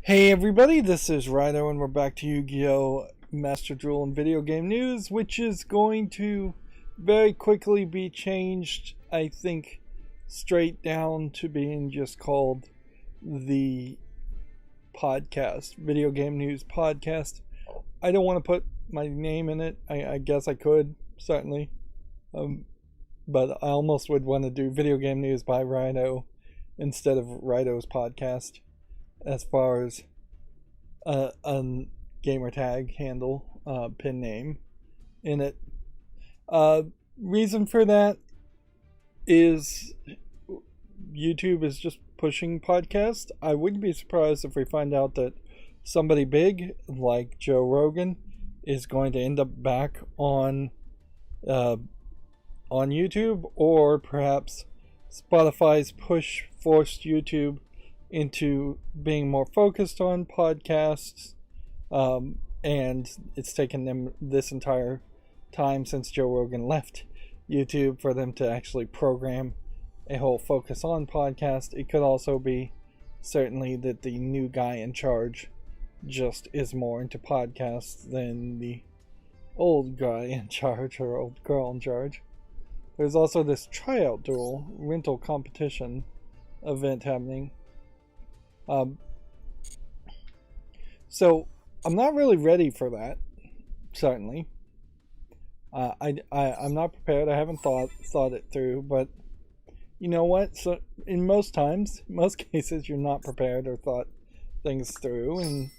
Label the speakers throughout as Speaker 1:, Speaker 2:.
Speaker 1: Hey everybody, this is Rydo and we're back to Yu-Gi-Oh! Master Duel and video game news, which is going to very quickly be changed, I think, straight down to being just called the podcast, video game news podcast. I don't want to put my name in it. I guess I could, certainly. But I almost would want to do video game news by Rydo instead of Rydo's podcast, as far as a gamer tag handle, pin name in it. Reason for that is YouTube is just pushing podcasts. I wouldn't be surprised if we find out that somebody big like Joe Rogan is going to end up back on YouTube, or perhaps Spotify's push forced YouTube into being more focused on podcasts, and it's taken them this entire time since Joe Rogan left YouTube for them to actually program a whole focus on podcast. It could also be certainly that the new guy in charge just is more into podcasts than the old guy in charge or old girl in charge. There's also this tryout duel rental competition event happening. So I'm not really ready for that, certainly. I'm not prepared. I haven't thought it through, but you know what? So in most cases, you're not prepared or thought things through, and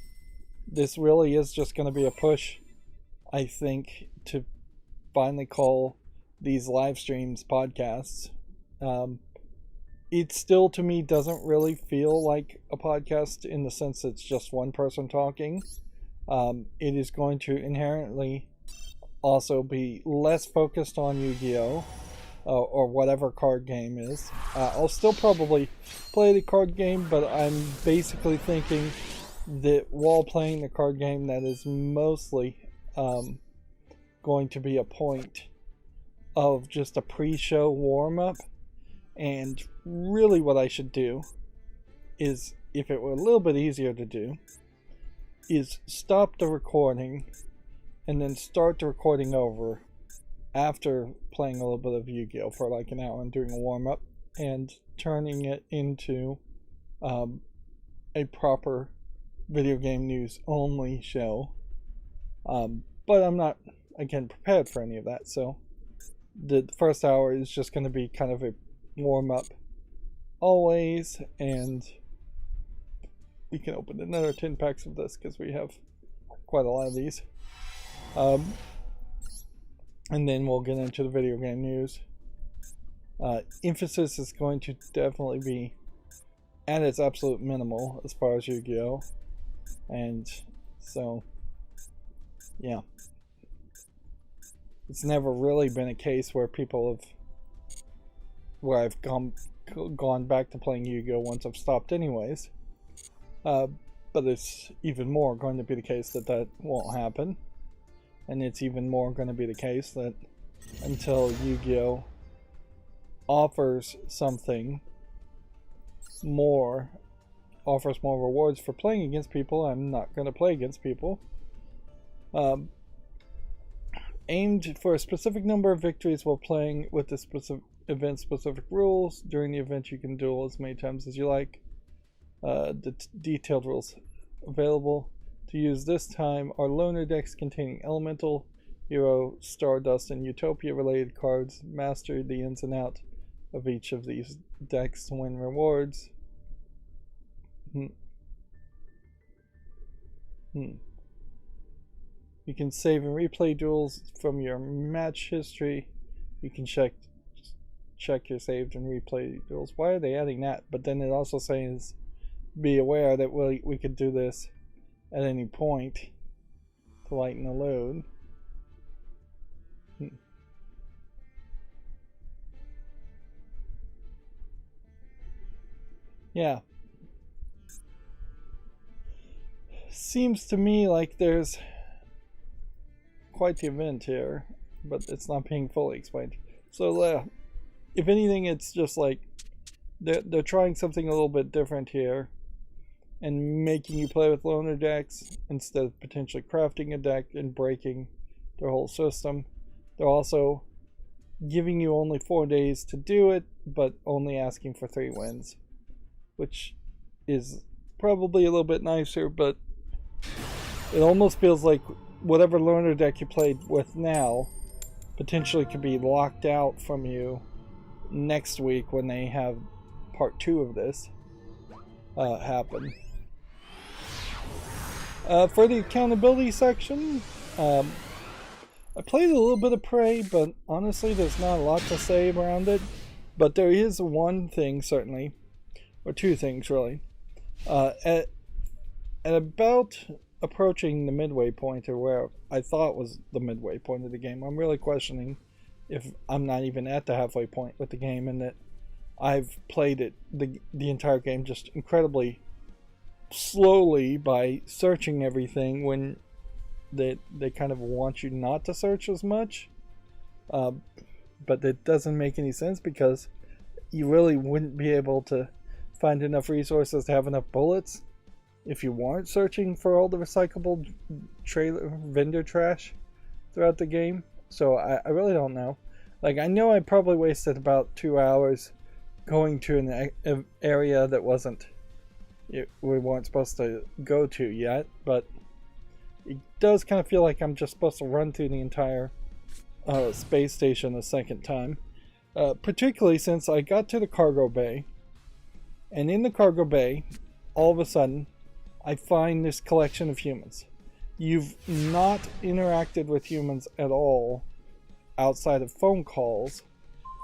Speaker 1: this really is just going to be a push, I think, to finally call these live streams podcasts. It still, to me, doesn't really feel like a podcast in the sense it's just one person talking. It is going to inherently also be less focused on Yu-Gi-Oh! Or whatever card game is. I'll still probably play the card game, but I'm basically thinking that while playing the card game, that is mostly going to be a point of just a pre-show warm-up. And really what I should do is, if it were a little bit easier to do, is stop the recording and then start the recording over after playing a little bit of Yu-Gi-Oh! For like an hour and doing a warm-up and turning it into a proper video game news only show. But I'm not, again, prepared for any of that, so the first hour is just going to be kind of a warm up always, and we can open another 10 packs of this because we have quite a lot of these, and then we'll get into the video game news. Emphasis is going to definitely be at its absolute minimal as far as Yu-Gi-Oh! And so yeah, it's never really been a case where I've gone back to playing Yu-Gi-Oh! Once I've stopped anyways. But it's even more going to be the case that won't happen. And it's even more going to be the case that until Yu-Gi-Oh! Offers more rewards for playing against people, I'm not going to play against people. Aimed for a specific number of victories while playing with the specific event-specific rules. During the event, you can duel as many times as you like. The detailed rules available to use this time are loner decks containing Elemental, Hero, Stardust, and Utopia-related cards. Master the ins and outs of each of these decks to win rewards. You can save and replay duels from your match history. You can check your saved and replay duels. Why are they adding that? But then it also says, be aware that we could do this at any point to lighten the load. Yeah. Seems to me like there's quite the event here, but it's not being fully explained. So if anything, it's just like they're trying something a little bit different here, and making you play with loner decks instead of potentially crafting a deck and breaking their whole system. They're also giving you only 4 days to do it, but only asking for 3 wins, which is probably a little bit nicer, but it almost feels like whatever loner deck you played with now potentially could be locked out from you next week when they have part 2 of this happen. For the accountability section, I played a little bit of Prey, but honestly there's not a lot to say around it. But there is one thing, certainly, or 2 things really. At about approaching the midway point, or where I thought was the midway point of the game, I'm really questioning if I'm not even at the halfway point with the game, and that I've played it the entire game just incredibly slowly by searching everything when they kind of want you not to search as much. But it doesn't make any sense because you really wouldn't be able to find enough resources to have enough bullets if you weren't searching for all the recyclable vendor trash throughout the game. So I really don't know. Like, I know I probably wasted about 2 hours going to an area that we weren't supposed to go to yet, but it does kind of feel like I'm just supposed to run through the entire space station a second time. Particularly since I got to the cargo bay, and in the cargo bay, all of a sudden, I find this collection of humans. You've not interacted with humans at all outside of phone calls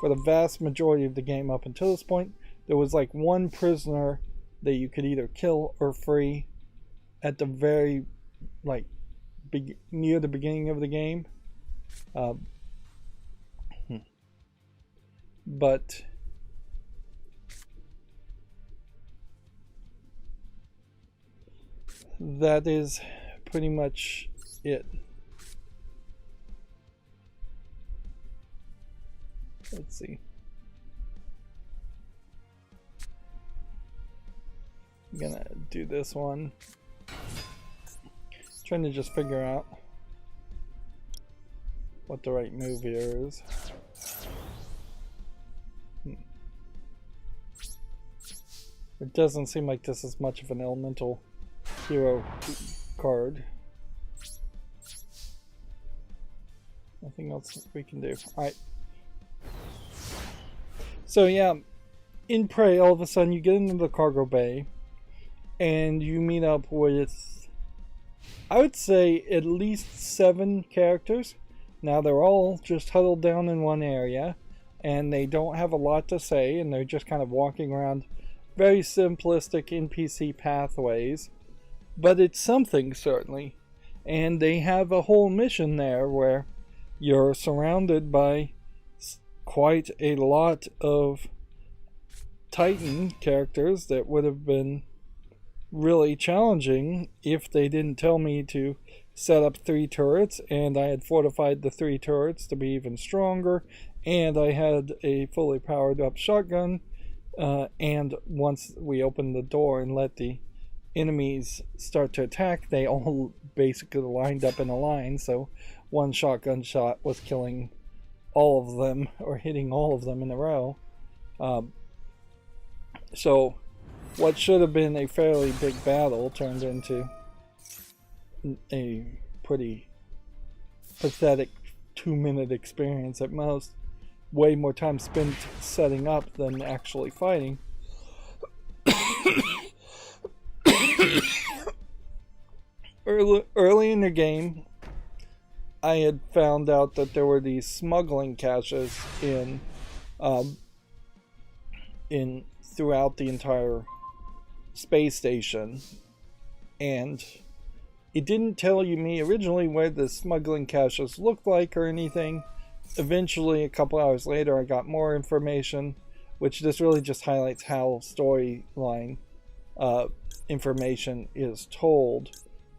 Speaker 1: for the vast majority of the game up until this point. There was like one prisoner that you could either kill or free at the very near the beginning of the game. But that is pretty much it. Let's see. I'm gonna do this one. Trying to just figure out what the right move here is. It doesn't seem like this is much of an elemental hero card. Nothing else we can do. Alright. So yeah, in Prey, all of a sudden you get into the cargo bay and you meet up with, I would say, at least 7 characters. Now they're all just huddled down in one area and they don't have a lot to say, and they're just kind of walking around very simplistic NPC pathways, but it's something, certainly. And they have a whole mission there where you're surrounded by quite a lot of Titan characters that would have been really challenging if they didn't tell me to set up 3 turrets, and I had fortified the 3 turrets to be even stronger, and I had a fully powered up shotgun. And once we opened the door and let the enemies start to attack, they all basically lined up in a line, so one shotgun shot was killing all of them, or hitting all of them in a row. So what should have been a fairly big battle turned into a pretty pathetic 2-minute experience at most. Way more time spent setting up than actually fighting. Early in the game, I had found out that there were these smuggling caches in throughout the entire space station, and it didn't tell me originally where the smuggling caches looked like or anything. Eventually, a couple hours later, I got more information, which this really just highlights how storyline information is told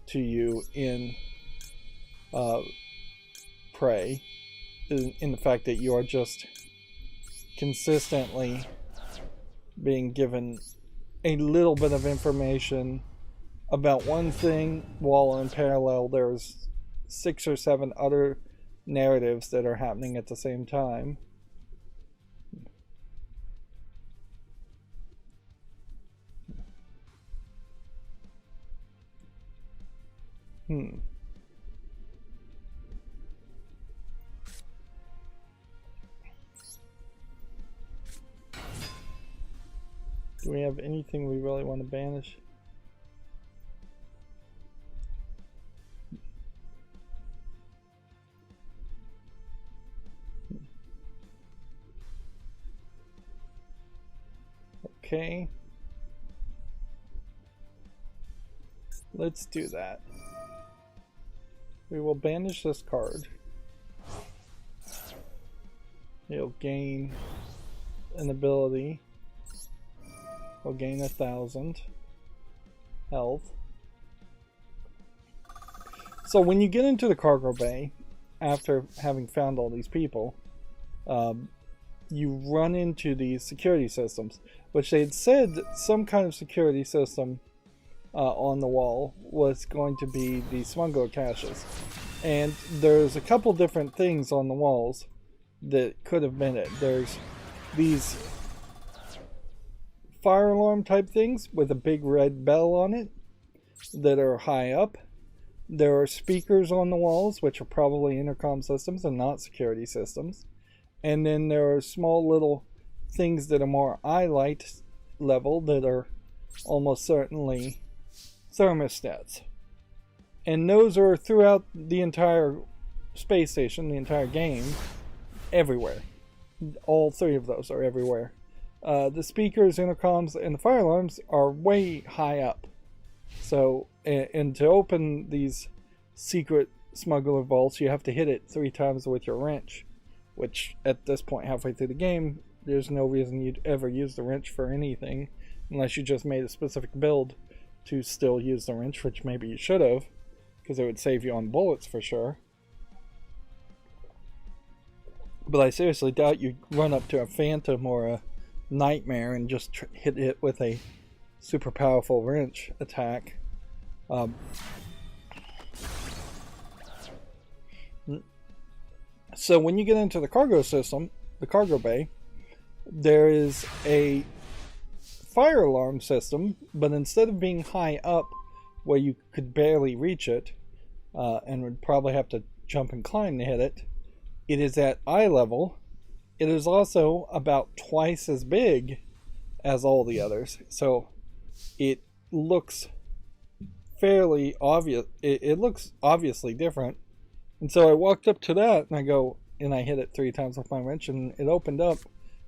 Speaker 1: to you in Prey, in the fact that you are just consistently being given a little bit of information about one thing, while in parallel there's 6 or 7 other narratives that are happening at the same time. Hmm. Do we have anything we really want to banish? Okay. Let's do that. We will banish this card. It'll gain an ability. We'll gain 1,000 health. So when you get into the cargo bay, after having found all these people, you run into these security systems, which they had said some kind of security system on the wall was going to be the smuggler caches. And there's a couple different things on the walls that could have been it. There's these fire alarm type things with a big red bell on it that are high up. There are speakers on the walls, which are probably intercom systems and not security systems. And then there are small little things that are more eye light level that are almost certainly thermostats. And those are throughout the entire space station, the entire game, everywhere. All 3 of those are everywhere. The speakers, intercoms, and the fire alarms are way high up. So, and to open these secret smuggler vaults, you have to hit it 3 times with your wrench. Which, at this point, halfway through the game, there's no reason you'd ever use the wrench for anything. Unless you just made a specific build to still use the wrench, which maybe you should have. Because it would save you on bullets for sure. But I seriously doubt you'd run up to a Phantom or a Nightmare and just hit it with a super powerful wrench attack. So when you get into the cargo system, the cargo bay, there is a fire alarm system, but instead of being high up where you could barely reach it and would probably have to jump and climb to hit it, it is at eye level. It is also about twice as big as all the others, so it looks fairly obvious. It looks obviously different. And so I walked up to that and I hit it 3 times with my wrench, and it opened up,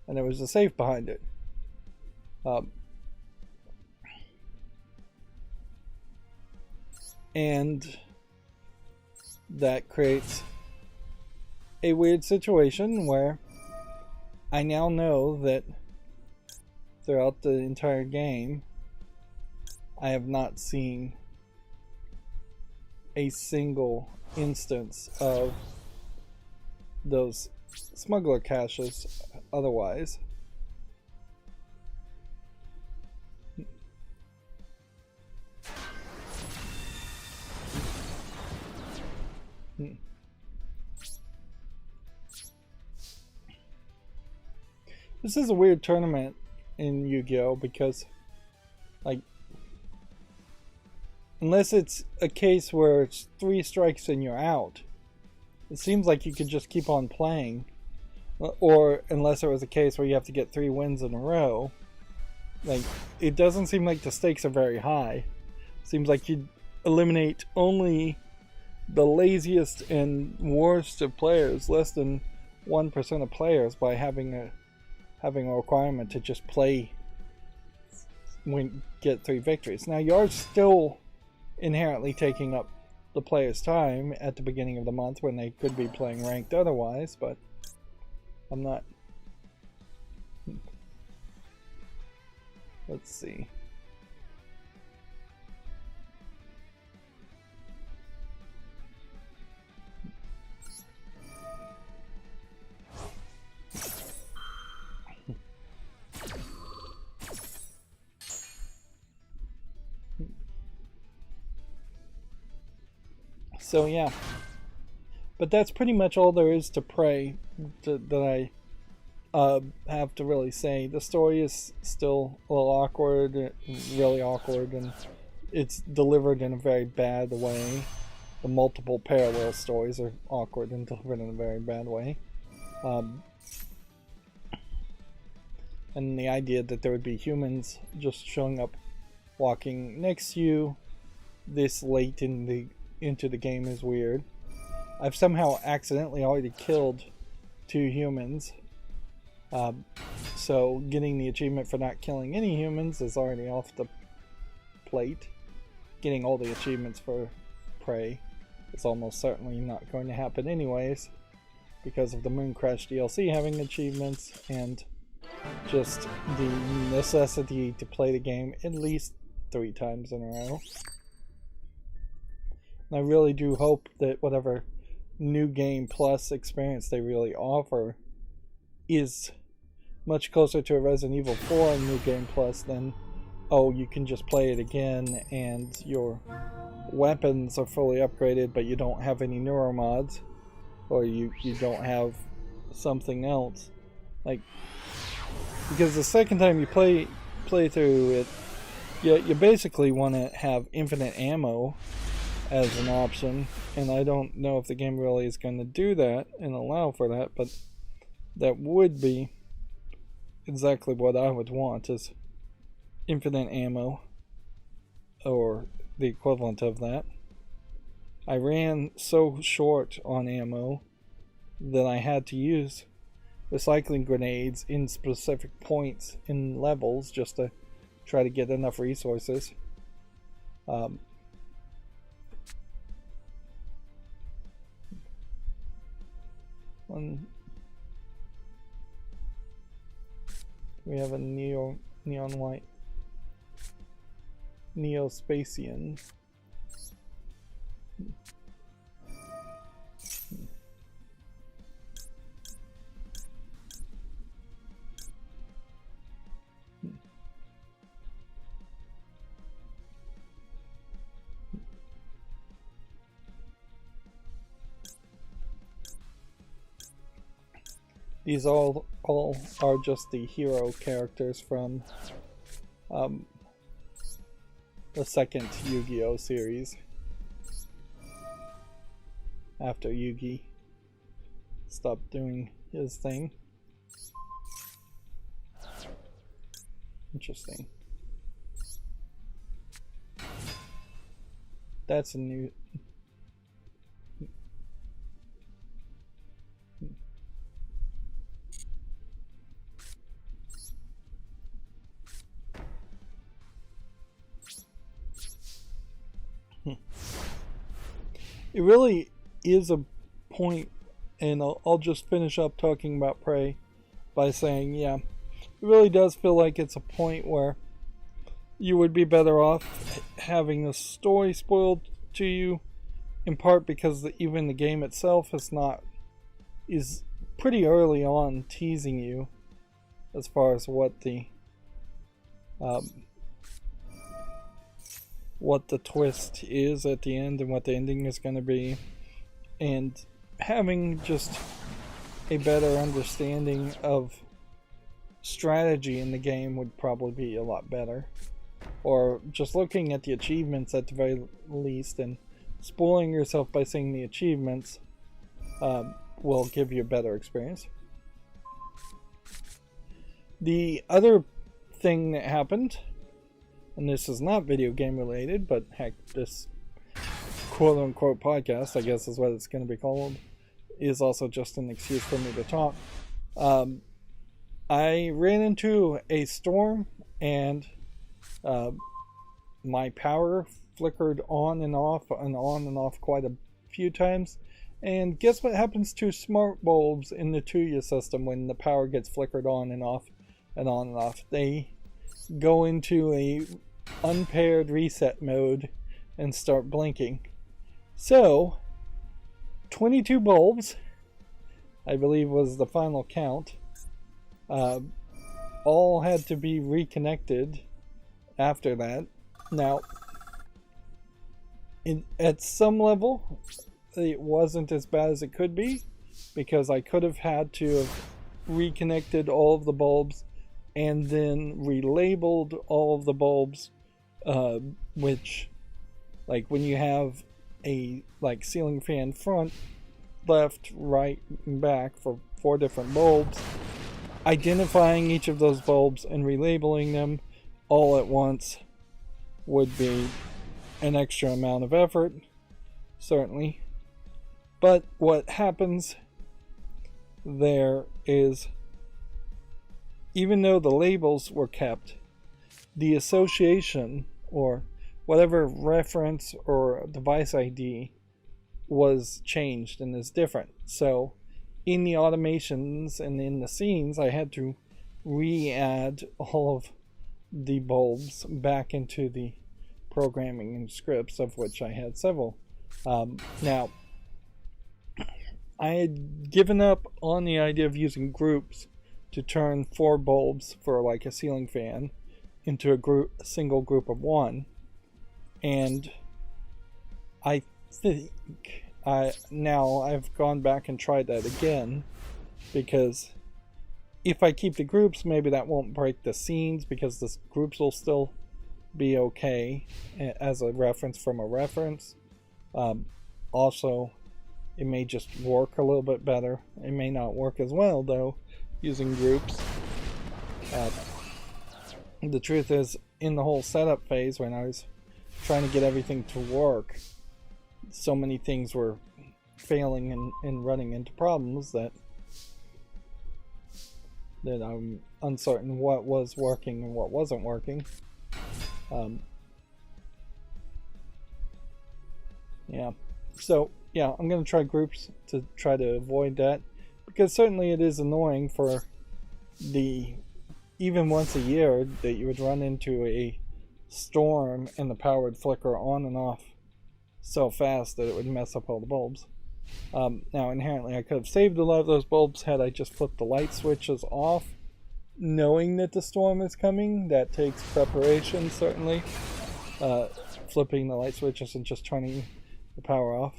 Speaker 1: and there was a safe behind it. And that creates a weird situation where I now know that throughout the entire game, I have not seen a single instance of those smuggler caches otherwise. This is a weird tournament in Yu-Gi-Oh! Because, like, unless it's a case where it's 3 strikes and you're out, it seems like you could just keep on playing. Or unless it was a case where you have to get 3 wins in a row. Like, it doesn't seem like the stakes are very high. It seems like you'd eliminate only the laziest and worst of players, less than 1% of players, by having a requirement to just play get 3 victories. Now, you are still inherently taking up the player's time at the beginning of the month when they could be playing ranked otherwise, but I'm not. Let's see. So yeah, but that's pretty much all there is to Prey that I have to really say. The story is still a little awkward, really awkward, and it's delivered in a very bad way. The multiple parallel stories are awkward and delivered in a very bad way. And the idea that there would be humans just showing up, walking next to you this late into the game is weird. I've somehow accidentally already killed 2 humans. So getting the achievement for not killing any humans is already off the plate. Getting all the achievements for Prey is almost certainly not going to happen anyways, because of the Moon Crash DLC having achievements and just the necessity to play the game at least 3 times in a row. And I really do hope that whatever New Game Plus experience they really offer is much closer to a Resident Evil 4 New Game Plus than, oh, you can just play it again and your weapons are fully upgraded but you don't have any neuromods, or you don't have something else. Like, because the second time you play through it, you basically want to have infinite ammo as an option, and I don't know if the game really is going to do that and allow for that, but that would be exactly what I would want, is infinite ammo or the equivalent of that. I ran so short on ammo that I had to use recycling grenades in specific points in levels just to try to get enough resources. We have a neon white Neospatian. These all are just the hero characters from the second Yu-Gi-Oh series, after Yugi stopped doing his thing. Interesting. That's a new... It really is a point, and I'll just finish up talking about Prey by saying, yeah, it really does feel like it's a point where you would be better off having the story spoiled to you, in part because even the game itself is pretty early on teasing you as far as what the twist is at the end and what the ending is going to be, and having just a better understanding of strategy in the game would probably be a lot better. Or just looking at the achievements at the very least and spoiling yourself by seeing the achievements will give you a better experience. The other thing that happened, and this is not video game related, but heck, this quote unquote podcast, I guess is what it's going to be called, is also just an excuse for me to talk. I ran into a storm and my power flickered on and off quite a few times. And guess what happens to smart bulbs in the Tuya system when the power gets flickered on and off and on and off? They go into a unpaired reset mode and start blinking. So 22 bulbs, I believe, was the final count, all had to be reconnected after that. Now, At some level, it wasn't as bad as it could be, because I could have had to have reconnected all of the bulbs and then relabeled all of the bulbs, which, like, when you have a like ceiling fan front, left, right, and back for 4 different bulbs, identifying each of those bulbs and relabeling them all at once would be an extra amount of effort, certainly. But what happens there is, even though the labels were kept, the association or whatever reference or device ID was changed and is different. So in the automations and in the scenes, I had to re-add all of the bulbs back into the programming and scripts, of which I had several. Now, I had given up on the idea of using groups to turn 4 bulbs for like a ceiling fan into a single group of 1, and I think now I've gone back and tried that again, because if I keep the groups, maybe that won't break the scenes, because the groups will still be okay as a reference from a reference. Also, it may just work a little bit better. It may not work as well, though, using groups. The truth is, in the whole setup phase, when I was trying to get everything to work, so many things were failing and running into problems that I'm uncertain what was working and what wasn't working. Yeah, so yeah, I'm going to try groups to try to avoid that, because certainly it is annoying for even once a year that you would run into a storm and the power would flicker on and off so fast that it would mess up all the bulbs. Now, inherently, I could have saved a lot of those bulbs had I just flipped the light switches off, knowing that the storm is coming. That takes preparation, certainly. Flipping the light switches and just turning the power off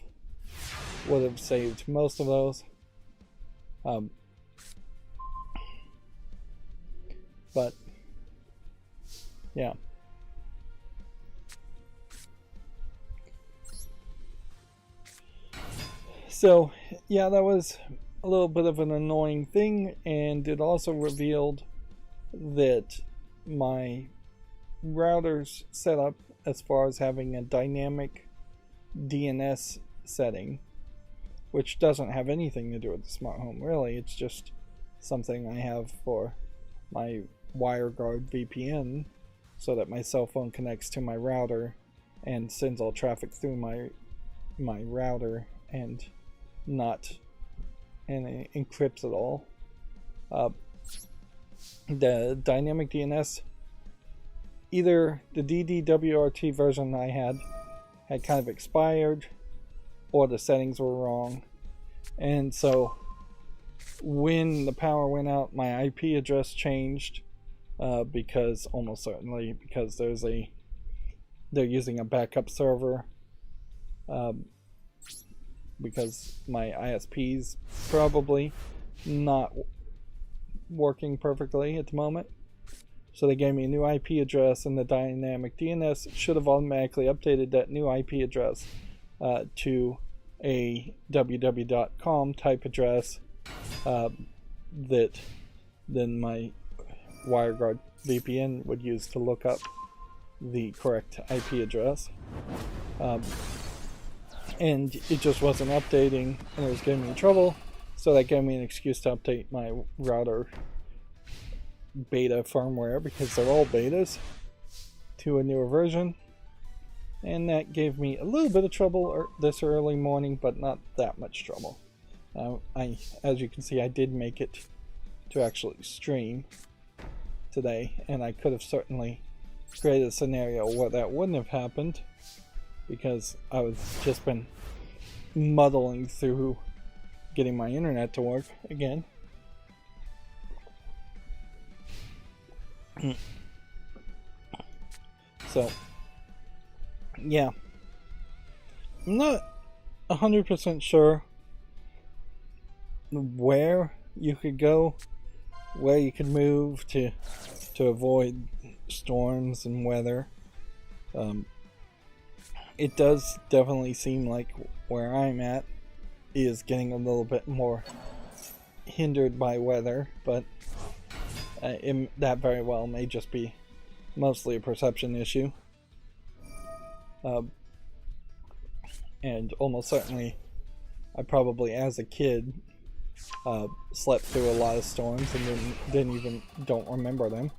Speaker 1: would have saved most of those. But yeah. So yeah, that was a little bit of an annoying thing, and it also revealed that my router's setup, as far as having a dynamic DNS setting, which doesn't have anything to do with the smart home, really. It's just something I have for my WireGuard VPN, so that my cell phone connects to my router and sends all traffic through my router and it encrypts it all. The dynamic DNS, either the DDWRT version I had kind of expired, or the settings were wrong, and so when the power went out, my IP address changed, because almost certainly because they're using a backup server, because my ISP's probably not working perfectly at the moment. So they gave me a new IP address, and the dynamic DNS should have automatically updated that new IP address to a www.com type address that then my WireGuard VPN would use to look up the correct IP address. And it just wasn't updating, and it was giving me trouble, so that gave me an excuse to update my router beta firmware, because they're all betas, to a newer version. And that gave me a little bit of trouble this early morning, but not that much trouble. As you can see, I did make it to actually stream today, and I could have certainly created a scenario where that wouldn't have happened, because I was just been muddling through getting my internet to work again. So yeah, I'm not 100% sure where you could go, where you could move to avoid storms and weather. It does definitely seem like where I'm at is getting a little bit more hindered by weather, but that very well may just be mostly a perception issue. And almost certainly, I probably, as a kid, slept through a lot of storms and don't remember them.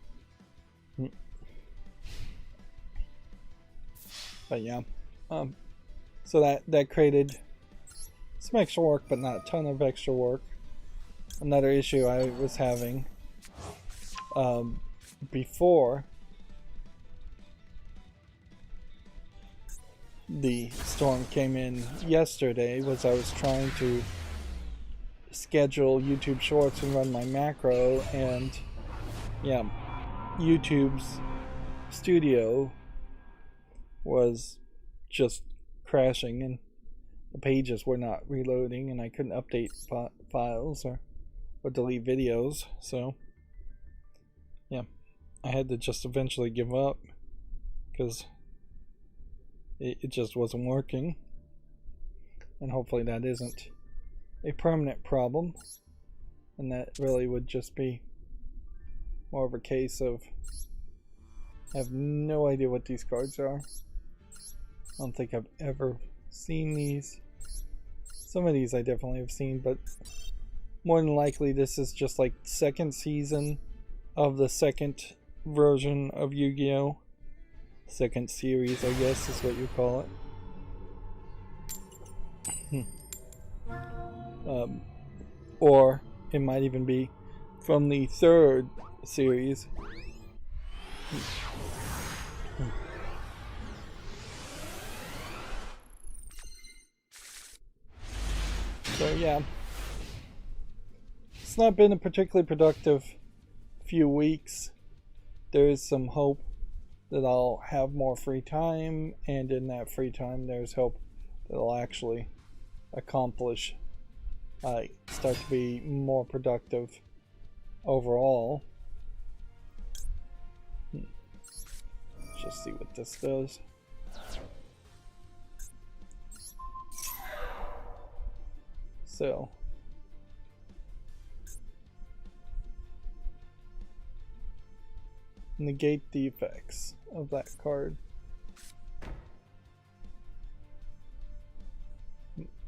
Speaker 1: But yeah, so that created some extra work, but not a ton of extra work. Another issue I was having before the storm came in yesterday was I was trying to schedule YouTube Shorts and run my macro, and yeah, YouTube's studio was just crashing and the pages were not reloading and I couldn't update files or delete videos, so yeah, I had to just eventually give up because it just wasn't working, and hopefully that isn't a permanent problem, and that really would just be more of a case of I have no idea what these cards are. I don't think I've ever seen these. Some of these I definitely have seen, but more than likely this is just like second season of the second version of Yu-Gi-Oh! Second series, I guess is what you call it. Or it might even be from the third series. So yeah, it's not been a particularly productive few weeks. There is some hope that I'll have more free time, and in that free time there's hope that I'll actually accomplish, start to be more productive overall. Let's just see what this does. So negate the effects of that card,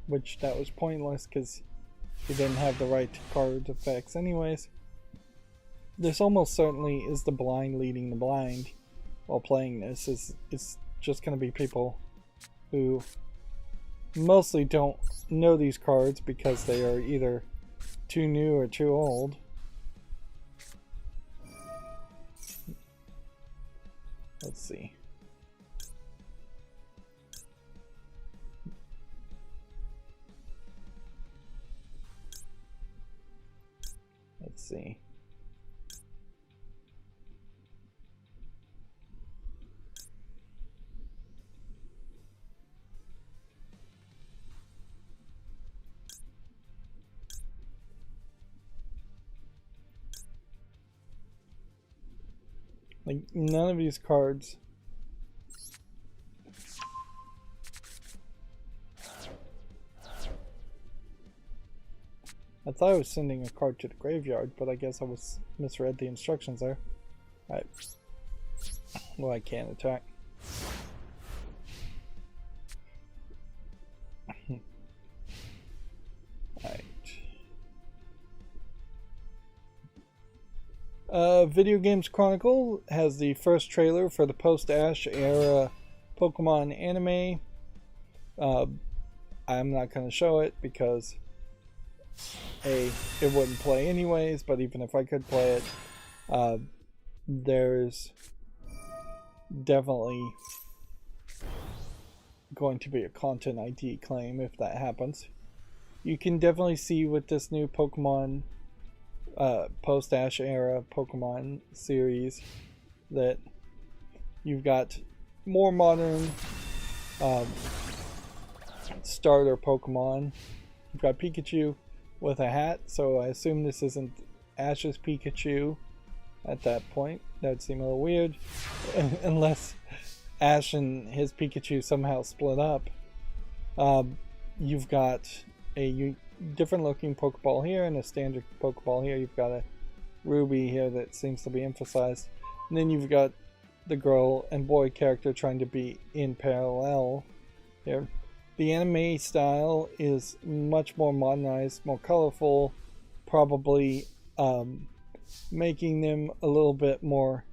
Speaker 1: which that was pointless because he didn't have the right card effects anyways. This almost certainly is the blind leading the blind while playing this. It's just going to be people who mostly don't know these cards because they are either too new or too old. Let's see. Let's see. Like, none of these cards I thought I was sending a card to the graveyard, but I guess I misread the instructions there. Alright. Well, I can't attack. Alright. Video Games Chronicle has the first trailer for the post-Ash era Pokemon anime. I'm not going to show it because it wouldn't play anyways, but even if I could play it, there's definitely going to be a content ID claim if that happens. You can definitely see with this new Pokemon post-Ash era Pokemon series that you've got more modern starter Pokemon. You've got Pikachu with a hat, so I assume this isn't Ash's Pikachu at that point. That would seem a little weird, unless Ash and his Pikachu somehow split up. You've got a different looking Pokeball here and a standard Pokeball here. You've got a Ruby here that seems to be emphasized. And then you've got the girl and boy character trying to be in parallel here. The anime style is much more modernized, more colorful, probably making them a little bit more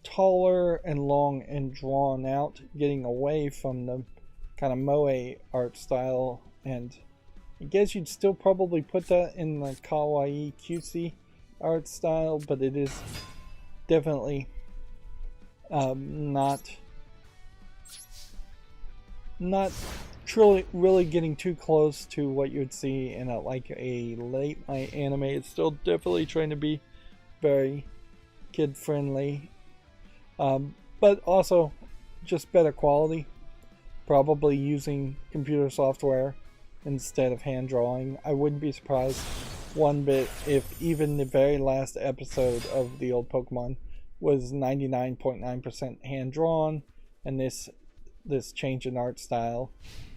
Speaker 1: taller and long and drawn out, getting away from the kind of moe art style. And I guess you'd still probably put that in the kawaii cutesy art style, but it is definitely not truly really getting too close to what you'd see in a like a late night anime. It's still definitely trying to be very kid friendly, but also just better quality, probably using computer software instead of hand drawing. I wouldn't be surprised one bit if even the very last episode of the old Pokemon was 99.9% hand drawn, and this change in art style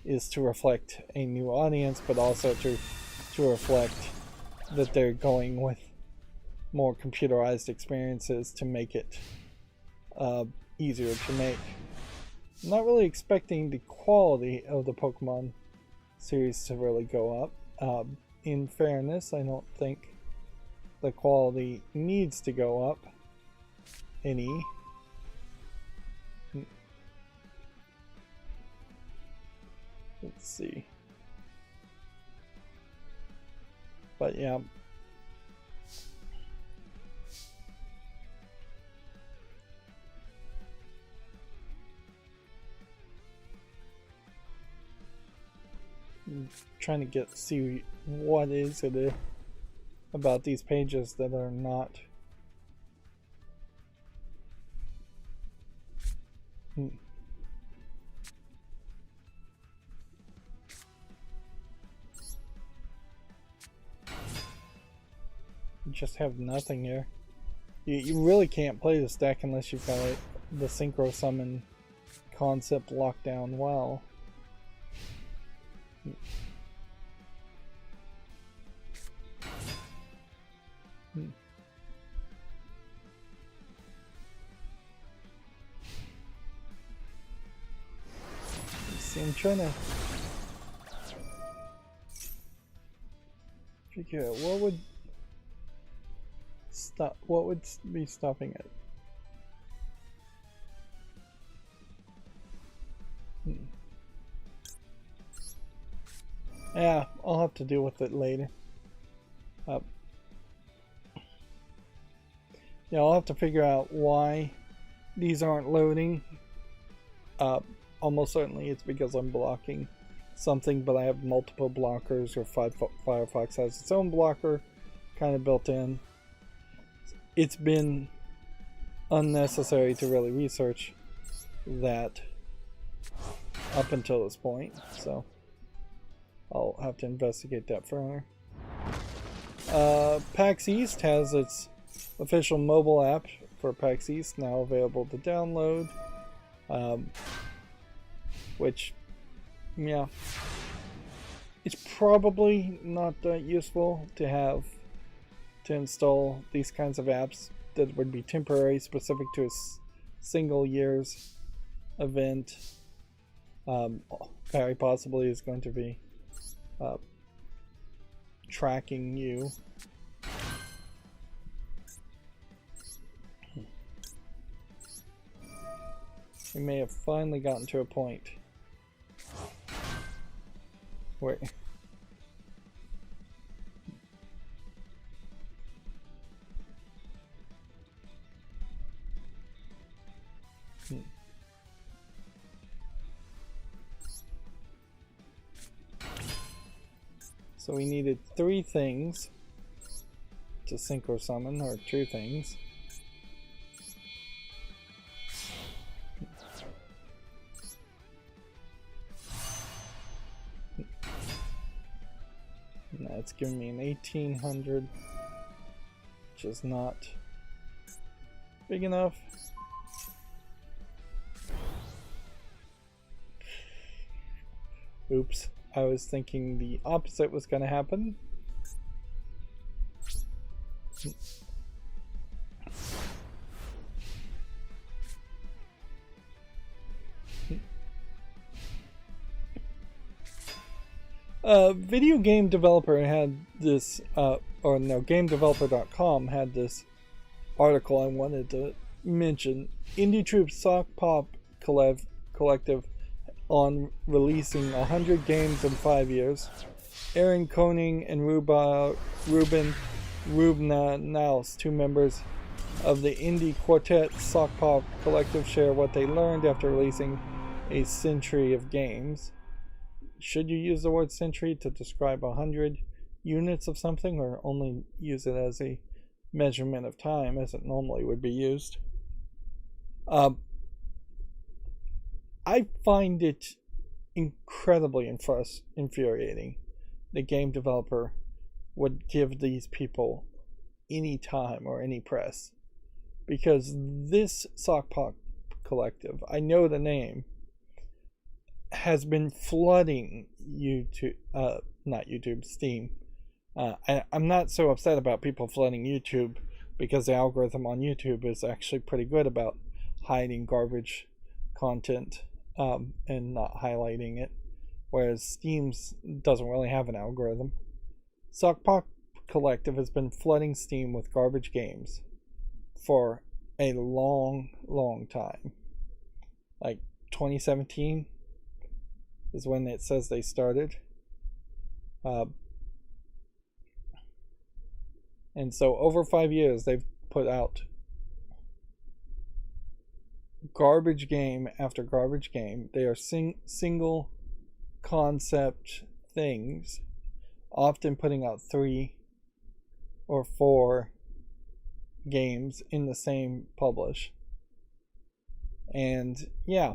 Speaker 1: is to reflect a new audience, but also to reflect that they're going with more computerized experiences to make it easier to make. I'm not really expecting the quality of the Pokemon series to really go up. In fairness, I don't think the quality needs to go up any. Let's see. But yeah. I'm trying to see what is it about these pages that are not. You just have nothing here. You really can't play this deck unless you've got like, the Synchro Summon concept locked down well. See, I'm trying to figure out what would be stopping it. Yeah, I'll have to deal with it later. Yeah, I'll have to figure out why these aren't loading. Almost certainly it's because I'm blocking something, but I have multiple blockers, or Firefox has its own blocker kind of built in. It's been unnecessary to really research that up until this point, so I'll have to investigate that further. PAX East has its official mobile app for PAX East now available to download, which, yeah, it's probably not that useful to install these kinds of apps that would be temporary, specific to a single year's event. Very possibly is going to be tracking you. We may have finally gotten to a point where so we needed 3 things to Synchro Summon, or 2 things. That's giving me an 1800, which is not big enough. Oops, I was thinking the opposite was going to happen. Video game developer had this, or no, GameDeveloper.com had this article I wanted to mention. Indie Troop's Sock Pop Collective on releasing 100 games in 5 years. Aaron Koning and Ruben Rubnaus, two members of the indie quartet Sock Pop Collective, share what they learned after releasing a century of games. Should you use the word century to describe 100 units of something, or only use it as a measurement of time as it normally would be used? I find it incredibly infuriating the game developer would give these people any time or any press, because this Sock Pop Collective, I know the name, has been flooding YouTube, not YouTube, Steam. I'm not so upset about people flooding YouTube, because the algorithm on YouTube is actually pretty good about hiding garbage content and not highlighting it, whereas Steam's doesn't really have an algorithm. Sock Pop Collective has been flooding Steam with garbage games for a long time. Like 2017 is when it says they started. And so over 5 years they've put out garbage game after garbage game. They are single concept things, often putting out 3 or 4 games in the same publish. And yeah,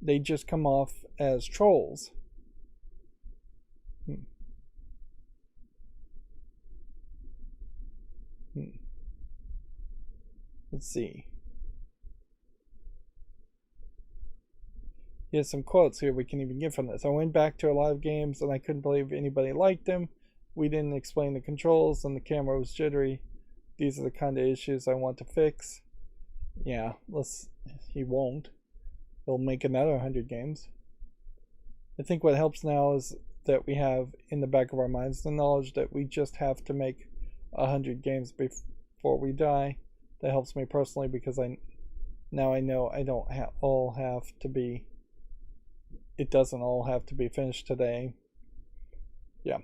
Speaker 1: they just come off as trolls. Let's see. Here's some quotes here we can even get from this. I went back to a lot of games and I couldn't believe anybody liked them. We didn't explain the controls and the camera was jittery. These are the kind of issues I want to fix. Yeah, he won't. He'll make another 100 games. I think what helps now is that we have in the back of our minds the knowledge that we just have to make 100 games before we die. That helps me personally, because now I know I don't all have to be. It doesn't all have to be finished today. Yeah.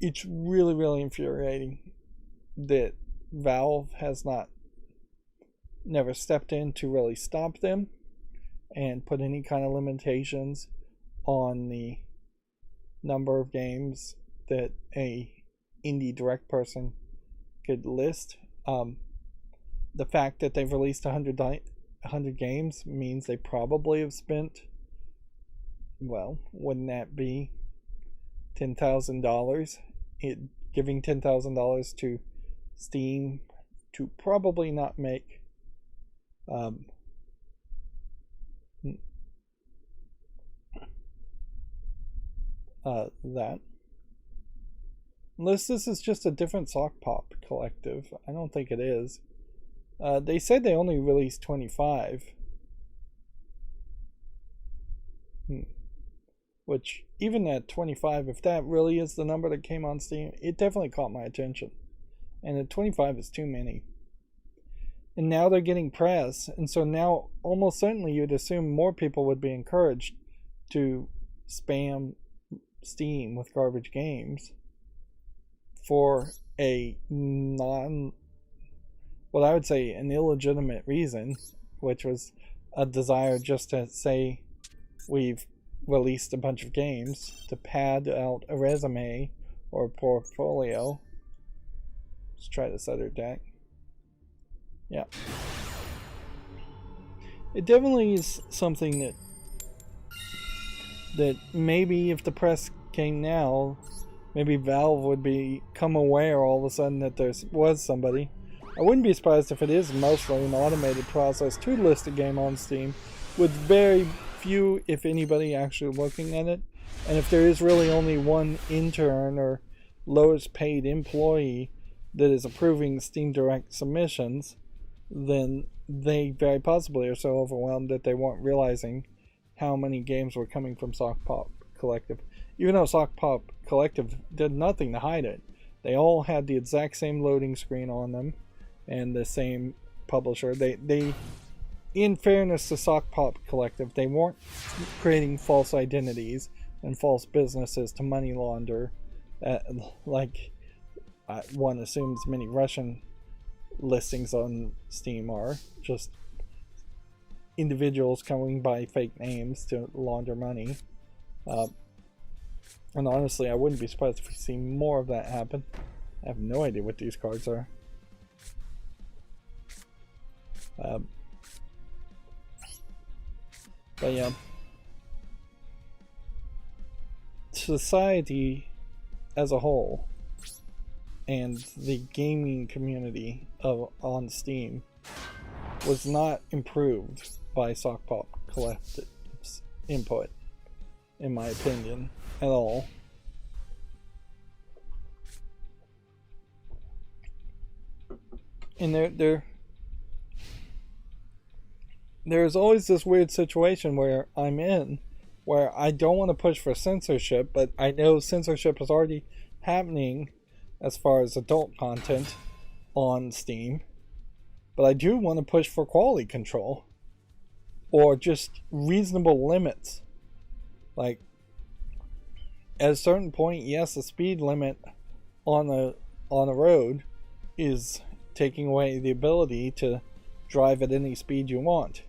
Speaker 1: It's really infuriating that Valve has never stepped in to really stop them and put any kind of limitations on the number of games that a indie direct person could list. The fact that they've released 100 games means they probably have spent, well, wouldn't that be $10,000? Giving $10,000 to Steam to probably not make that. Unless this is just a different Sock Pop Collective. I don't think it is. They said they only released 25. Which, even at 25, if that really is the number that came on Steam, it definitely caught my attention. And at 25 is too many. And now they're getting press, and so now almost certainly you'd assume more people would be encouraged to spam Steam with garbage games for a what I would say an illegitimate reason, which was a desire just to say we've released a bunch of games to pad out a resume or a portfolio. Let's try this other deck. Yeah. It definitely is something that that maybe if the press came now, maybe Valve would become aware all of a sudden that there was somebody. I wouldn't be surprised if it is mostly an automated process to list a game on Steam, with very few, if anybody, actually looking at it. And if there is really only one intern or lowest paid employee that is approving Steam Direct submissions, then they very possibly are so overwhelmed that they weren't realizing how many games were coming from Sock Pop Collective. Even though Sock Pop Collective did nothing to hide it. They all had the exact same loading screen on them and the same publisher. They in fairness to Sock Pop Collective, they weren't creating false identities and false businesses to money launder, like one assumes many Russian listings on Steam are. Just individuals coming by fake names to launder money. And honestly, I wouldn't be surprised if we see more of that happen. I have no idea what these cards are. But yeah, society as a whole and the gaming community on Steam was not improved by Sock Pop Collective's input, in my opinion, at all. And there's always this weird situation where I'm in, where I don't want to push for censorship, but I know censorship is already happening as far as adult content on Steam. But I do want to push for quality control, or just reasonable limits. Like, at a certain point, yes, the speed limit on a road is taking away the ability to drive at any speed you want,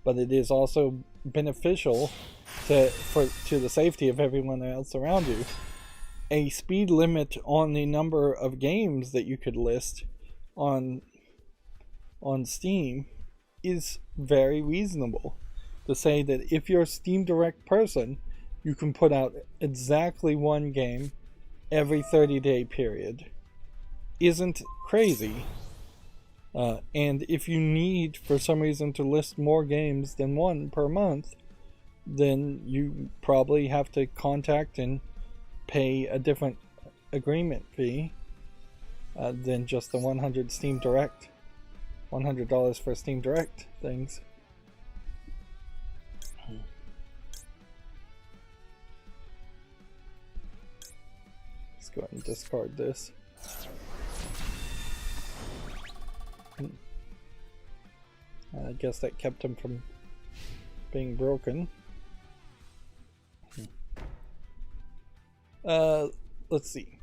Speaker 1: but it is also beneficial to the safety of everyone else around you. A speed limit on the number of games that you could list on Steam is very reasonable. To say that if you're a Steam Direct person, you can put out exactly one game every 30-day period isn't crazy. And if you need, for some reason, to list more games than one per month, then you probably have to contact and pay a different agreement fee than just the $100 Steam Direct. $100 for Steam Direct things. Let's go ahead and discard this. I guess that kept him from being broken. Let's see.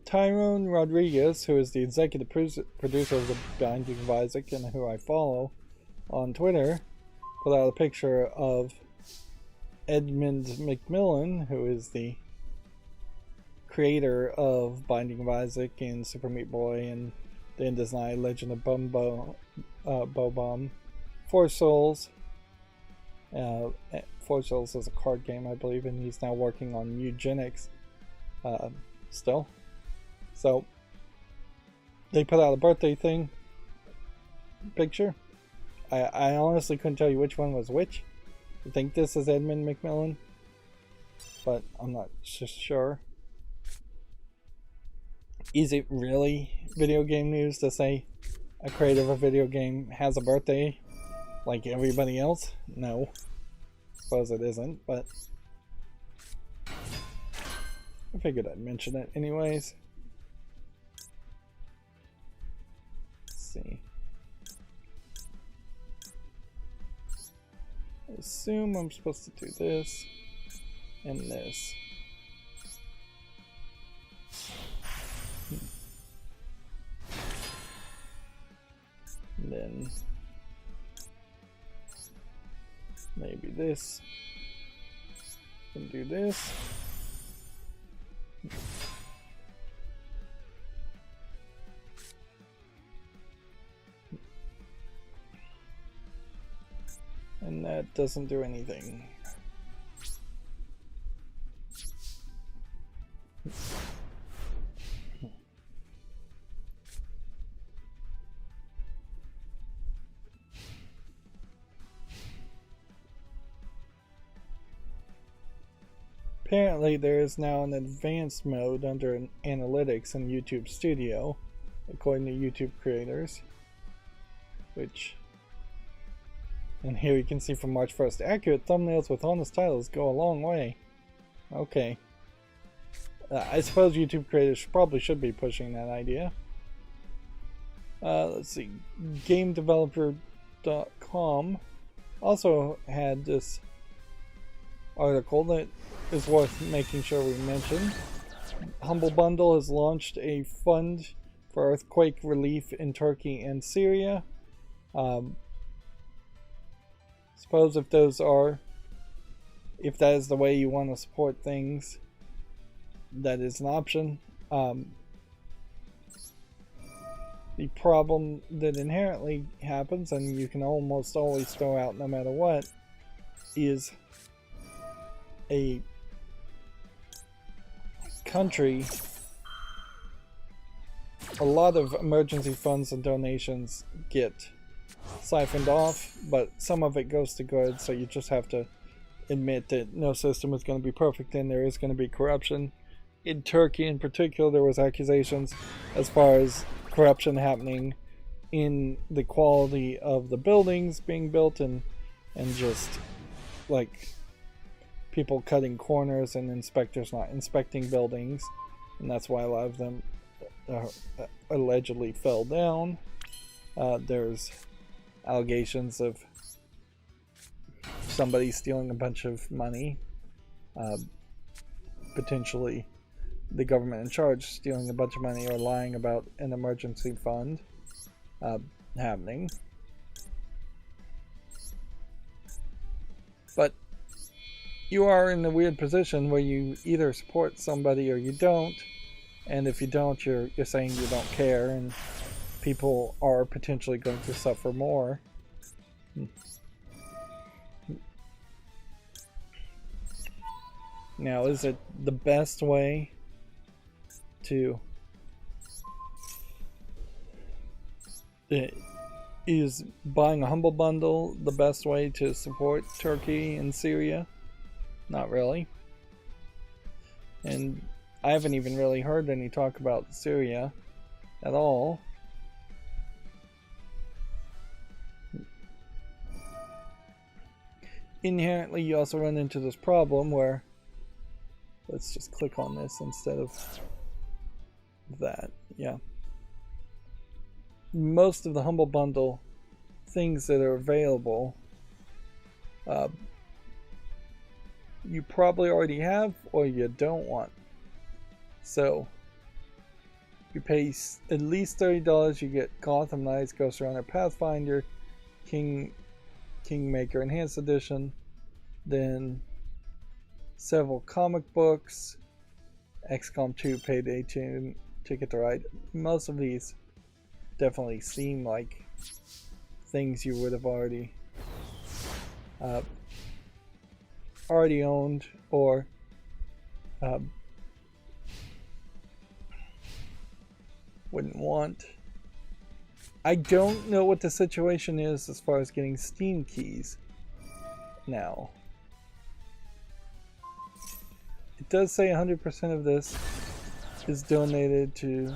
Speaker 1: Tyrone Rodriguez, who is the executive producer of The Binding of Isaac and who I follow on Twitter, put out a picture of Edmund McMillan, who is the creator of Binding of Isaac and Super Meat Boy and The End Is Nigh, Legend of Bob-omb, Four Souls. Four Souls is a card game, I believe, and he's now working on Eugenics still. So they put out a birthday thing picture. I honestly couldn't tell you which one was which. I think this is Edmund McMillan, but I'm not sure. Is it really video game news to say a creator of a video game has a birthday like everybody else? No. Suppose it isn't, but I figured I'd mention it anyways. Let's see. I assume I'm supposed to do this and this. And then maybe this. And do this. And that doesn't do anything. Apparently, there is now an advanced mode under analytics in YouTube Studio, according to YouTube creators. Which, and here you can see from March 1st, accurate thumbnails with honest titles go a long way. Okay. I suppose YouTube creators probably should be pushing that idea. Let's see. GameDeveloper.com also had this article that is worth making sure we mention. Humble Bundle has launched a fund for earthquake relief in Turkey and Syria. Suppose if that is the way you want to support things, that is an option. The problem that inherently happens, and you can almost always throw out no matter what, is a country. A lot of emergency funds and donations get siphoned off, but some of it goes to good, so you just have to admit that no system is going to be perfect and there is going to be corruption. In Turkey in particular, there was accusations as far as corruption happening in the quality of the buildings being built, and just like people cutting corners and inspectors not inspecting buildings, and that's why a lot of them allegedly fell down. There's allegations of somebody stealing a bunch of money, potentially the government in charge stealing a bunch of money or lying about an emergency fund happening. But you are in a weird position where you either support somebody or you don't, and if you don't, you're saying you don't care, and people are potentially going to suffer more. Now, is it the best way to... Is buying a Humble Bundle the best way to support Turkey and Syria? Not really. And I haven't even really heard any talk about Syria at all. Inherently, you also run into this problem where, let's just click on this instead of that. Yeah. Most of the Humble Bundle things that are available, you probably already have or you don't want. So you pay at least $30, you get Gotham Knights, Ghost Runner, Pathfinder, Kingmaker Enhanced Edition, then several comic books, XCOM 2, Payday 2, Ticket to Ride. Most of these definitely seem like things you would have already owned or wouldn't want. I don't know what the situation is as far as getting Steam keys now. It does say 100% of this is donated to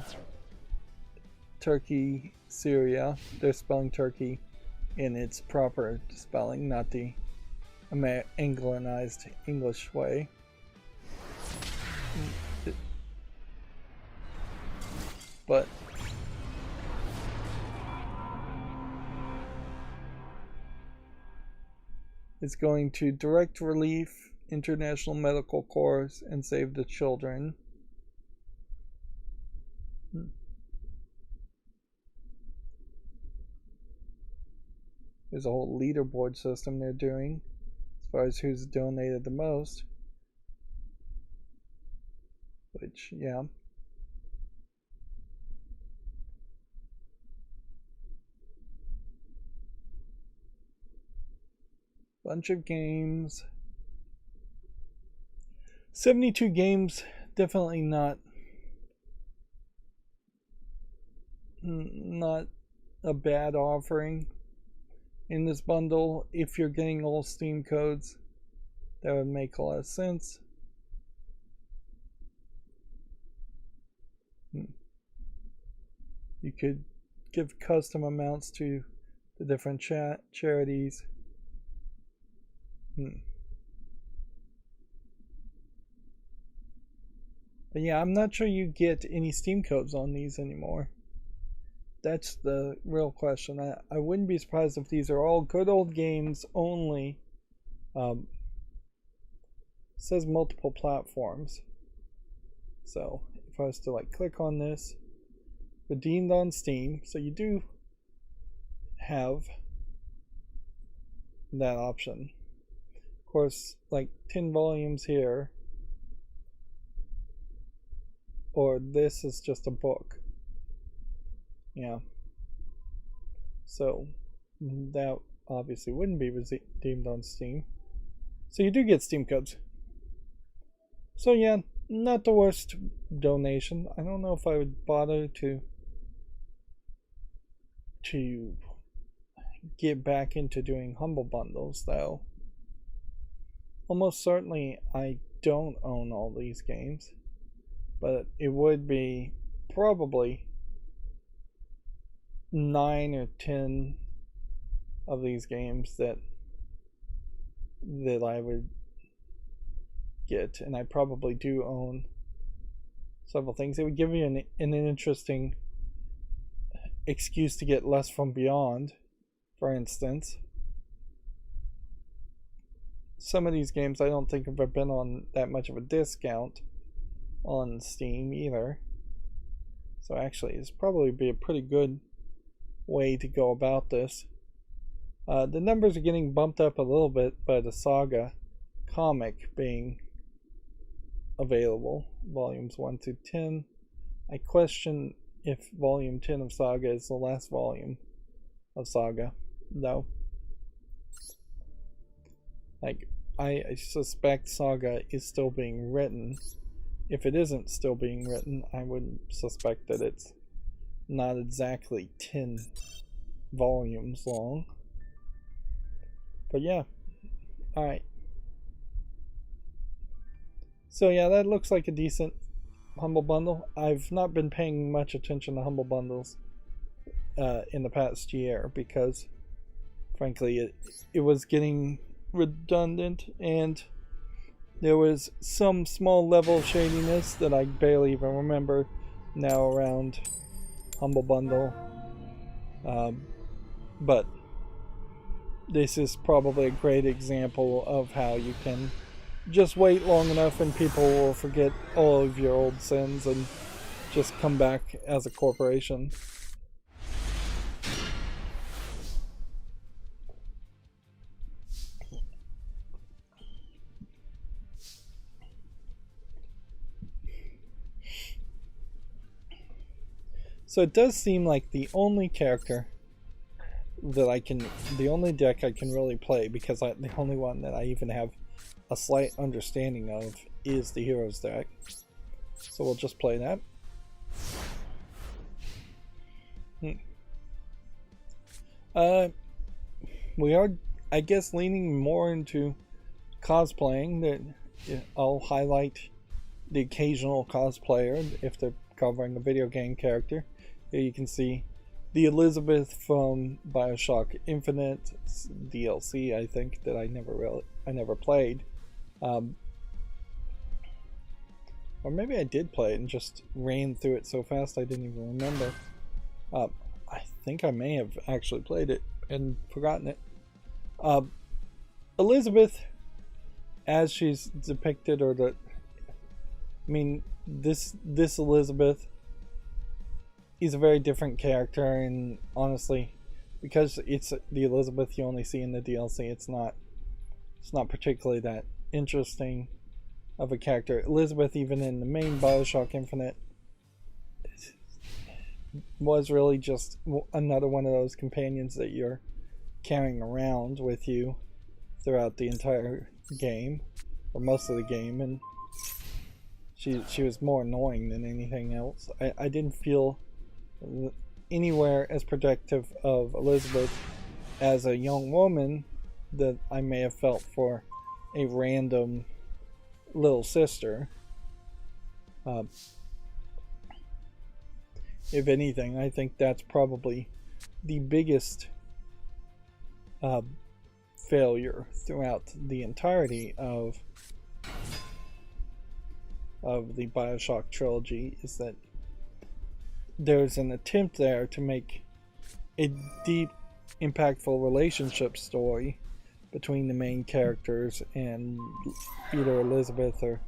Speaker 1: Turkey, Syria. They're spelling Turkey in its proper spelling, not the Anglicized English way. But it's going to Direct Relief, International Medical Corps, and Save the Children. There's a whole leaderboard system they're doing as far as who's donated the most. Which, yeah. Bunch of games. 72 games, definitely not a bad offering in this bundle. If you're getting all Steam codes, that would make a lot of sense. You could give custom amounts to the different charities. But yeah, I'm not sure you get any Steam codes on these anymore. That's the real question. I wouldn't be surprised if these are all good old games only. It says multiple platforms. So if I was to like click on this, redeemed on Steam, so you do have that option. Of course, like 10 volumes here, or this is just a book. Yeah. So that obviously wouldn't be redeemed on Steam. So you do get Steam codes. So yeah, not the worst donation. I don't know if I would bother to get back into doing humble bundles though. Almost certainly I don't own all these games, but it would be probably 9 or 10 of these games that I would get, and I probably do own several things. It would give you an interesting excuse to get less from Beyond, for instance. Some of these games I don't think have been on that much of a discount on Steam either. So actually, it's probably be a pretty good way to go about this. The numbers are getting bumped up a little bit by the Saga comic being available, volumes 1 through 10. I question if volume 10 of Saga is the last volume of Saga, though. Like, I suspect Saga is still being written. If it isn't still being written, I would suspect that it's not exactly 10 volumes long. But yeah, alright. So yeah, that looks like a decent Humble Bundle. I've not been paying much attention to Humble Bundles in the past year because, frankly, it was getting redundant and there was some small level of shadiness that I barely even remember now around Humble Bundle. But this is probably a great example of how you can just wait long enough and people will forget all of your old sins and just come back as a corporation. So it does seem like the only character that the only deck I can really play, because the only one that I even have a slight understanding of is the Heroes deck. So we'll just play that. We are, I guess, leaning more into cosplaying. That I'll highlight the occasional cosplayer if they're covering a video game character. Here you can see the Elizabeth from BioShock Infinite DLC, I think, that I never played. Or maybe I did play it and just ran through it so fast I didn't even remember. I think I may have actually played it and forgotten it. Elizabeth, as she's depicted, this Elizabeth is a very different character, and honestly, because it's the Elizabeth you only see in the DLC, it's not particularly that interesting of a character. Elizabeth, even in the main BioShock Infinite, was really just another one of those companions that you're carrying around with you throughout the entire game, or most of the game, and she was more annoying than anything else. I didn't feel anywhere as protective of Elizabeth as a young woman that I may have felt for a random little sister. If anything, I think that's probably the biggest failure throughout the entirety of the BioShock trilogy, is that there's an attempt there to make a deep, impactful relationship story between the main characters and either Elizabeth or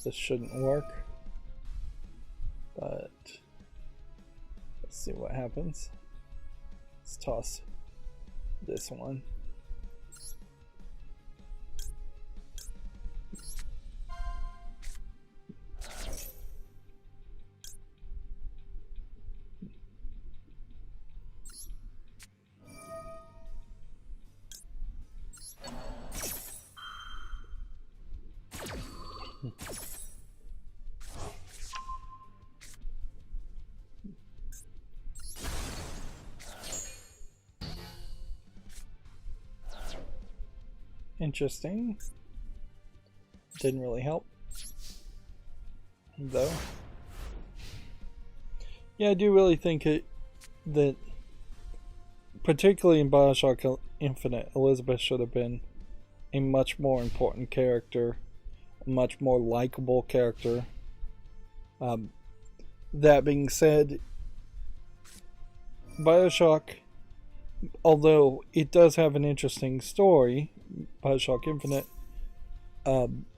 Speaker 1: this shouldn't work, but let's see what happens. Let's toss this one. Interesting. Didn't really help, though. Yeah, I do really think that, particularly in BioShock Infinite, Elizabeth should have been a much more important character, a much more likable character. That being said, BioShock, although it does have an interesting story, BioShock Infinite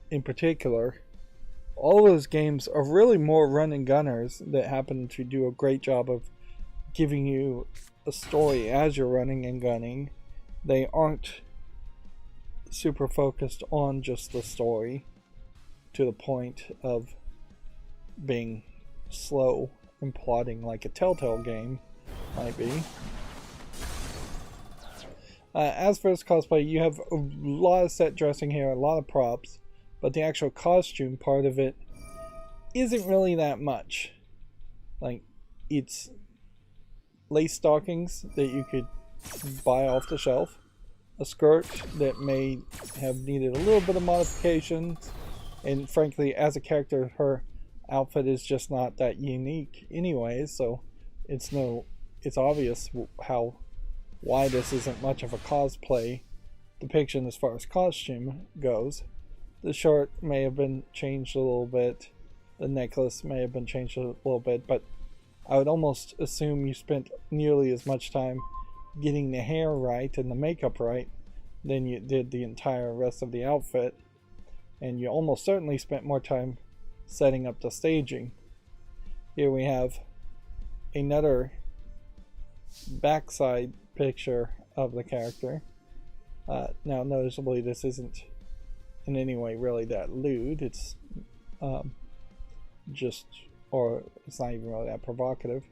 Speaker 1: in particular, all those games are really more run and gunners that happen to do a great job of giving you a story as you're running and gunning. They aren't super focused on just the story to the point of being slow and plodding like a Telltale game might be. As for this cosplay, you have a lot of set dressing here, a lot of props, but the actual costume part of it isn't really that much. Like, it's lace stockings that you could buy off the shelf, a skirt that may have needed a little bit of modifications, and frankly, as a character, her outfit is just not that unique anyways, so it's obvious why this isn't much of a cosplay depiction as far as costume goes. The shirt may have been changed a little bit, the necklace may have been changed a little bit, but I would almost assume you spent nearly as much time getting the hair right and the makeup right than you did the entire rest of the outfit, and you almost certainly spent more time setting up the staging. Here we have another backside picture of the character. Now noticeably this isn't in any way really that lewd, it's it's not even really that provocative.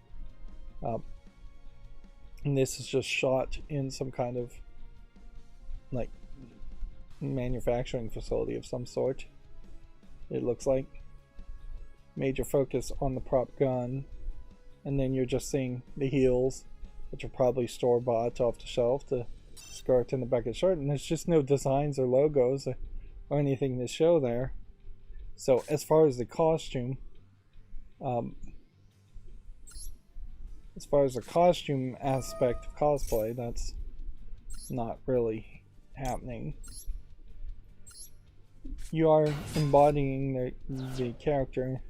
Speaker 1: And this is just shot in some kind of like manufacturing facility of some sort. It looks like major focus on the prop gun, and then you're just seeing the heels, which are probably store-bought off the shelf, the skirt and the back of the shirt, and there's just no designs or logos or anything to show there. So as far as the costume, aspect of cosplay, that's not really happening. You are embodying the character,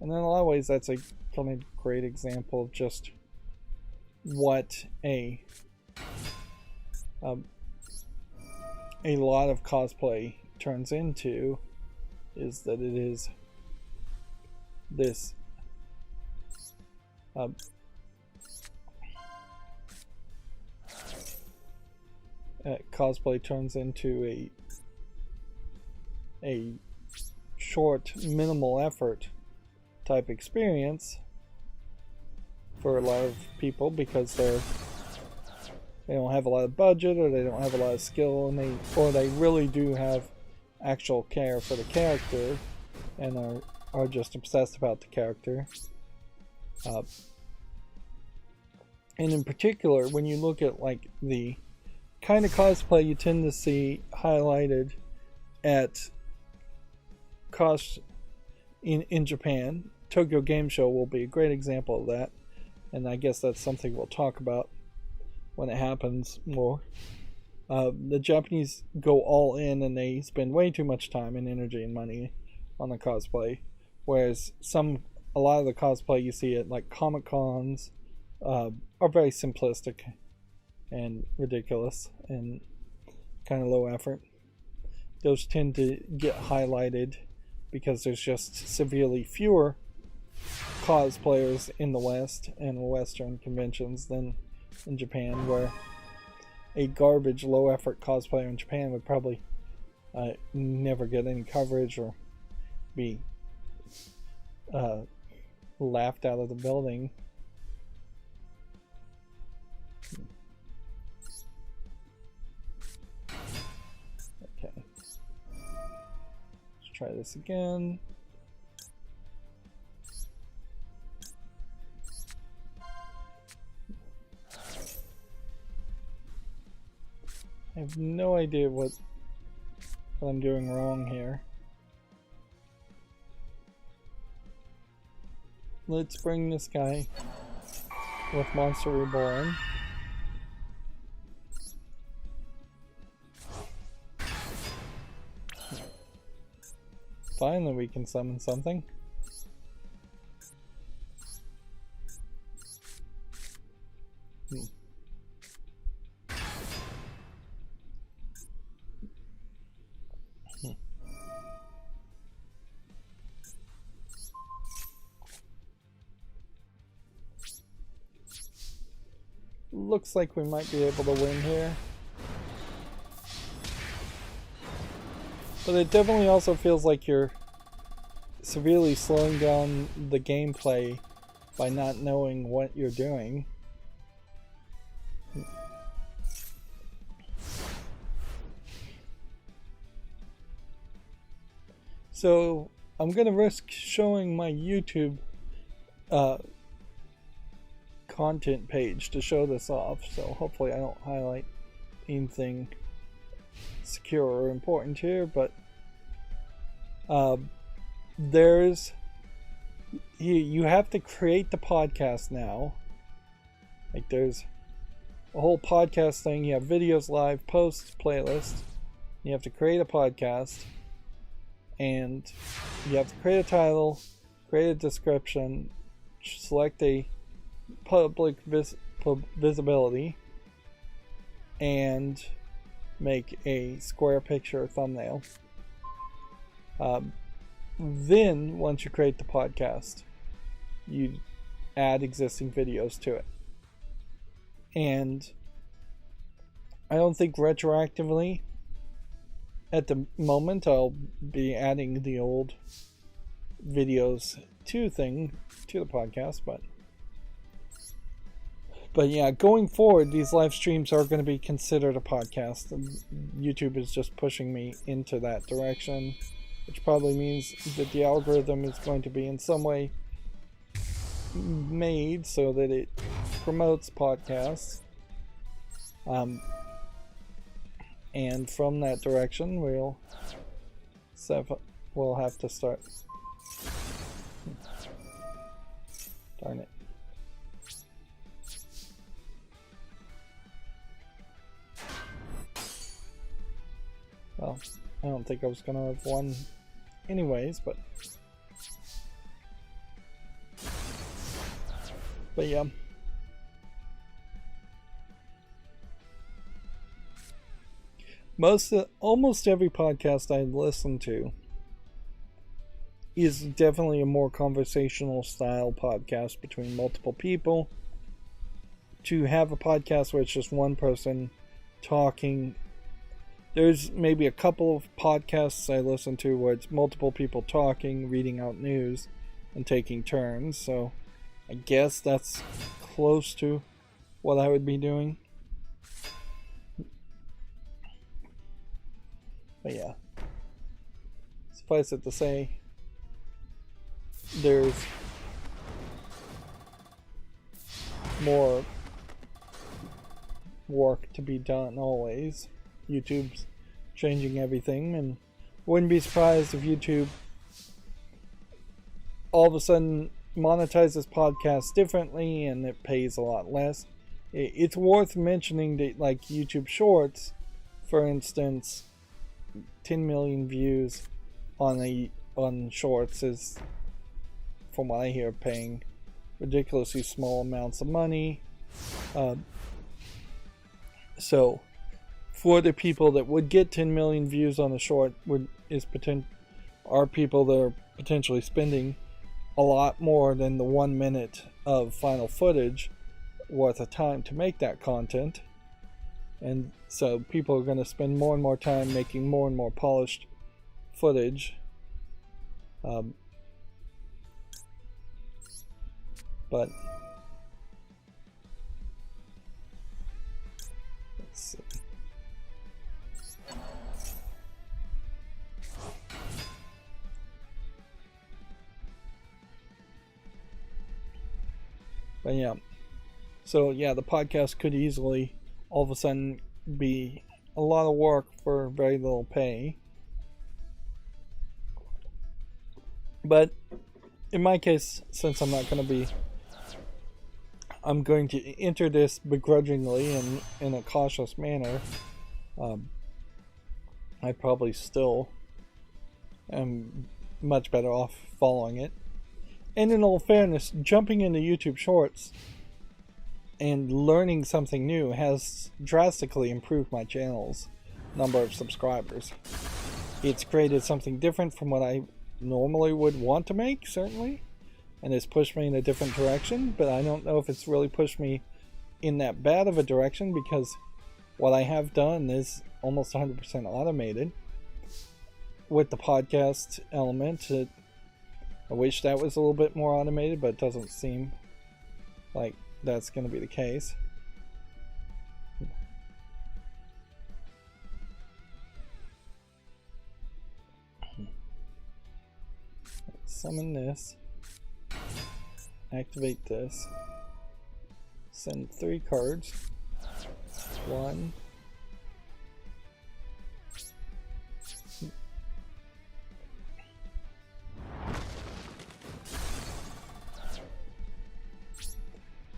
Speaker 1: and in a lot of ways that's a kind of great example of just what a lot of cosplay turns into, is that it is this cosplay turns into a short, minimal effort type experience for a lot of people, because they don't have a lot of budget, or they don't have a lot of skill, and they really do have actual care for the character and are just obsessed about the character. And in particular, when you look at like the kind of cosplay you tend to see highlighted at costs in Japan. Tokyo Game Show will be a great example of that, and I guess that's something we'll talk about when it happens more. The Japanese go all in, and they spend way too much time and energy and money on the cosplay, whereas a lot of the cosplay you see at like Comic Cons are very simplistic and ridiculous and kind of low effort. Those tend to get highlighted because there's just severely fewer cosplayers in the West and Western conventions than in Japan, where a garbage low effort cosplayer in Japan would probably never get any coverage or be laughed out of the building. Okay, let's try this again. I have no idea what I'm doing wrong here. Let's bring this guy with Monster Reborn. Finally we can summon something. Looks like we might be able to win here. But it definitely also feels like you're severely slowing down the gameplay by not knowing what you're doing. So I'm gonna risk showing my YouTube content page to show this off, so hopefully I don't highlight anything secure or important here, but you have to create the podcast now. Like, there's a whole podcast thing. You have videos, live, posts, playlists. You have to create a podcast, and you have to create a title, create a description, select a public visibility, and make a square picture thumbnail. Then once you create the podcast, you add existing videos to it. And I don't think retroactively at the moment I'll be adding the old videos to the podcast, but yeah, going forward, these live streams are going to be considered a podcast. And YouTube is just pushing me into that direction, which probably means that the algorithm is going to be in some way made so that it promotes podcasts. And from that direction, we'll have to start. Darn it. Well, I don't think I was gonna have won anyways, but yeah. Almost every podcast I listen to is definitely a more conversational style podcast between multiple people. To have a podcast where it's just one person talking, there's maybe a couple of podcasts I listen to where it's multiple people talking, reading out news, and taking turns, so I guess that's close to what I would be doing. But yeah, suffice it to say, there's more work to be done always. YouTube's changing everything, and wouldn't be surprised if YouTube all of a sudden monetizes podcasts differently and it pays a lot less. It's worth mentioning that, like YouTube Shorts, for instance, 10 million views on Shorts is, from what I hear, paying ridiculously small amounts of money. So for the people that would get 10 million views on a short are people that are potentially spending a lot more than the 1 minute of final footage worth of time to make that content. And so people are going to spend more and more time making more and more polished footage. But let's see. But yeah, so yeah, the podcast could easily all of a sudden be a lot of work for very little pay. But in my case, since I'm going to enter this begrudgingly and in a cautious manner, I probably still am much better off following it. And in all fairness, jumping into YouTube Shorts and learning something new has drastically improved my channel's number of subscribers. It's created something different from what I normally would want to make, certainly, and it's pushed me in a different direction, but I don't know if it's really pushed me in that bad of a direction, because what I have done is almost 100% automated with the podcast element. I wish that was a little bit more automated, but it doesn't seem like that's going to be the case. Summon this. Activate this. Send 3 cards. 1.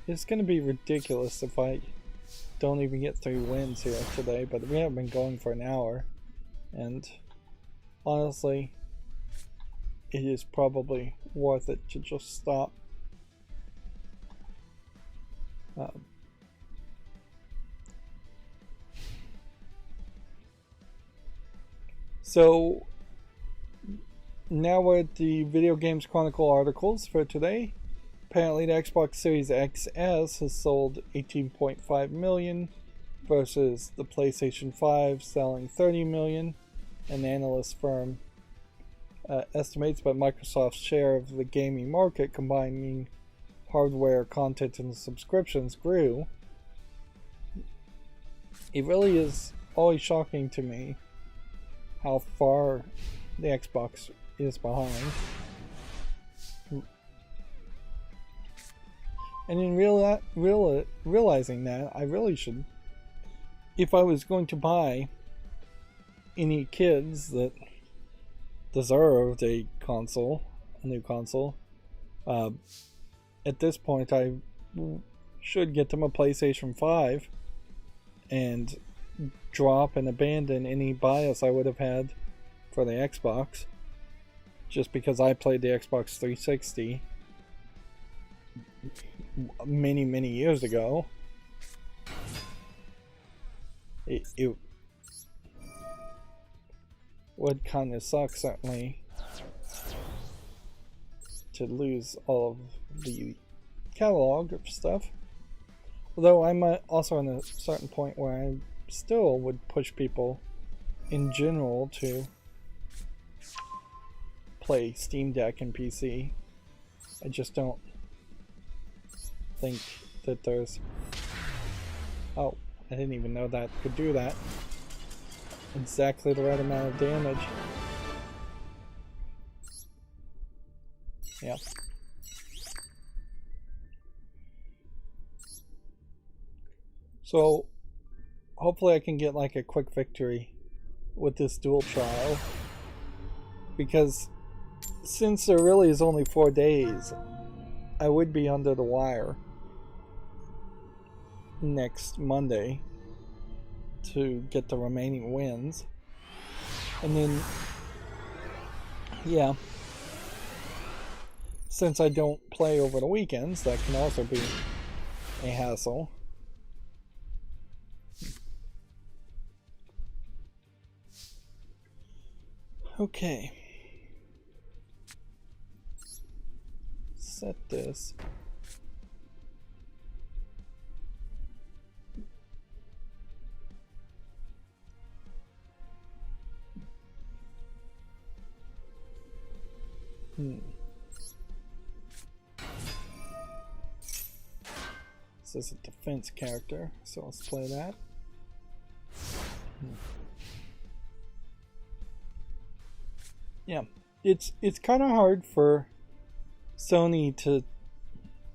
Speaker 1: It's going to be ridiculous if I don't even get 3 wins here today, but we have been going for an hour, and honestly, it is probably worth it to just stop. So now we're at the Video Games Chronicle articles for today. Apparently the Xbox Series XS has sold 18.5 million versus the PlayStation 5 selling 30 million. An analyst firm estimates, but Microsoft's share of the gaming market, combining hardware, content, and subscriptions, grew. It really is always shocking to me how far the Xbox is behind. And in realizing that, I really should, if I was going to buy any kids that deserved a new console, at this point I should get them a PlayStation 5 and drop and abandon any bias I would have had for the Xbox, just because I played the Xbox 360 many years ago. It would kind of suck, certainly, to lose all of the catalog of stuff. Although I'm also at a certain point where I still would push people in general to play Steam Deck and PC. I just don't think that there's... Oh, I didn't even know that could do that. Exactly the right amount of damage. Yeah. So, hopefully I can get like a quick victory with this duel trial, because since there really is only 4 days, I would be under the wire next Monday to get the remaining wins. And then, yeah, since I don't play over the weekends, that can also be a hassle. Okay. Set this. This is a defense character, so let's play that. Yeah, it's kind of hard for Sony to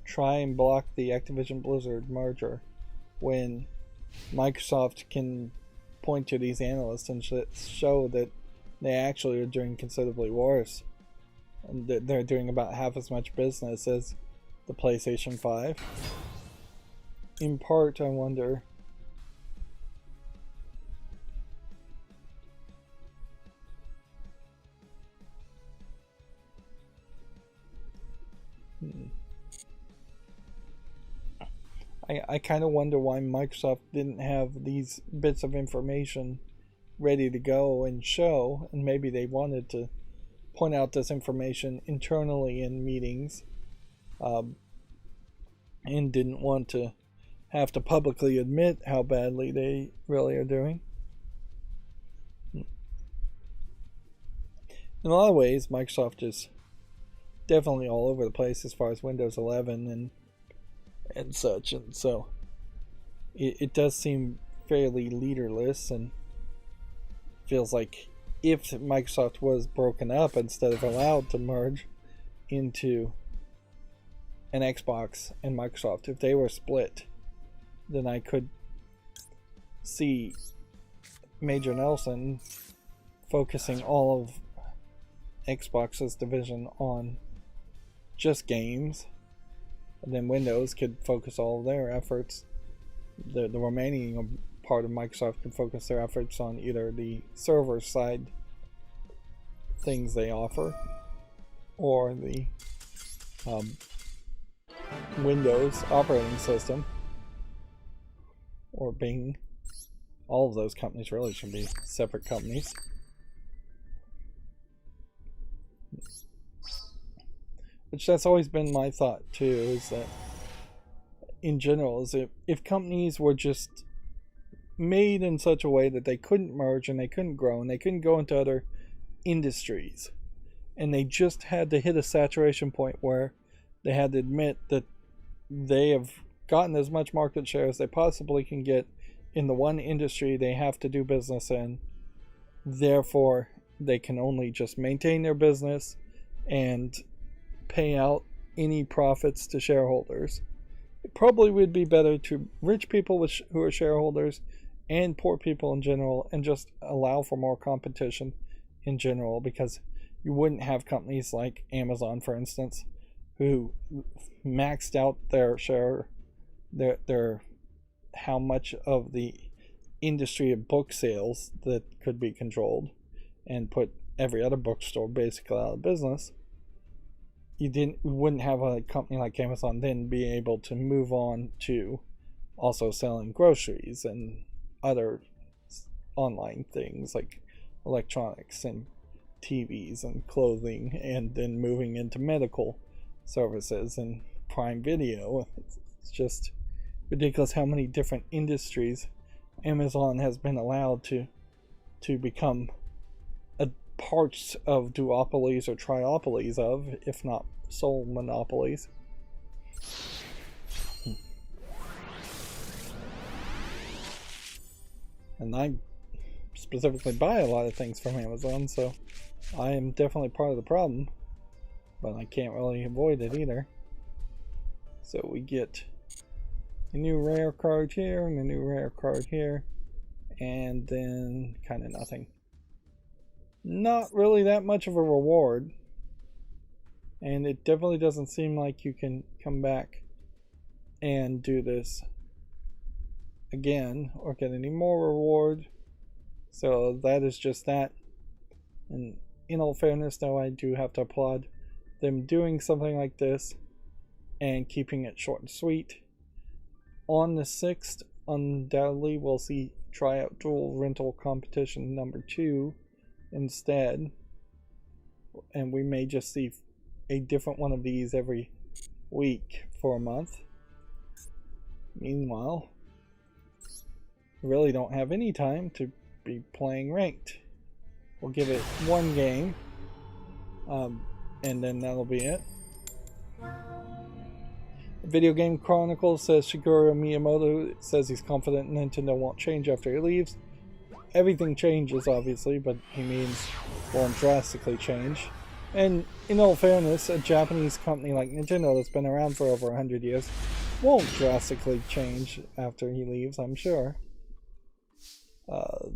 Speaker 1: try and block the Activision Blizzard merger when Microsoft can point to these analysts and show that they actually are doing considerably worse, and that they're doing about half as much business as the PlayStation 5. In part, I wonder I kind of wonder why Microsoft didn't have these bits of information ready to go and show, and maybe they wanted to point out this information internally in meetings, and didn't want to have to publicly admit how badly they really are doing. In a lot of ways, Microsoft is definitely all over the place as far as Windows 11 and such, and so it does seem fairly leaderless, and feels like if Microsoft was broken up instead of allowed to merge into an Xbox and Microsoft, if they were split, then I could see Major Nelson focusing all of Xbox's division on just games, and then Windows could focus all of their efforts. The remaining part of Microsoft could focus their efforts on either the server side things they offer, or the Windows operating system, or Bing. All of those companies really should be separate companies. Which that's always been my thought too, is that in general, is if companies were just made in such a way that they couldn't merge and they couldn't grow and they couldn't go into other industries, and they just had to hit a saturation point where they had to admit that they have gotten as much market share as they possibly can get in the one industry they have to do business in, therefore they can only just maintain their business and pay out any profits to shareholders. It probably would be better to rich people who are shareholders and poor people in general, and just allow for more competition in general, because you wouldn't have companies like Amazon, for instance, who maxed out their share, their how much of the industry of book sales that could be controlled, and put every other bookstore basically out of business. You wouldn't have a company like Amazon then be able to move on to also selling groceries and other online things like electronics and TVs and clothing, and then moving into medical services and Prime Video. It's just ridiculous how many different industries Amazon has been allowed to become parts of duopolies or triopolies of, if not sole monopolies. And I specifically buy a lot of things from Amazon, so I am definitely part of the problem, but I can't really avoid it either. So we get a new rare card here and a new rare card here, and then kind of nothing. Not really that much of a reward. And it definitely doesn't seem like you can come back and do this again or get any more reward. So that is just that. And in all fairness, though, I do have to applaud them doing something like this and keeping it short and sweet. On the 6th, undoubtedly, we'll see tryout duel rental competition number 2 instead. And we may just see a different one of these every week for a month. Meanwhile, we really don't have any time to be playing ranked. We'll give it one game, and then that'll be it. Video Game Chronicles says Shigeru Miyamoto says he's confident Nintendo won't change after he leaves. Everything changes, obviously, but he means won't drastically change. And in all fairness, a Japanese company like Nintendo that's been around for over 100 years won't drastically change after he leaves, I'm sure.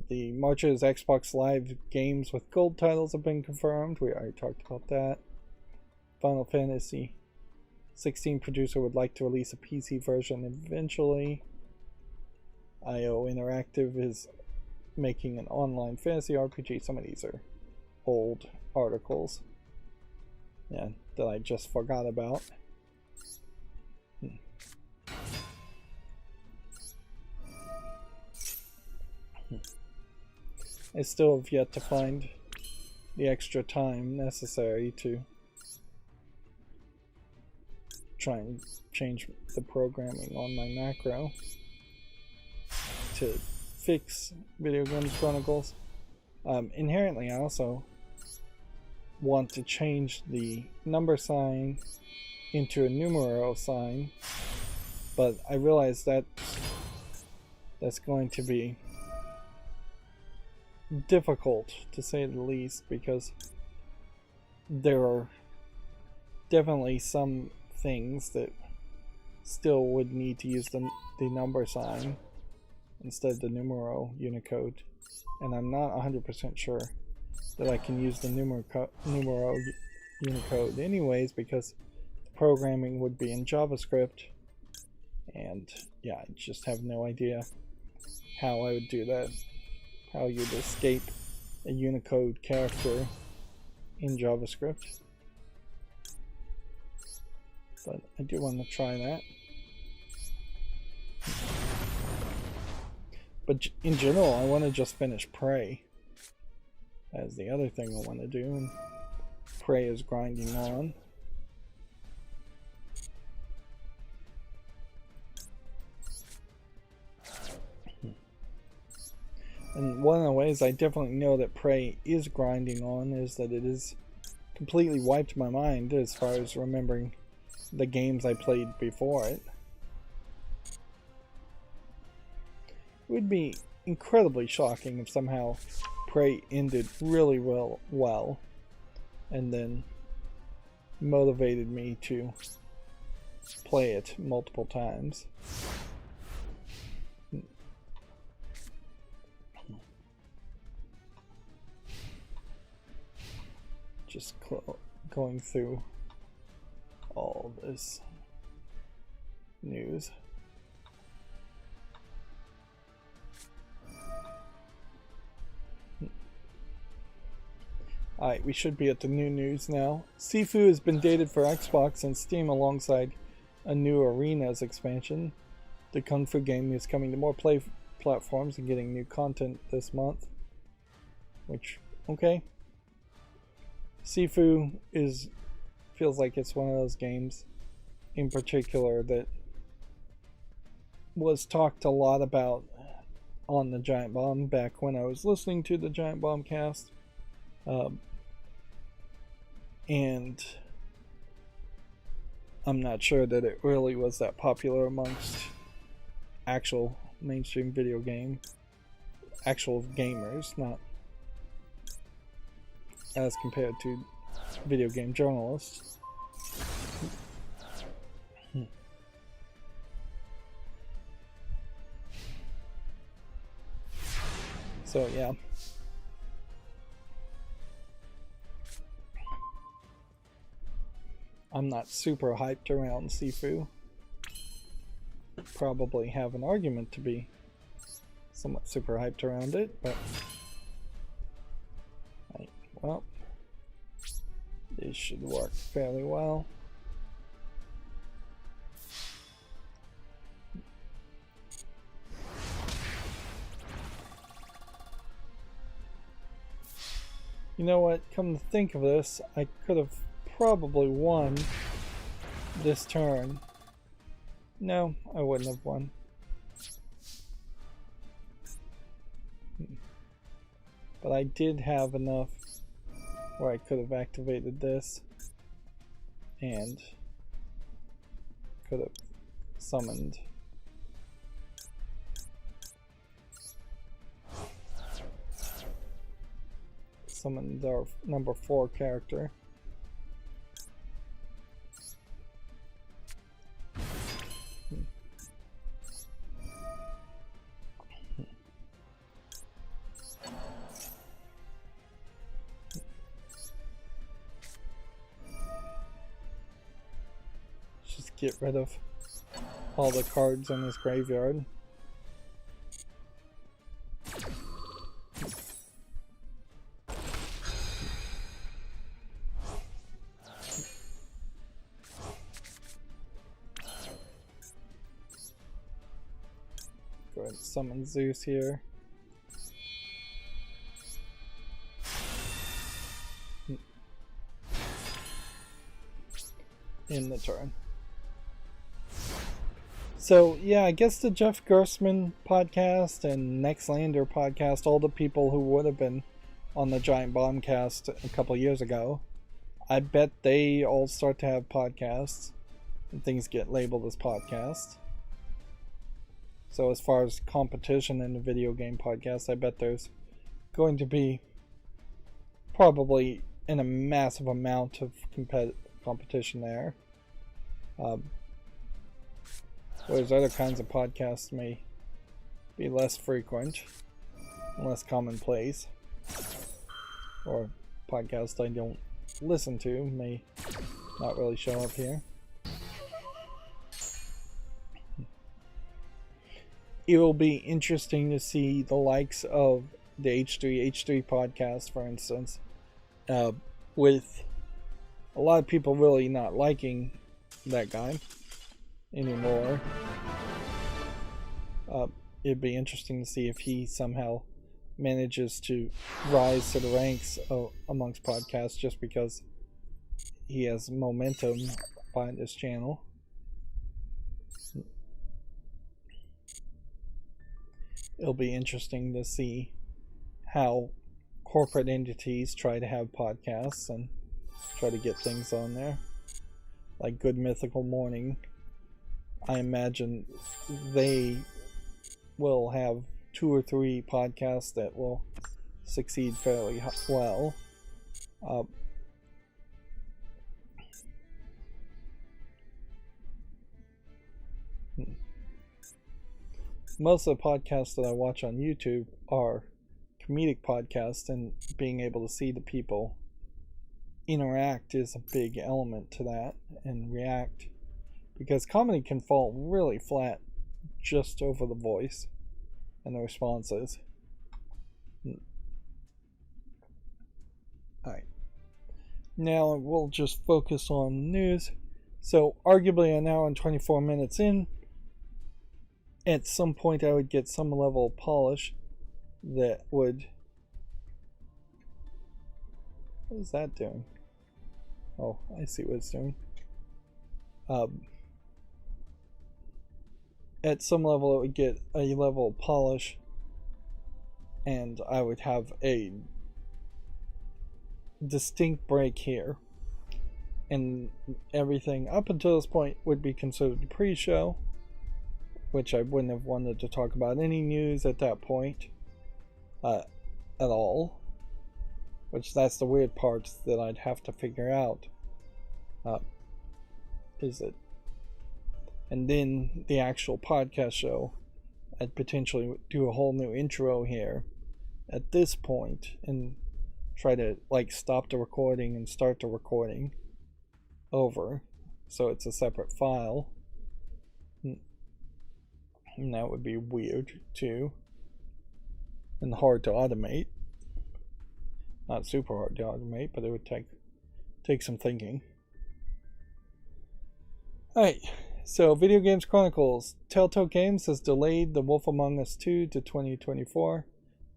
Speaker 1: The March's Xbox Live games with gold titles have been confirmed. We already talked about that. Final Fantasy 16 producer would like to release a PC version eventually. IO Interactive is making an online fantasy RPG. Some of these are old articles, yeah, that I just forgot about. I still have yet to find the extra time necessary to try and change the programming on my macro to fix Video Game Chronicles. Inherently, I also want to change the number sign into a numero sign, but I realize that that's going to be difficult, to say the least, because there are definitely some things that still would need to use the number sign instead of the numero Unicode, and I'm not 100% sure that I can use the numero Unicode anyways, because the programming would be in JavaScript, and yeah, I just have no idea how I would do that. How you'd escape a Unicode character in JavaScript. But I do want to try that. But in general, I want to just finish Prey. That's the other thing I want to do, and Prey is grinding on. And one of the ways I definitely know that Prey is grinding on is that it has completely wiped my mind as far as remembering the games I played before it. It would be incredibly shocking if somehow Prey ended really well and then motivated me to play it multiple times. Just going through all this news. Alright, we should be at the new news now. Sifu has been dated for Xbox and Steam alongside a new Arenas expansion. The Kung Fu game is coming to more platforms and getting new content this month. Which, okay. Sifu feels like it's one of those games in particular that was talked a lot about on the Giant Bomb back when I was listening to the Giant Bomb cast. And I'm not sure that it really was that popular amongst actual mainstream video game, actual gamers, not as compared to video game journalists. So yeah. I'm not super hyped around Sifu. Probably have an argument to be somewhat super hyped around it, but well, this should work fairly well. You know what, come to think of this, I could have probably won this turn. No, I wouldn't have won. But I did have enough where I could have activated this and could have summoned our number 4 character. Just get rid of all the cards in his graveyard. Go ahead and summon Zeus here. In the turn. So yeah, I guess the Jeff Gerstmann podcast and Nextlander podcast, all the people who would have been on the Giant Bombcast a couple years ago, I bet they all start to have podcasts and things get labeled as podcasts. So as far as competition in the video game podcast, I bet there's going to be probably in a massive amount of competition there. Whereas other kinds of podcasts may be less frequent, less commonplace, or podcasts I don't listen to may not really show up here. It will be interesting to see the likes of the H3 podcast, for instance, with a lot of people really not liking that guy anymore. It'd be interesting to see if he somehow manages to rise to the ranks amongst podcasts just because he has momentum behind his channel. It'll be interesting to see how corporate entities try to have podcasts and try to get things on there. Like Good Mythical Morning, I imagine they will have 2 or 3 podcasts that will succeed fairly well. Most of the podcasts that I watch on YouTube are comedic podcasts, and being able to see the people interact is a big element to that, and react, because comedy can fall really flat just over the voice and the responses. Alright, now we'll just focus on news. So arguably an hour and 24 minutes in, at some point I would get some level of polish that would... What is that doing? Oh, I see what it's doing. At some level it would get a level of polish, and I would have a distinct break here, and everything up until this point would be considered a pre-show, which I wouldn't have wanted to talk about any news at that point at all, which that's the weird part that I'd have to figure out. Is it? And then the actual podcast show, I'd potentially do a whole new intro here at this point and try to like stop the recording and start the recording over, so it's a separate file. And that would be weird too, and hard to automate. Not super hard to automate, but it would take some thinking. Alright, so Video Games Chronicles. Telltale Games has delayed The Wolf Among Us 2 to 2024.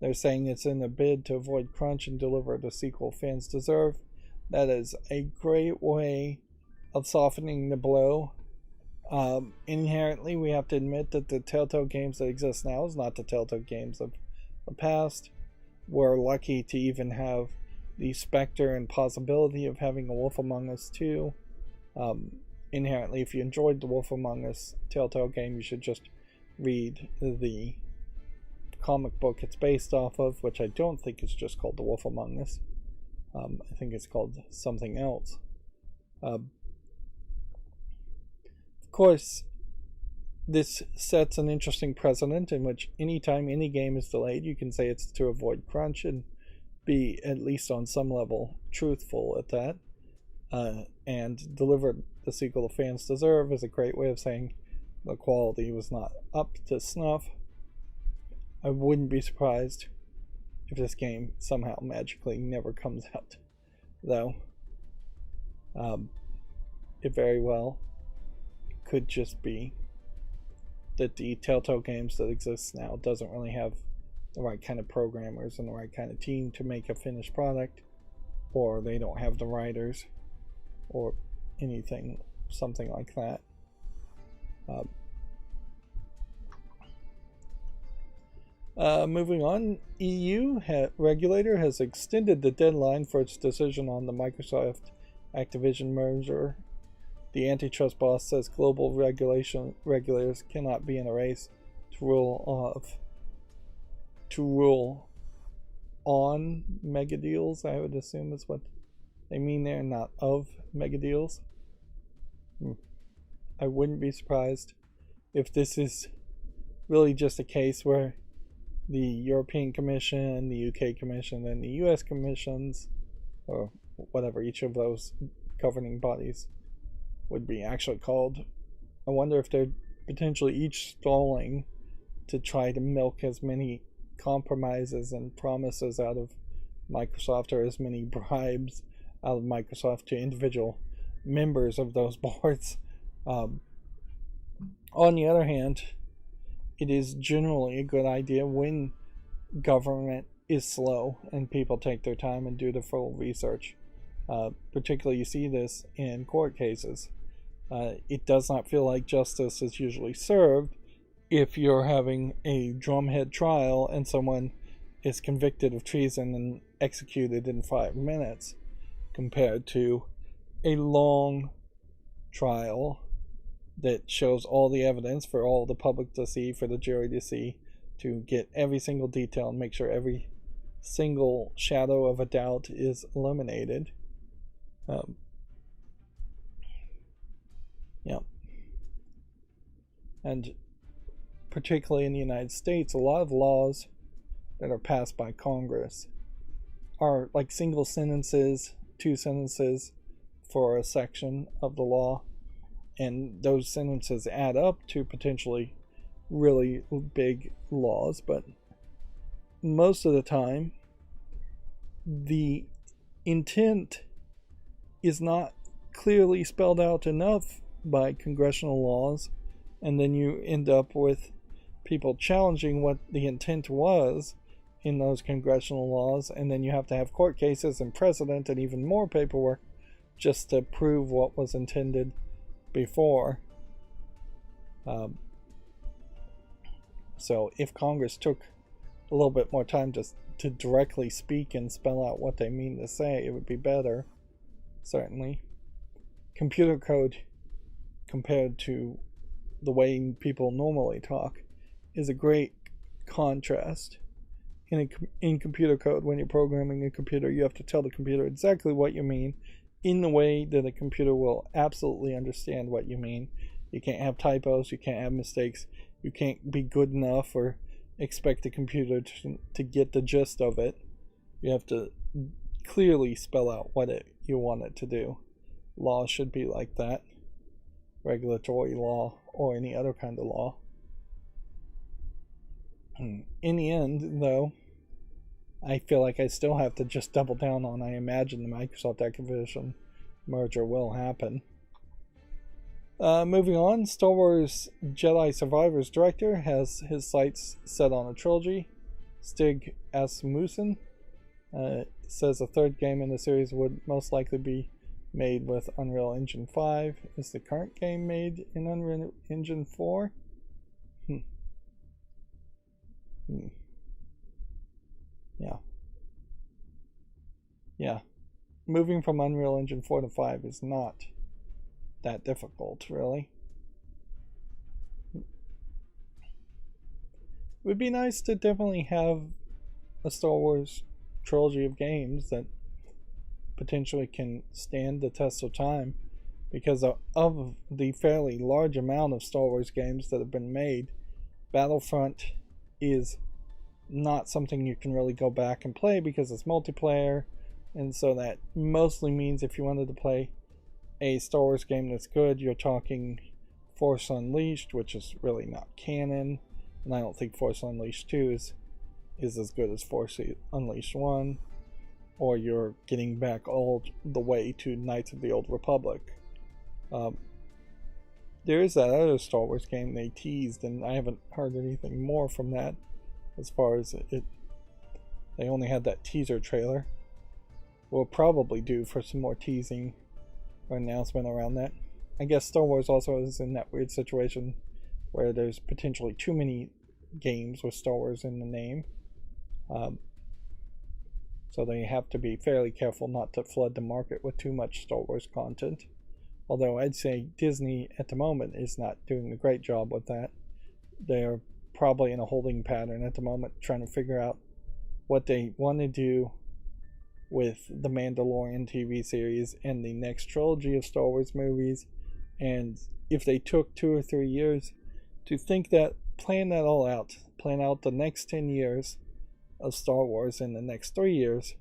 Speaker 1: They're saying it's in a bid to avoid crunch and deliver the sequel fans deserve. That is a great way of softening the blow. Inherently, we have to admit that the Telltale games that exist now is not the Telltale games of the past. We're lucky to even have the specter and possibility of having a Wolf Among Us 2. Inherently, if you enjoyed the Wolf Among Us Telltale game, you should just read the comic book it's based off of, which I don't think is just called The Wolf Among Us. I think it's called something else. Of course, this sets an interesting precedent in which anytime any game is delayed, you can say it's to avoid crunch and be at least on some level truthful at that. And deliver the sequel the fans deserve is a great way of saying the quality was not up to snuff. I wouldn't be surprised if this game somehow magically never comes out, though. It very well could just be that the Telltale games that exist now doesn't really have the right kind of programmers and the right kind of team to make a finished product, or they don't have the writers, or anything, something like that. Moving on, EU regulator has extended the deadline for its decision on the Microsoft Activision merger. The antitrust boss says global regulators cannot be in a race to rule on mega deals. I would assume is what they mean there, not of mega deals. I wouldn't be surprised if this is really just a case where the European Commission, the UK Commission, and the US Commissions, or whatever each of those governing bodies would be actually called. I wonder if they're potentially each stalling to try to milk as many compromises and promises out of Microsoft, or as many bribes out of Microsoft to individual members of those boards. On the other hand, it is generally a good idea when government is slow and people take their time and do the full research. Particularly, you see this in court cases. It does not feel like justice is usually served if you're having a drumhead trial and someone is convicted of treason and executed in 5 minutes, compared to a long trial that shows all the evidence for all the public to see, for the jury to see, to get every single detail and make sure every single shadow of a doubt is eliminated. And particularly in the United States, a lot of laws that are passed by Congress are like single sentences, 2 sentences for a section of the law, and those sentences add up to potentially really big laws. But most of the time, the intent is not clearly spelled out enough by congressional laws, and then you end up with people challenging what the intent was in those congressional laws, and then you have to have court cases and precedent and even more paperwork just to prove what was intended before. So if Congress took a little bit more time to directly speak and spell out what they mean to say, it would be better, certainly. Computer code, compared to the way people normally talk, is a great contrast. In computer code, when you're programming a computer, you have to tell the computer exactly what you mean in the way that a computer will absolutely understand what you mean. You can't have typos, you can't have mistakes, you can't be good enough or expect the computer to get the gist of it. You have to clearly spell out what you want it to do. law should be like that. Regulatory law or any other kind of law. In the end, though, I feel like I still have to just double down on I imagine the Microsoft Activision merger will happen. Moving on, Star Wars Jedi Survivor's director has his sights set on a trilogy. Stig Asmussen says a third game in the series would most likely be made with Unreal Engine 5. Is the current game made in Unreal Engine 4? Yeah. Moving from Unreal Engine 4 to 5 is not that difficult, really. It would be nice to definitely have a Star Wars trilogy of games that potentially can stand the test of time, because of the fairly large amount of Star Wars games that have been made, Battlefront is not something you can really go back and play because it's multiplayer, and so that mostly means if you wanted to play a Star Wars game that's good, you're talking Force Unleashed, which is really not canon, and I don't think Force Unleashed 2 is as good as Force Unleashed 1, or you're getting back all the way to Knights of the Old Republic. There is that other Star Wars game they teased, and I haven't heard anything more from that as far as it. They only had that teaser trailer. We'll probably do for some more teasing or announcement around that. I guess Star Wars also is in that weird situation where there's potentially too many games with Star Wars in the name. So they have to be fairly careful not to flood the market with too much Star Wars content. Although I'd say Disney at the moment is not doing a great job with that. They're probably in a holding pattern at the moment, trying to figure out what they want to do with the Mandalorian TV series and the next trilogy of Star Wars movies. And if they took 2 or 3 years to plan that all out, plan out the next 10 years of Star Wars in the next 3 years,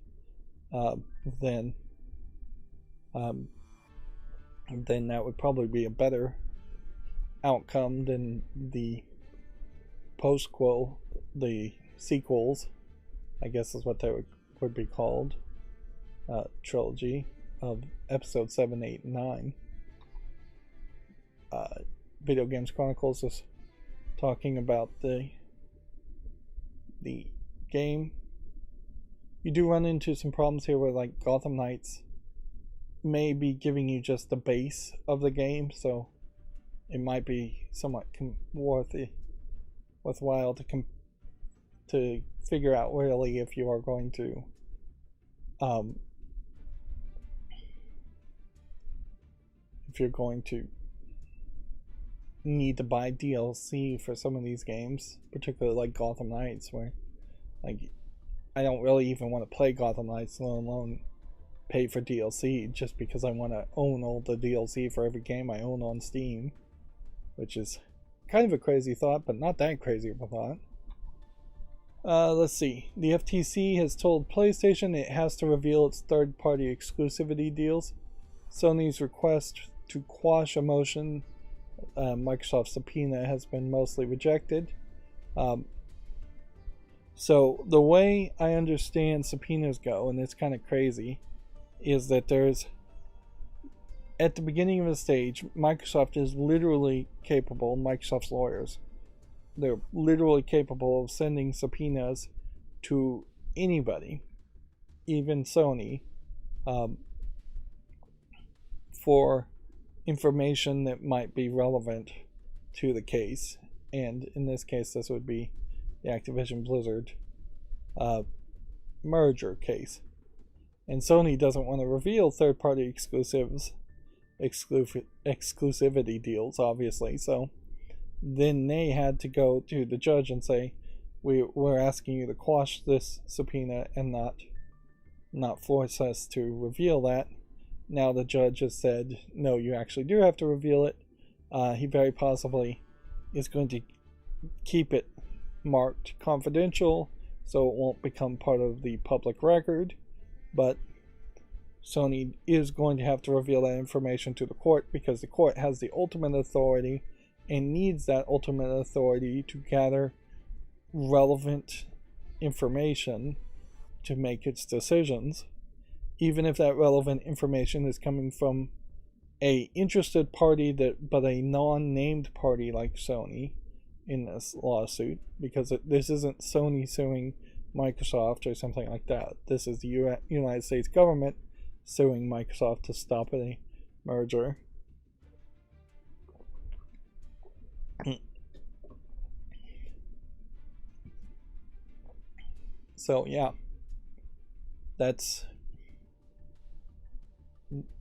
Speaker 1: then that would probably be a better outcome than the the sequels, I guess is what they would be called, trilogy of episode 7, 8, and 9. Video Games Chronicles is talking about the game. You do run into some problems here where, like, Gotham Knights may be giving you just the base of the game, so it might be somewhat worthwhile to figure out really if you are going to need to buy DLC for some of these games, particularly like Gotham Knights, where, like, I don't really even want to play Gotham Knights, let alone pay for DLC, just because I want to own all the DLC for every game I own on Steam, which is kind of a crazy thought, but not that crazy of a thought. Let's see. The FTC has told PlayStation it has to reveal its third-party exclusivity deals. Sony's request to quash a motion Microsoft subpoena has been mostly rejected. So the way I understand subpoenas go, and it's kind of crazy, is that at the beginning of the stage, Microsoft is literally capable, Microsoft's lawyers, they're literally capable of sending subpoenas to anybody, even Sony, for information that might be relevant to the case. And in this case, this would be the Activision Blizzard merger case. And Sony doesn't want to reveal third-party exclusivity deals, obviously. So then they had to go to the judge and say, we're asking you to quash this subpoena and not force us to reveal that. Now the judge has said, no, you actually do have to reveal it. He very possibly is going to keep it marked confidential so it won't become part of the public record. But Sony is going to have to reveal that information to the court, because the court has the ultimate authority and needs that ultimate authority to gather relevant information to make its decisions, even if that relevant information is coming from a interested party but a non-named party like Sony in this lawsuit, because this isn't Sony suing Microsoft or something like that. This is the United States government suing Microsoft to stop a merger. So yeah, that's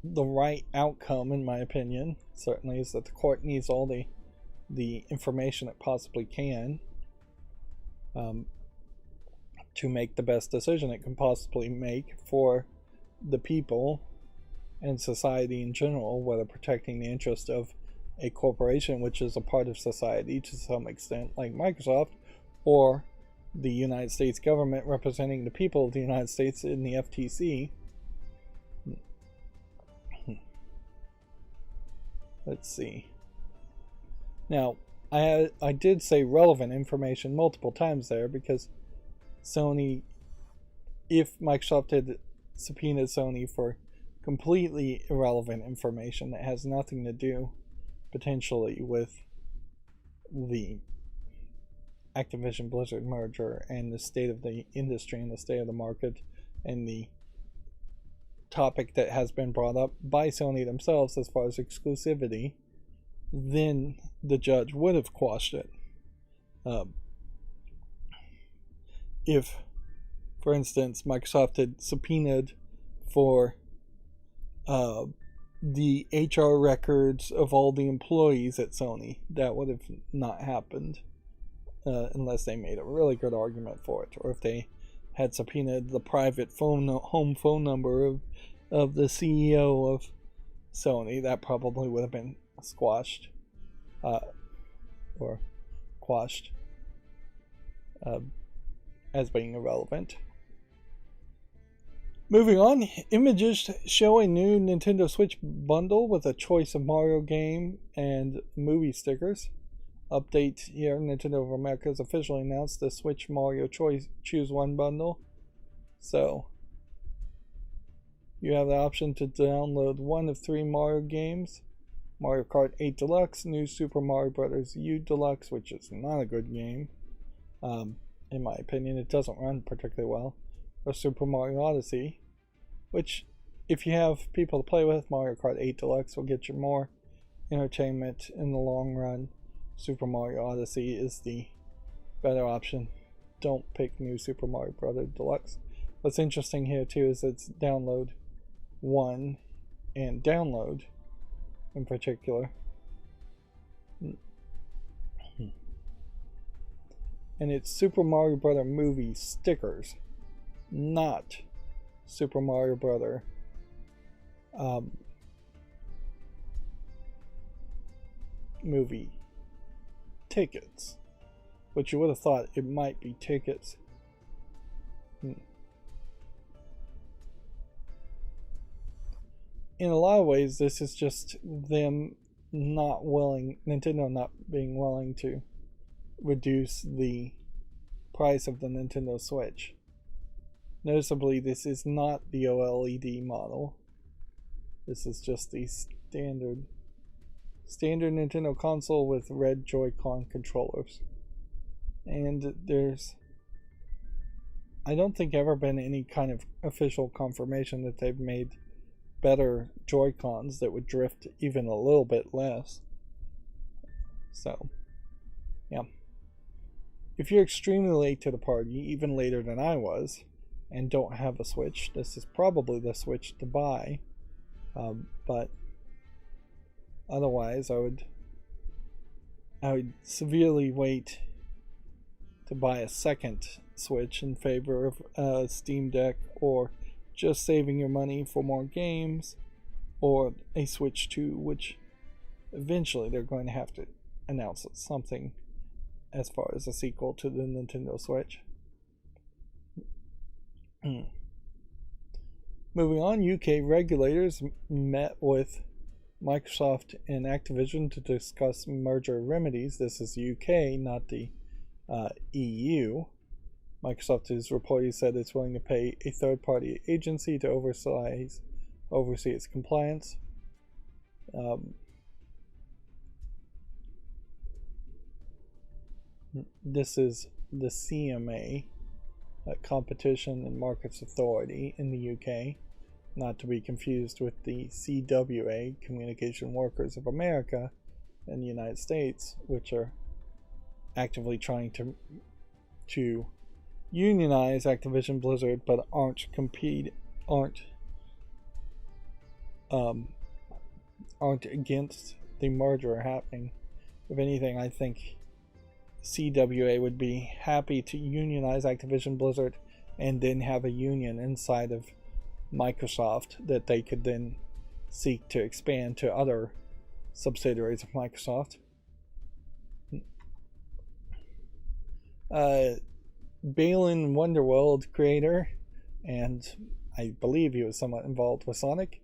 Speaker 1: the right outcome in my opinion. Certainly is that the court needs all the information it possibly can to make the best decision it can possibly make for the people and society in general, whether protecting the interest of a corporation which is a part of society to some extent like Microsoft, or the United States government representing the people of the United States in the FTC. Let's see. Now, I did say relevant information multiple times there, because Sony, if Microsoft had subpoenaed Sony for completely irrelevant information that has nothing to do potentially with the Activision Blizzard merger and the state of the industry and the state of the market and the topic that has been brought up by Sony themselves as far as exclusivity, then the judge would have quashed it. If, for instance, Microsoft had subpoenaed for the HR records of all the employees at Sony, that would have not happened unless they made a really good argument for it, or if they had subpoenaed the private home phone number of the CEO of Sony, that probably would have been squashed or quashed as being irrelevant. Moving on, images show a new Nintendo Switch bundle with a choice of Mario game and movie stickers. Update here, Nintendo of America has officially announced the Switch Mario Choose One bundle. So, you have the option to download one of 3 Mario games: Mario Kart 8 Deluxe, New Super Mario Bros. U Deluxe, which is not a good game. In my opinion, it doesn't run particularly well. Or Super Mario Odyssey, which, if you have people to play with, Mario Kart 8 Deluxe will get you more entertainment in the long run. Super Mario Odyssey is the better option. Don't pick New Super Mario Bros. Deluxe. What's interesting here too is it's download 1 and download in particular. And it's Super Mario Bros. Movie stickers, not Super Mario Bros. Movie tickets, which you would have thought it might be tickets. In a lot of ways, this is just them Nintendo not being willing to reduce the price of the Nintendo Switch. Noticeably, this is not the OLED model. This is just the standard Nintendo console with red Joy-Con controllers. And there's, I don't think, ever been any kind of official confirmation that they've made better Joy-Cons that would drift even a little bit less. So, yeah. If you're extremely late to the party, even later than I was, and don't have a Switch, this is probably the Switch to buy. But otherwise, I would severely wait to buy a second Switch in favor of a Steam Deck, or just saving your money for more games, or a Switch 2, which eventually they're going to have to announce something as far as a sequel to the Nintendo Switch. Moving on, UK regulators met with Microsoft and Activision to discuss merger remedies. This is UK, not the EU. Microsoft has reportedly said it's willing to pay a third-party agency to oversee its compliance. This is the CMA, Competition and Markets Authority in the UK, not to be confused with the CWA, Communication Workers of America, in the United States, which are actively trying to unionize Activision Blizzard, but aren't against the merger happening. If anything, I think CWA would be happy to unionize Activision Blizzard and then have a union inside of Microsoft that they could then seek to expand to other subsidiaries of Microsoft. Balin Wonderworld creator, and I believe he was somewhat involved with Sonic,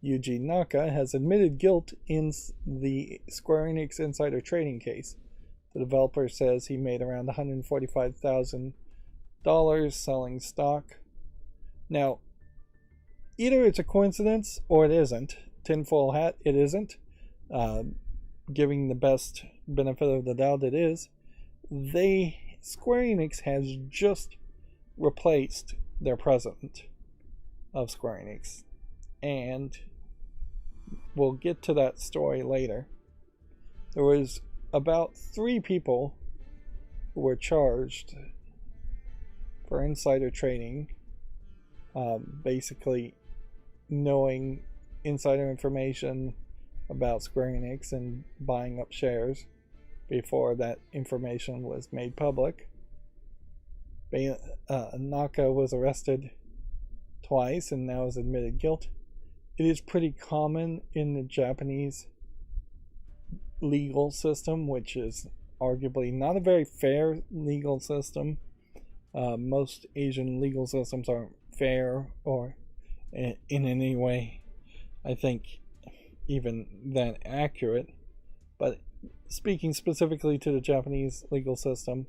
Speaker 1: Yuji Naka, has admitted guilt in the Square Enix insider trading case. The developer says he made around $145,000 selling stock. Now, either it's a coincidence or it isn't. Tinfoil hat, it isn't. Giving the best benefit of the doubt, it is. Square Enix has just replaced their president of Square Enix. And we'll get to that story later. There was about 3 people who were charged for insider trading, basically knowing insider information about Square Enix and buying up shares before that information was made public. Naka was arrested twice and now has admitted guilt. It is pretty common in the Japanese legal system, which is arguably not a very fair legal system. Most Asian legal systems aren't fair or in any way, I think, even that accurate. But speaking specifically to the Japanese legal system,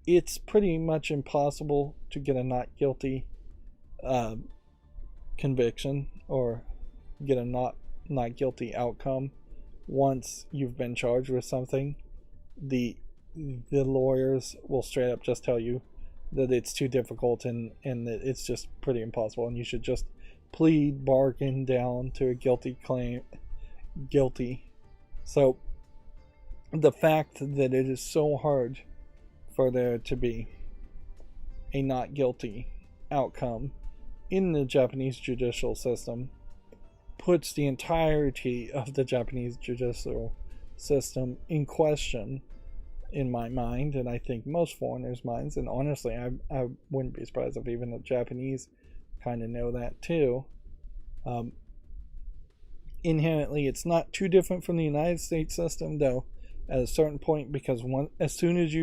Speaker 1: it's pretty much impossible to get a not guilty conviction or get a not guilty outcome once you've been charged with something. The lawyers will straight up just tell you that it's too difficult and that it's just pretty impossible, and you should just plead, bargain down to a guilty. So the fact that it is so hard for there to be a not guilty outcome in the Japanese judicial system puts the entirety of the Japanese judicial system in question in my mind, and I think most foreigners' minds, and honestly I wouldn't be surprised if even the Japanese kind of know that too. Inherently it's not too different from the United States system, though, at a certain point, because as soon as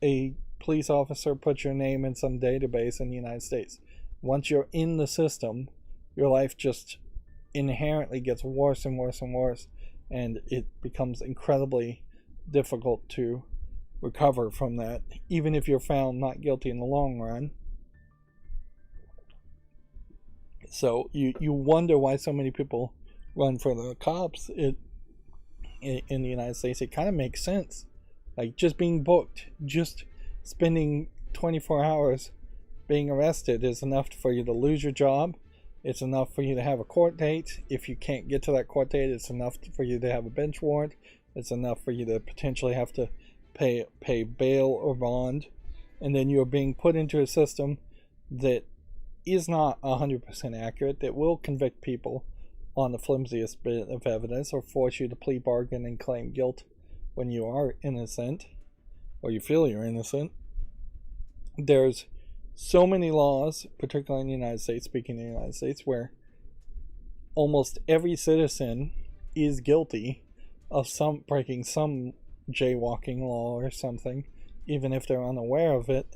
Speaker 1: a police officer puts your name in some database in the United States, once you're in the system, your life just inherently gets worse and worse and worse, and it becomes incredibly difficult to recover from that, even if you're found not guilty in the long run. So you wonder why so many people run for the cops in the United States. It kind of makes sense. Like, just being booked, just spending 24 hours being arrested is enough for you to lose your job. It's enough for you to have a court date. If you can't get to that court date, it's enough for you to have a bench warrant. It's enough for you to potentially have to pay bail or bond. And then you're being put into a system that is not 100% accurate, that will convict people on the flimsiest bit of evidence or force you to plea bargain and claim guilt when you are innocent, or you feel you're innocent. There's so many laws, particularly in the United States, speaking of the United States, where almost every citizen is guilty of breaking some jaywalking law or something, even if they're unaware of it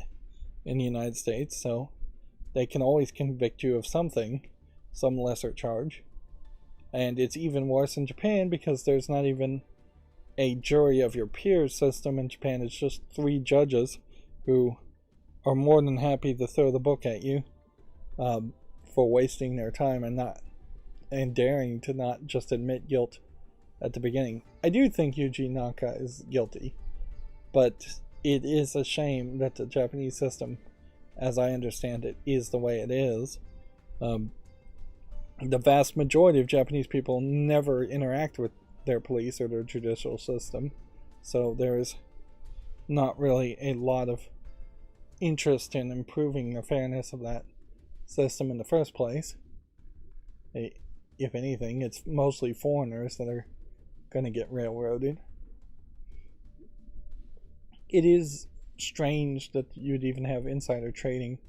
Speaker 1: in the United States. So they can always convict you of something, some lesser charge. And it's even worse in Japan because there's not even a jury of your peers system. In Japan, it's just 3 judges who are more than happy to throw the book at you for wasting their time and daring to not just admit guilt at the beginning. I do think Yuji Naka is guilty, but it is a shame that the Japanese system, as I understand it, is the way it is. The vast majority of Japanese people never interact with their police or their judicial system, so there's not really a lot of interest in improving the fairness of that system in the first place. If anything, it's mostly foreigners that are going to get railroaded. It is strange that you'd even have insider trading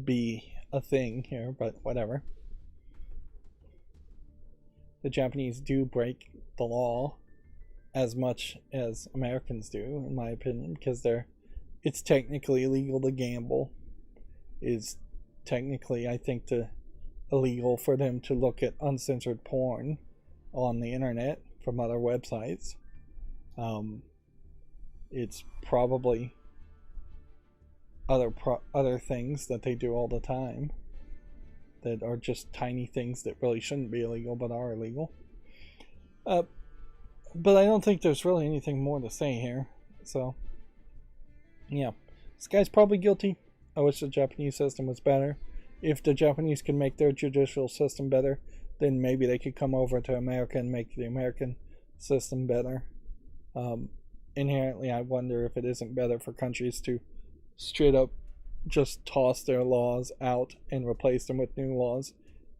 Speaker 1: be a thing here, but whatever. The Japanese do break the law as much as Americans do, in my opinion, because it's technically illegal to gamble. It's technically, I think, illegal for them to look at uncensored porn on the internet from other websites. It's probably other things that they do all the time that are just tiny things that really shouldn't be illegal but are illegal. But I don't think there's really anything more to say here. So, yeah. This guy's probably guilty. I wish the Japanese system was better. If the Japanese can make their judicial system better, then maybe they could come over to America and make the American system better. Inherently, I wonder if it isn't better for countries to straight up just toss their laws out and replace them with new laws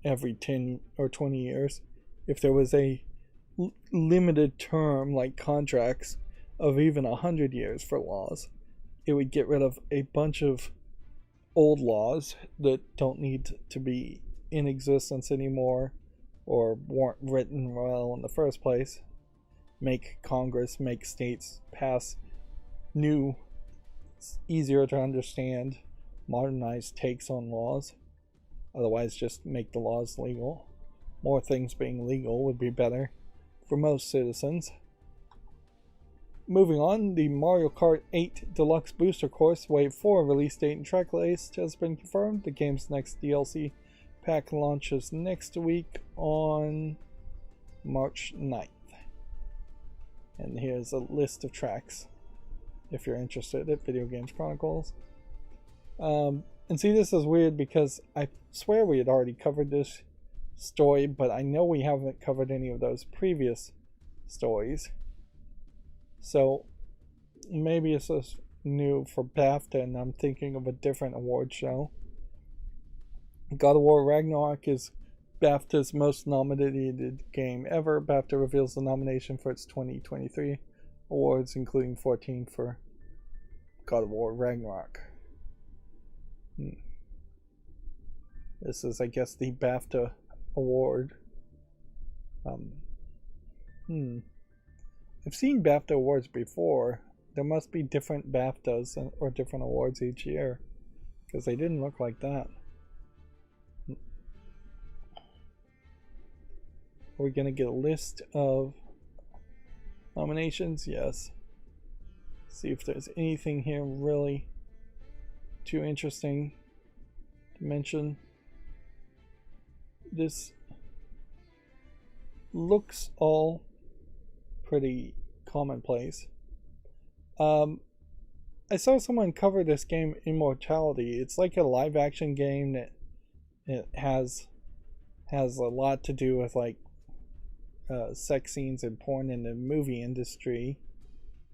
Speaker 1: every 10 or 20 years. If there was a limited term like contracts of even 100 years for laws, it would get rid of a bunch of old laws that don't need to be in existence anymore or weren't written well in the first place. Make Congress, make states pass new, easier to understand, modernized takes on laws. Otherwise, just make the laws legal. More things being legal would be better for most citizens. Moving on, the Mario Kart 8 Deluxe Booster Course Wave 4 release date and track list has been confirmed. The game's next DLC pack launches next week on March 9th. And here's a list of tracks if you're interested at Video Games Chronicles. And see, this is weird because I swear we had already covered this story, but I know we haven't covered any of those previous stories. So maybe it's just new for BAFTA and I'm thinking of a different award show. God of War Ragnarok is BAFTA's most nominated game ever. BAFTA reveals the nomination for its 2023 awards, including 14 for God of War Ragnarok. This is, I guess, the BAFTA award. I've seen BAFTA awards before. There must be different BAFTAs or different awards each year, because they didn't look like that. Are we going to get a list of nominations? Yes. See if there's anything here really too interesting to mention. This looks all pretty commonplace. I saw someone cover this game, Immortality. It's like a live action game that it has a lot to do with like sex scenes and porn in the movie industry,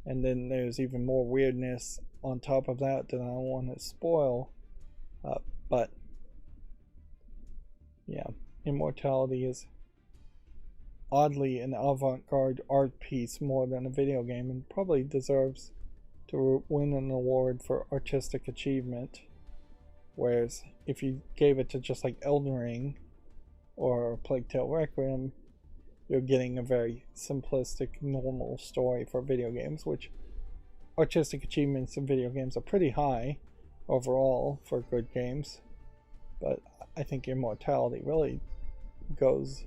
Speaker 1: and then there's even more weirdness on top of that that I don't want to spoil, but yeah, Immortality is oddly an avant-garde art piece more than a video game, and probably deserves to win an award for artistic achievement. Whereas if you gave it to just like Elden Ring or Plague Tale Requiem, you're getting a very simplistic, normal story for video games, which artistic achievements in video games are pretty high. overall for good games, but I think Immortality really goes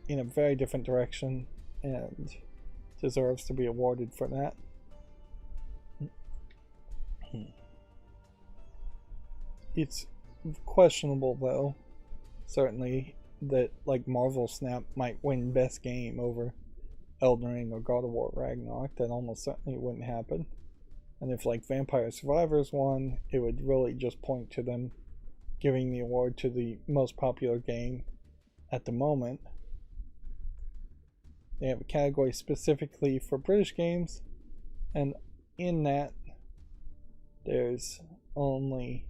Speaker 1: in a very different direction and deserves to be awarded for that. It's questionable, though, certainly, that like Marvel Snap might win Best Game over Elden Ring or God of War Ragnarok. That almost certainly wouldn't happen. And if like Vampire Survivors won, it would really just point to them giving the award to the most popular game at the moment. They have a category specifically for British games, and in that there's only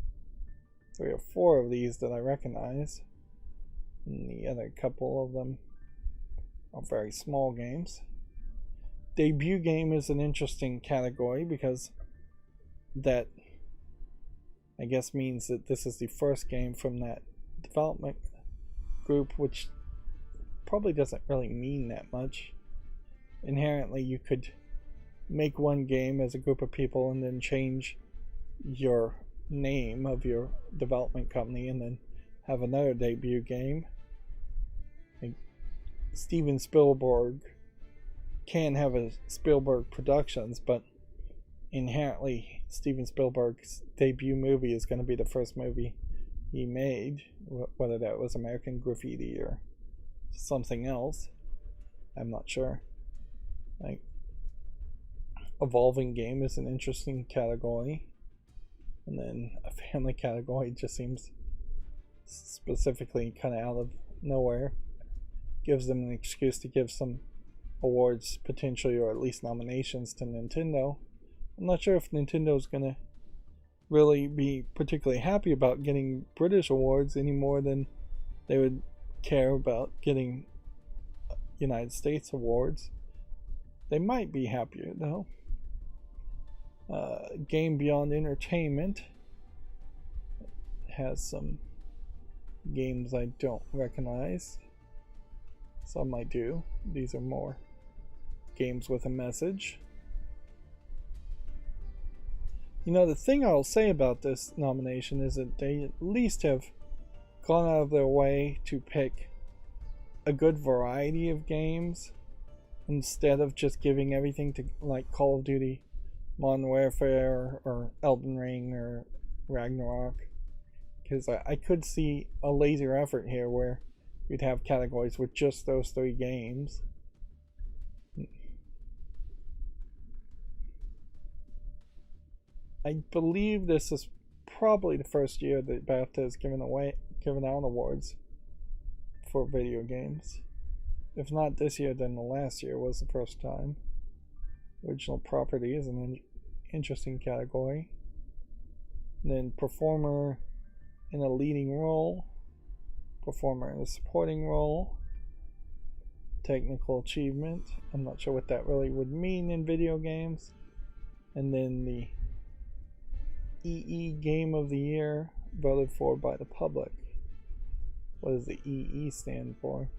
Speaker 1: 3 or 4 of these that I recognize, and the other couple of them are very small games. Debut game is an interesting category because that, I guess, means that this is the first game from that development group, which probably doesn't really mean that much. Inherently, you could make one game as a group of people and then change your name of your development company and then have another debut game. Like Steven Spielberg can have a Spielberg Productions, but inherently Steven Spielberg's debut movie is going to be the first movie he made, whether that was American Graffiti or something else. I'm not sure. Like, evolving game is an interesting category, and then a family category just seems specifically kind of out of nowhere. Gives them an excuse to give some awards potentially, or at least nominations, to Nintendo. I'm not sure if Nintendo's gonna really be particularly happy about getting British awards any more than they would care about getting United States awards. They might be happier though. Game Beyond Entertainment has some games I don't recognize. Some I do. These are more games with a message. You know, the thing I'll say about this nomination is that they at least have gone out of their way to pick a good variety of games instead of just giving everything to like Call of Duty, Modern Warfare, or Elden Ring, or Ragnarok. Because I could see a laser effort here where you'd have categories with just those 3 games. I believe this is probably the first year that BAFTA has given out awards for video games. If not this year, then the last year was the first time. Original property is an interesting category. And then performer in a leading role, performer in a supporting role, technical achievement. I'm not sure what that really would mean in video games. And then the EE Game of the Year, voted for by the public. What does the EE stand for?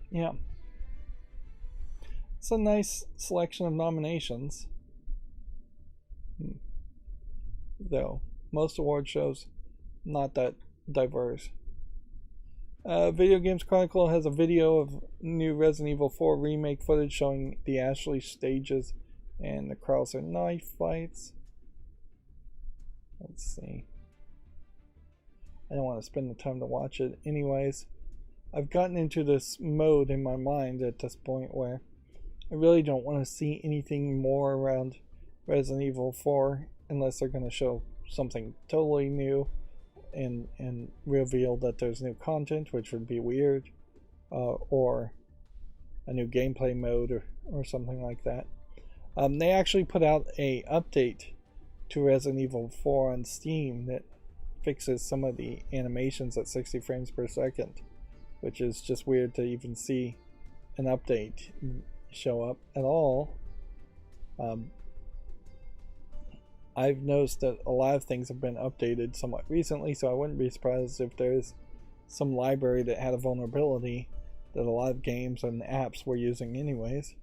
Speaker 1: Yeah. It's a nice selection of nominations. Though most award shows not that diverse. Video Games Chronicle has a video of new Resident Evil 4 remake footage showing the Ashley stages and the Krauser knife fights. Let's see. I don't want to spend the time to watch it. Anyways, I've gotten into this mode in my mind at this point where I really don't want to see anything more around Resident Evil 4 unless they're going to show something totally new and reveal that there's new content, which would be weird, or a new gameplay mode or something like that. They actually put out a update to Resident Evil 4 on Steam that fixes some of the animations at 60 frames per second, which is just weird to even see an update show up at all. I've noticed that a lot of things have been updated somewhat recently, so I wouldn't be surprised if there's some library that had a vulnerability that a lot of games and apps we're using anyways.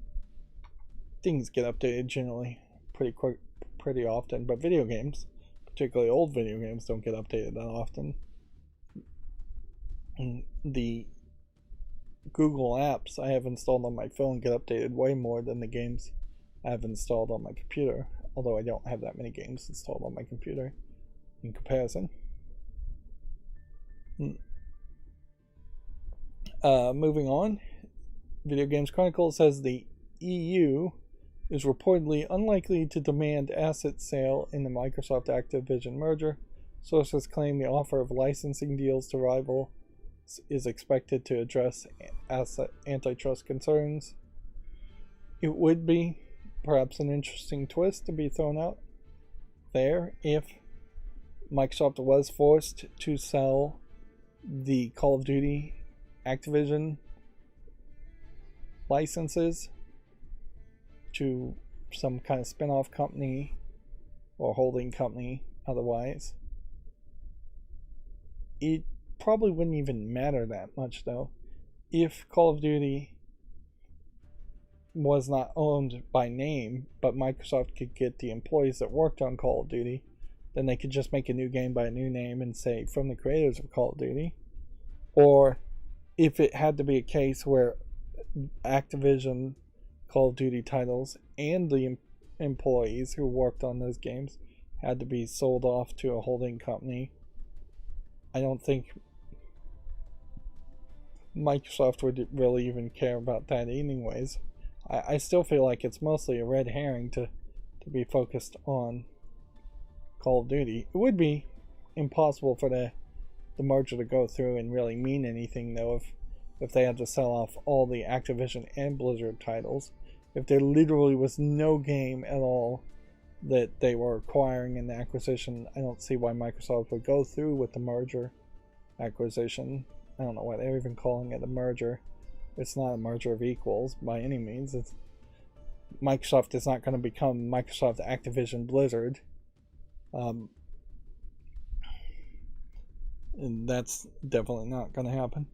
Speaker 1: Things get updated generally pretty quick, pretty often, but video games, particularly old video games, don't get updated that often. And the Google apps I have installed on my phone get updated way more than the games I have installed on my computer, although I don't have that many games installed on my computer in comparison. Moving on, Video Games Chronicle says the EU is reportedly unlikely to demand asset sale in the Microsoft Activision merger. Sources claim the offer of licensing deals to rival is expected to address antitrust concerns. It would be perhaps an interesting twist to be thrown out there if Microsoft was forced to sell the Call of Duty Activision licenses to some kind of spin-off company or holding company otherwise. It probably wouldn't even matter that much though. If Call of Duty was not owned by name, but Microsoft could get the employees that worked on Call of Duty, then they could just make a new game by a new name and say from the creators of Call of Duty. Or if it had to be a case where Activision Call of Duty titles and the employees who worked on those games had to be sold off to a holding company, I don't think Microsoft would really even care about that anyways. I still feel like it's mostly a red herring to be focused on Call of Duty. It would be impossible for the merger to go through and really mean anything though if they had to sell off all the Activision and Blizzard titles. If there literally was no game at all that they were acquiring in the acquisition, I don't see why Microsoft would go through with the merger acquisition. I don't know why they're even calling it a merger. It's not a merger of equals by any means. Microsoft is not going to become Microsoft Activision Blizzard. And that's definitely not going to happen.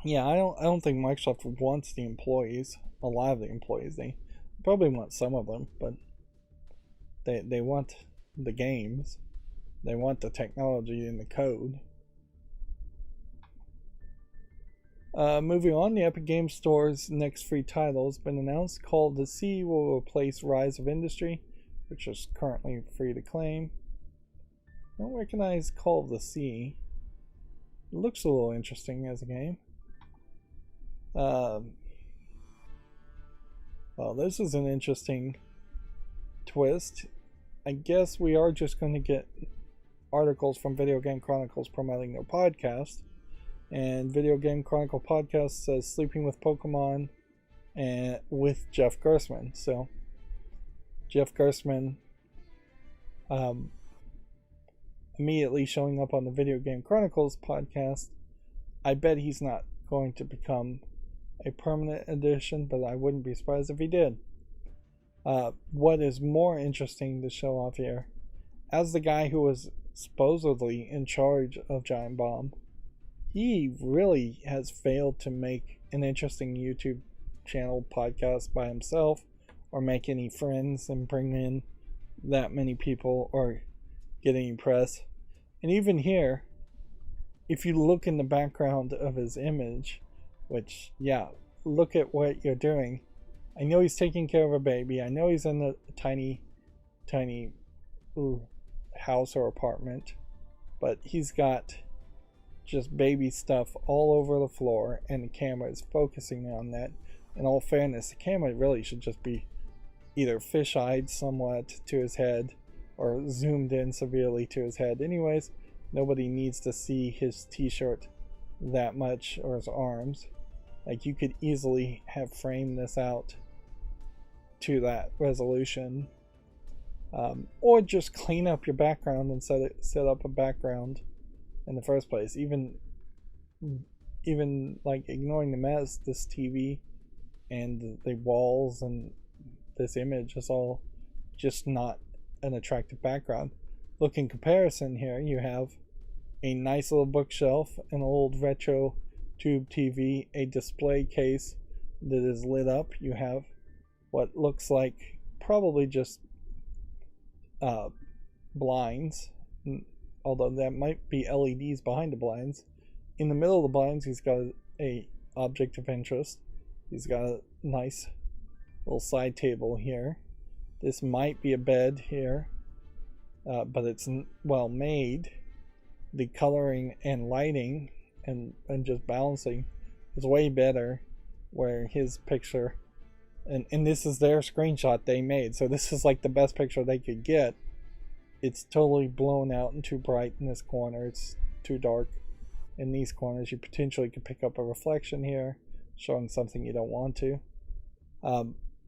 Speaker 1: Yeah, I don't think Microsoft wants the employees, a lot of the employees. They probably want some of them, but they want the games. They want the technology and the code. Moving on, the Epic Games Store's next free title has been announced. Call of the Sea will replace Rise of Industry, which is currently free to claim. I don't recognize Call of the Sea. It looks a little interesting as a game. Well, this is an interesting twist. I guess we are just going to get articles from Video Game Chronicles promoting their podcast. And Video Game Chronicle podcast says Sleeping with Pokemon and with Jeff Gerstmann. So Jeff Gerstmann immediately showing up on the Video Game Chronicles podcast. I bet he's not going to become a permanent addition, but I wouldn't be surprised if he did. What is more interesting to show off here, as the guy who was supposedly in charge of Giant Bomb, he really has failed to make an interesting YouTube channel podcast by himself or make any friends and bring in that many people or get any press. And even here, if you look in the background of his image, which, yeah, look at what you're doing. I know he's taking care of a baby. I know he's in a tiny house or apartment, but he's got just baby stuff all over the floor, and the camera is focusing on that. In all fairness, the camera really should just be either fish-eyed somewhat to his head or zoomed in severely to his head. Anyways, nobody needs to see his t-shirt that much or his arms. Like, you could easily have framed this out to that resolution, or just clean up your background and set up a background in the first place. Even like ignoring the mess, this TV and the walls and this image is all just not an attractive background. Look, in comparison here, you have a nice little bookshelf, an old retro tube TV, a display case that is lit up. You have what looks like probably just blinds, although that might be LEDs behind the blinds. In the middle of the blinds, he's got a object of interest. He's got a nice little side table here. This might be a bed here, but it's well made. The coloring and lighting and just balancing is way better where his picture, and this is their screenshot they made, so this is like the best picture they could get. It's totally blown out and too bright in this corner. It's too dark in these corners. You potentially could pick up a reflection here showing something you don't want to.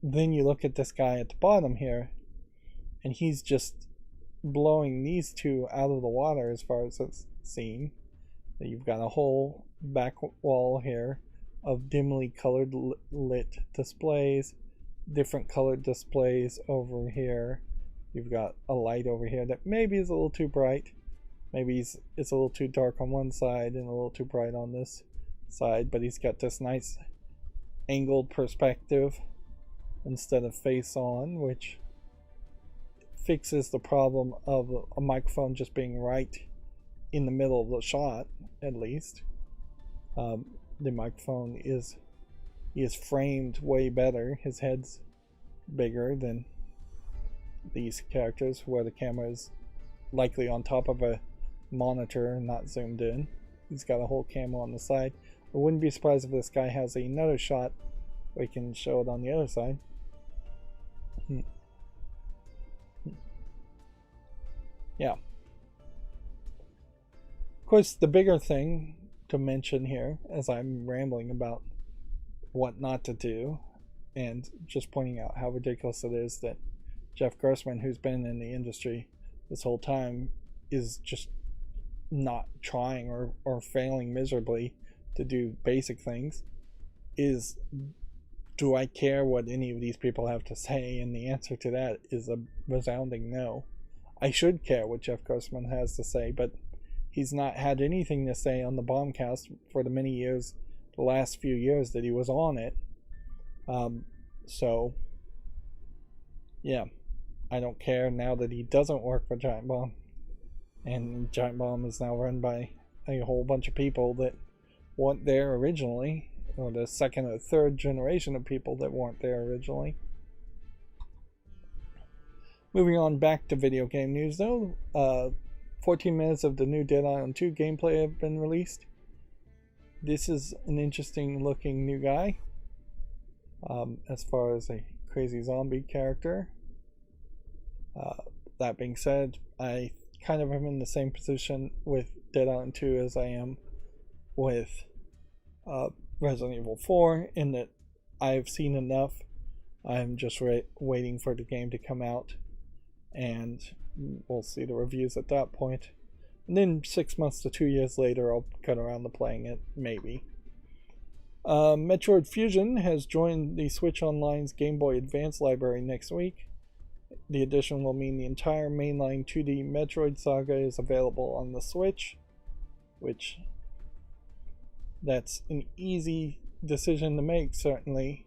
Speaker 1: Then you look at this guy at the bottom here, and he's just blowing these two out of the water as far as it's seen. You've got a whole back wall here of dimly colored lit displays, different colored displays over here. You've got a light over here that maybe is a little too bright. Maybe it's a little too dark on one side and a little too bright on this side, but he's got this nice angled perspective instead of face on, which fixes the problem of a microphone just being right in the middle of the shot, at least. The microphone is framed way better. His head's bigger than these characters, where the camera is likely on top of a monitor and not zoomed in. He's got a whole camera on the side. I wouldn't be surprised if this guy has another shot we can show it on the other side. Yeah. Of course, the bigger thing to mention here, as I'm rambling about what not to do, and just pointing out how ridiculous it is that Jeff Grossman, who's been in the industry this whole time, is just not trying or failing miserably to do basic things, is, do I care what any of these people have to say? And the answer to that is a resounding no. I should care what Jeff Grossman has to say, but he's not had anything to say on the Bombcast for the many years, the last few years that he was on it. So, yeah, I don't care now that he doesn't work for Giant Bomb. And Giant Bomb is now run by a whole bunch of people that weren't there originally, or the second or third generation of people that weren't there originally. Moving on back to video game news though, 14 minutes of the new Dead Island 2 gameplay have been released. This is an interesting looking new guy, as far as a crazy zombie character. That being said, I kind of am in the same position with Dead Island 2 as I am with Resident Evil 4, in that I've seen enough. I'm just waiting for the game to come out, and we'll see the reviews at that point. And then 6 months to 2 years later, I'll cut around to playing it, maybe. Metroid Fusion has joined the Switch Online's Game Boy Advance library next week. The addition will mean the entire mainline 2D Metroid saga is available on the Switch, which that's an easy decision to make, certainly,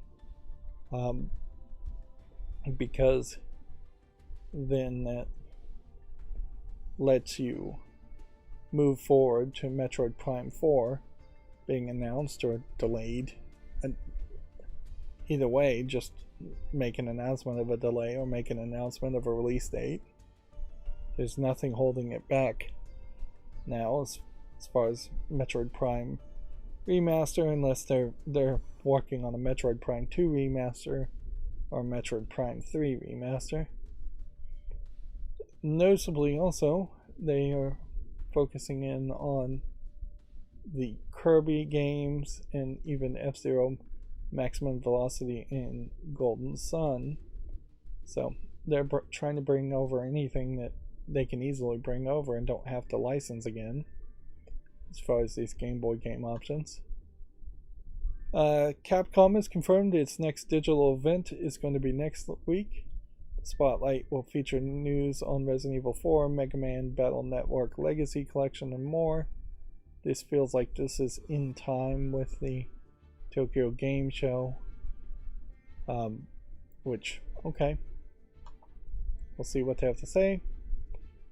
Speaker 1: because then that lets you move forward to Metroid Prime 4 being announced or delayed. And either way, just make an announcement of a delay or make an announcement of a release date. There's nothing holding it back now as far as Metroid Prime Remaster, unless they're working on a Metroid Prime 2 Remaster or Metroid Prime 3 Remaster. Noticeably also, they are focusing in on the Kirby games and even F-Zero Maximum Velocity in Golden Sun. So they're trying to bring over anything that they can easily bring over and don't have to license again, as far as these Game Boy game options. Capcom has confirmed its next digital event is going to be next week. Spotlight will feature news on Resident Evil 4, Mega Man Battle Network Legacy Collection, and more. This feels like this is in time with the Tokyo Game Show. Which, okay. We'll see what they have to say.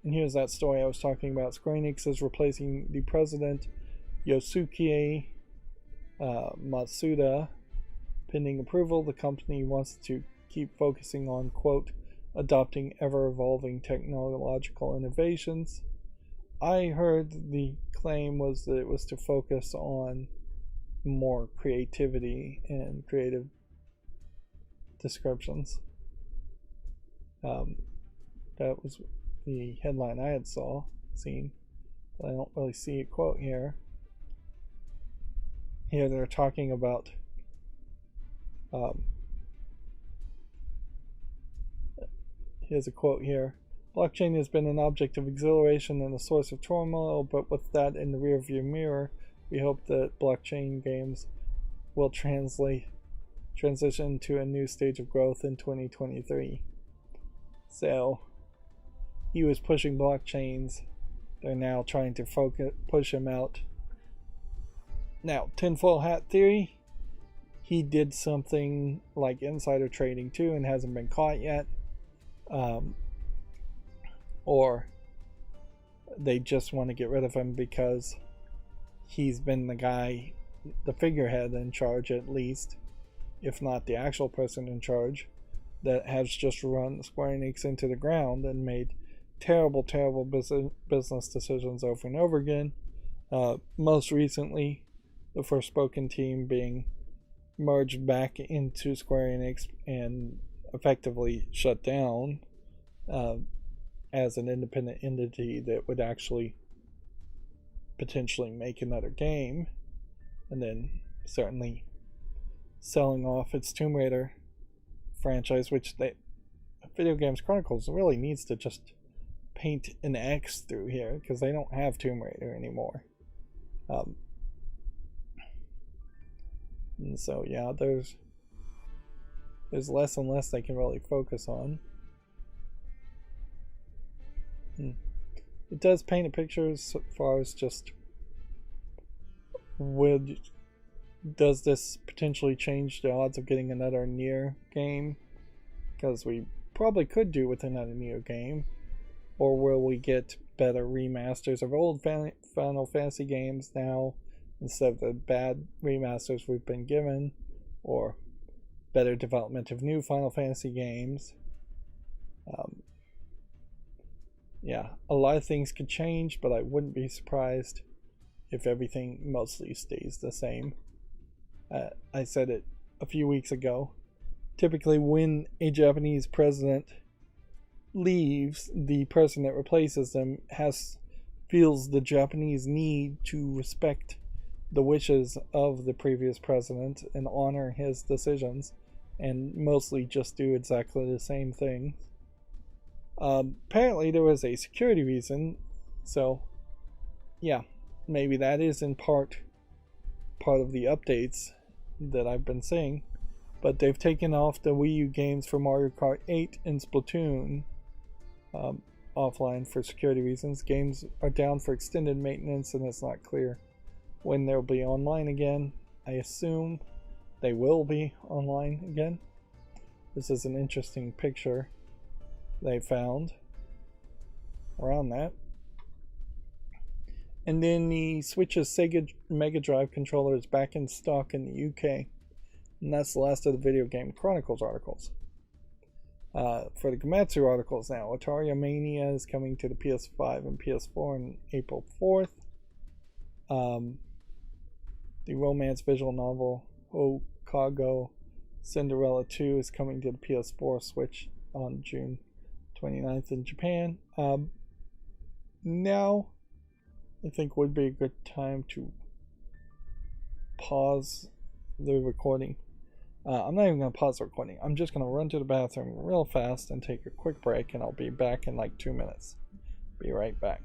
Speaker 1: And here's that story I was talking about. Square Enix is replacing the president, Yosuke Matsuda. Pending approval, the company wants to keep focusing on, quote, adopting ever-evolving technological innovations. I heard the claim was that it was to focus on more creativity and creative descriptions. That was the headline I had seen. But I don't really see a quote here. Here they're talking about here's a quote here. Blockchain has been an object of exhilaration and a source of turmoil, but with that in the rearview mirror, we hope that blockchain games will transition to a new stage of growth in 2023. So, he was pushing blockchains. They're now trying to push him out. Now, tinfoil hat theory. He did something like insider trading too and hasn't been caught yet. Or they just want to get rid of him because he's been the guy, the figurehead in charge at least, if not the actual person in charge, that has just run Square Enix into the ground and made terrible business decisions over and over again. Most recently, the Forspoken team being merged back into Square Enix and effectively shut down as an independent entity that would actually potentially make another game, and then certainly selling off its Tomb Raider franchise, which Video Games Chronicles really needs to just paint an X through here because they don't have Tomb Raider anymore. And so yeah, there's less and less they can really focus on. It does paint a picture as far as just does this potentially change the odds of getting another Nier game? Because we probably could do with another Nier game. Or will we get better remasters of old Final Fantasy games now instead of the bad remasters we've been given? Or better development of new Final Fantasy games? Yeah, a lot of things could change, but I wouldn't be surprised if everything mostly stays the same. I said it a few weeks ago. Typically, when a Japanese president leaves, the person that replaces them feels the Japanese need to respect the wishes of the previous president and honor his decisions, and mostly just do exactly the same thing. Apparently there was a security reason, so yeah, maybe that is in part of the updates that I've been seeing. But they've taken off the Wii U games for Mario Kart 8 and Splatoon offline for security reasons. Games are down for extended maintenance, and it's not clear when they'll be online again. I assume they will be online again. This is an interesting picture they found around that. And then the Switch's Sega Mega Drive controller is back in stock in the UK. And that's the last of the Video Game Chronicles articles. For the Gamatsu articles now, Atari Mania is coming to the PS5 and PS4 on April 4th. The romance visual novel Okago Cinderella 2 is coming to the PS4 Switch on June 29th in Japan. Now, I think would be a good time to pause the recording. I'm not even going to pause the recording. I'm just going to run to the bathroom real fast and take a quick break, and I'll be back in like 2 minutes. Be right back.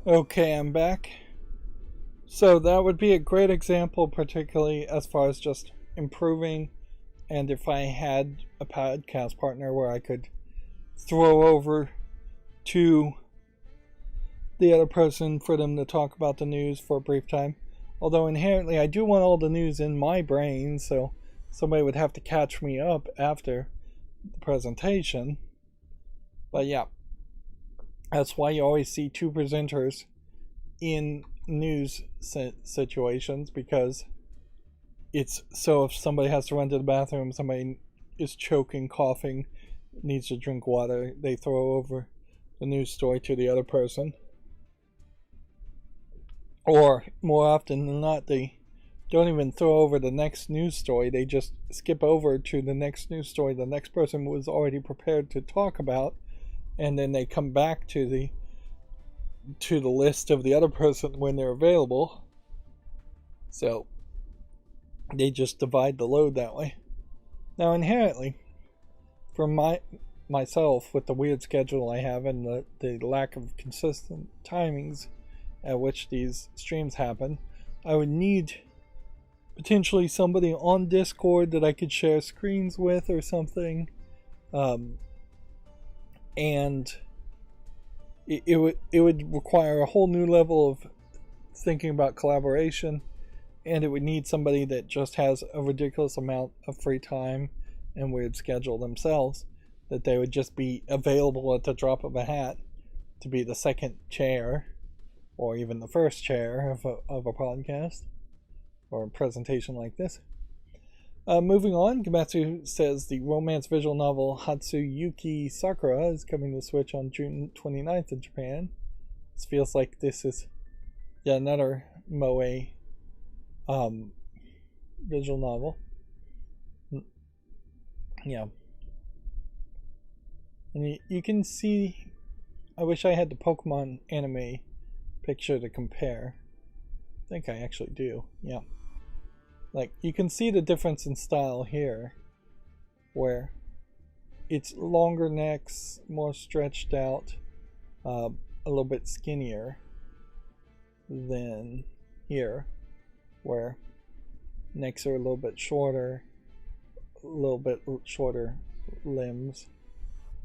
Speaker 1: Okay, I'm back. So that would be a great example, particularly as far as just improving. And if I had a podcast partner where I could throw over to the other person for them to talk about the news for a brief time. Although inherently I do want all the news in my brain, so somebody would have to catch me up after the presentation. But yeah, that's why you always see two presenters in news situations, because it's so if somebody has to run to the bathroom, somebody is choking, coughing, needs to drink water, they throw over the news story to the other person. Or more often than not, they don't even throw over the next news story, they just skip over to the next news story the next person was already prepared to talk about, and then they come back to the list of the other person when they're available. So they just divide the load that way. Now inherently, for myself, with the weird schedule I have and the lack of consistent timings at which these streams happen, I would need potentially somebody on Discord that I could share screens with or something. And it would require a whole new level of thinking about collaboration, and it would need somebody that just has a ridiculous amount of free time and weird schedule themselves, that they would just be available at the drop of a hat to be the second chair or even the first chair of a podcast or a presentation like this. Moving on, Gamatsu says the romance visual novel Hatsuyuki Sakura is coming to Switch on June 29th in Japan. This feels like this is yet another moe visual novel. Yeah. And you can see, I wish I had the Pokemon anime picture to compare. I think I actually do. Yeah. Like, you can see the difference in style here, where it's longer necks, more stretched out, a little bit skinnier than here, where necks are a little bit shorter, a little bit shorter limbs.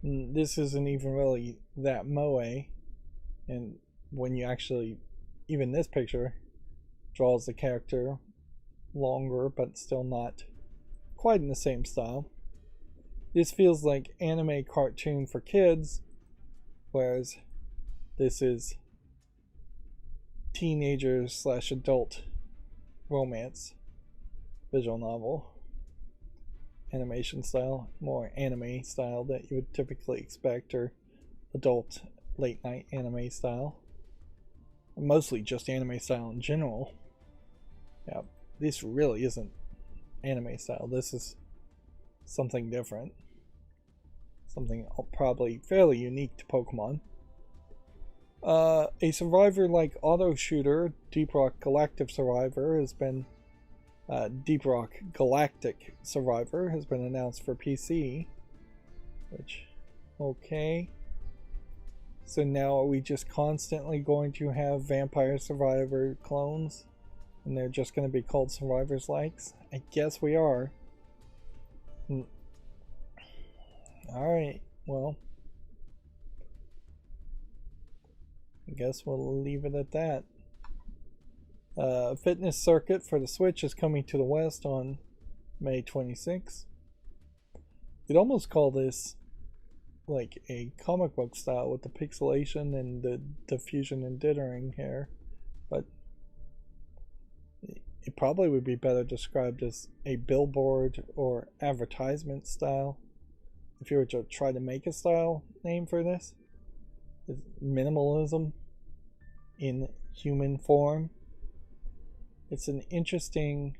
Speaker 1: And this isn't even really that moe, and when you actually, even this picture draws the character longer but still not quite in the same style. This feels like anime cartoon for kids, whereas this is teenagers slash adult romance visual novel animation style, more anime style that you would typically expect, or adult late night anime style, mostly just anime style in general. Yeah, this really isn't anime style. This is something different, something probably fairly unique to Pokemon. A survivor-like auto shooter, Deep Rock Galactic Survivor, has been Deep Rock Galactic Survivor has been announced for PC. Which, okay. So now are we just constantly going to have Vampire Survivor clones? And they're just going to be called Survivors Likes? I guess we are. Alright, well, I guess we'll leave it at that. Fitness Circuit for the Switch is coming to the West on May 26th. You'd almost call this like a comic book style with the pixelation and the diffusion and dithering here, but it probably would be better described as a billboard or advertisement style if you were to try to make a style name for this. It's minimalism in human form. It's an interesting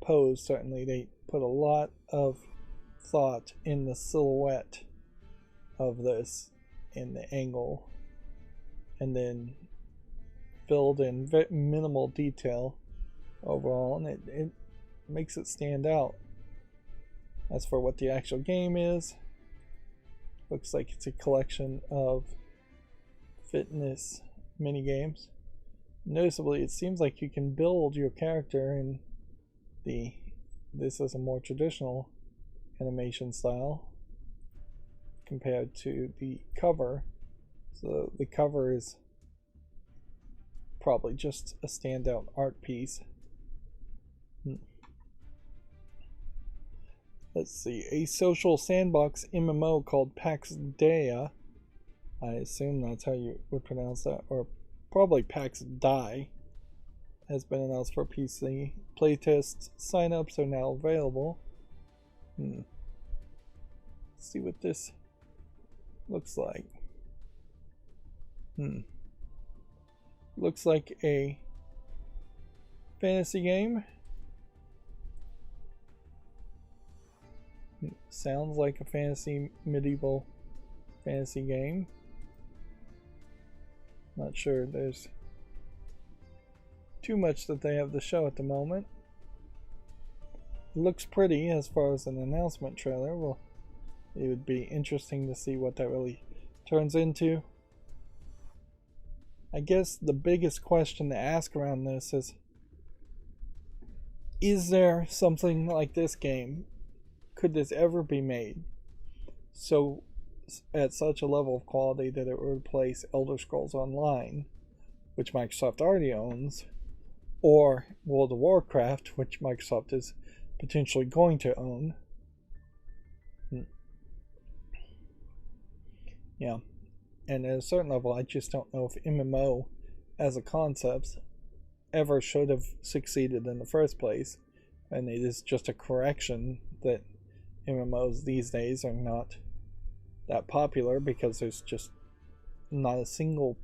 Speaker 1: pose, certainly. They put a lot of thought in the silhouette of this, in the angle, and then filled in minimal detail overall, and it makes it stand out. As for what the actual game is, looks like it's a collection of fitness mini games. Noticeably, it seems like you can build your character in this is a more traditional animation style compared to the cover. So the cover is probably just a standout art piece. Let's see, a social sandbox MMO called Pax Dea. I assume that's how you would pronounce that, or probably Pax Die, has been announced for PC. Playtest signups are now available. Let's see what this looks like. Looks like a fantasy game. Sounds like a medieval fantasy game. Not sure there's too much that they have to show at the moment. It looks pretty as far as an announcement trailer. Well, it would be interesting to see what that really turns into. I guess the biggest question to ask around this is there something like this game? Could this ever be made so at such a level of quality that it would replace Elder Scrolls Online, which Microsoft already owns, or World of Warcraft, which Microsoft is potentially going to own? Yeah, and at a certain level, I just don't know if MMO as a concept ever should have succeeded in the first place, and it is just a correction that MMOs these days are not that popular because there's just not a single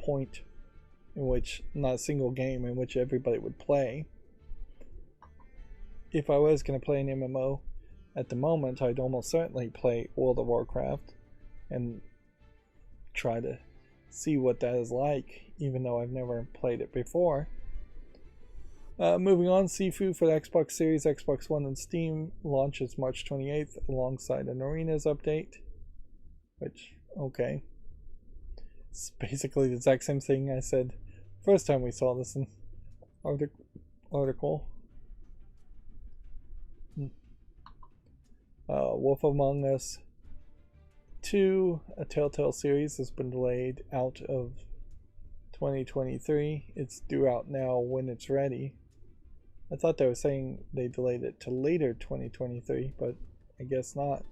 Speaker 1: game in which everybody would play. If I was going to play an MMO at the moment, I'd almost certainly play World of Warcraft and try to see what that is like, even though I've never played it before. Moving on, Sifu for the Xbox Series, Xbox One, and Steam launches March 28th alongside an Arenas update. Which, okay. It's basically the exact same thing I said first time we saw this in article. Wolf Among Us 2, a Telltale series, has been delayed out of 2023. It's due out now when it's ready. I thought they were saying they delayed it to later 2023, but I guess not.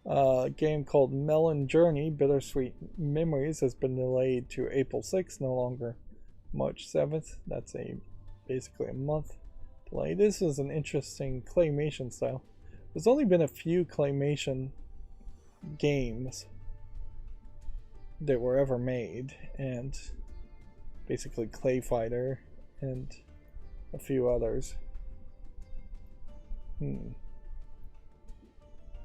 Speaker 1: A game called Melon Journey, Bittersweet Memories, has been delayed to April 6th, no longer March 7th. That's basically a month delay. This is an interesting claymation style. There's only been a few claymation games that were ever made, and basically Clay Fighter and a few others. And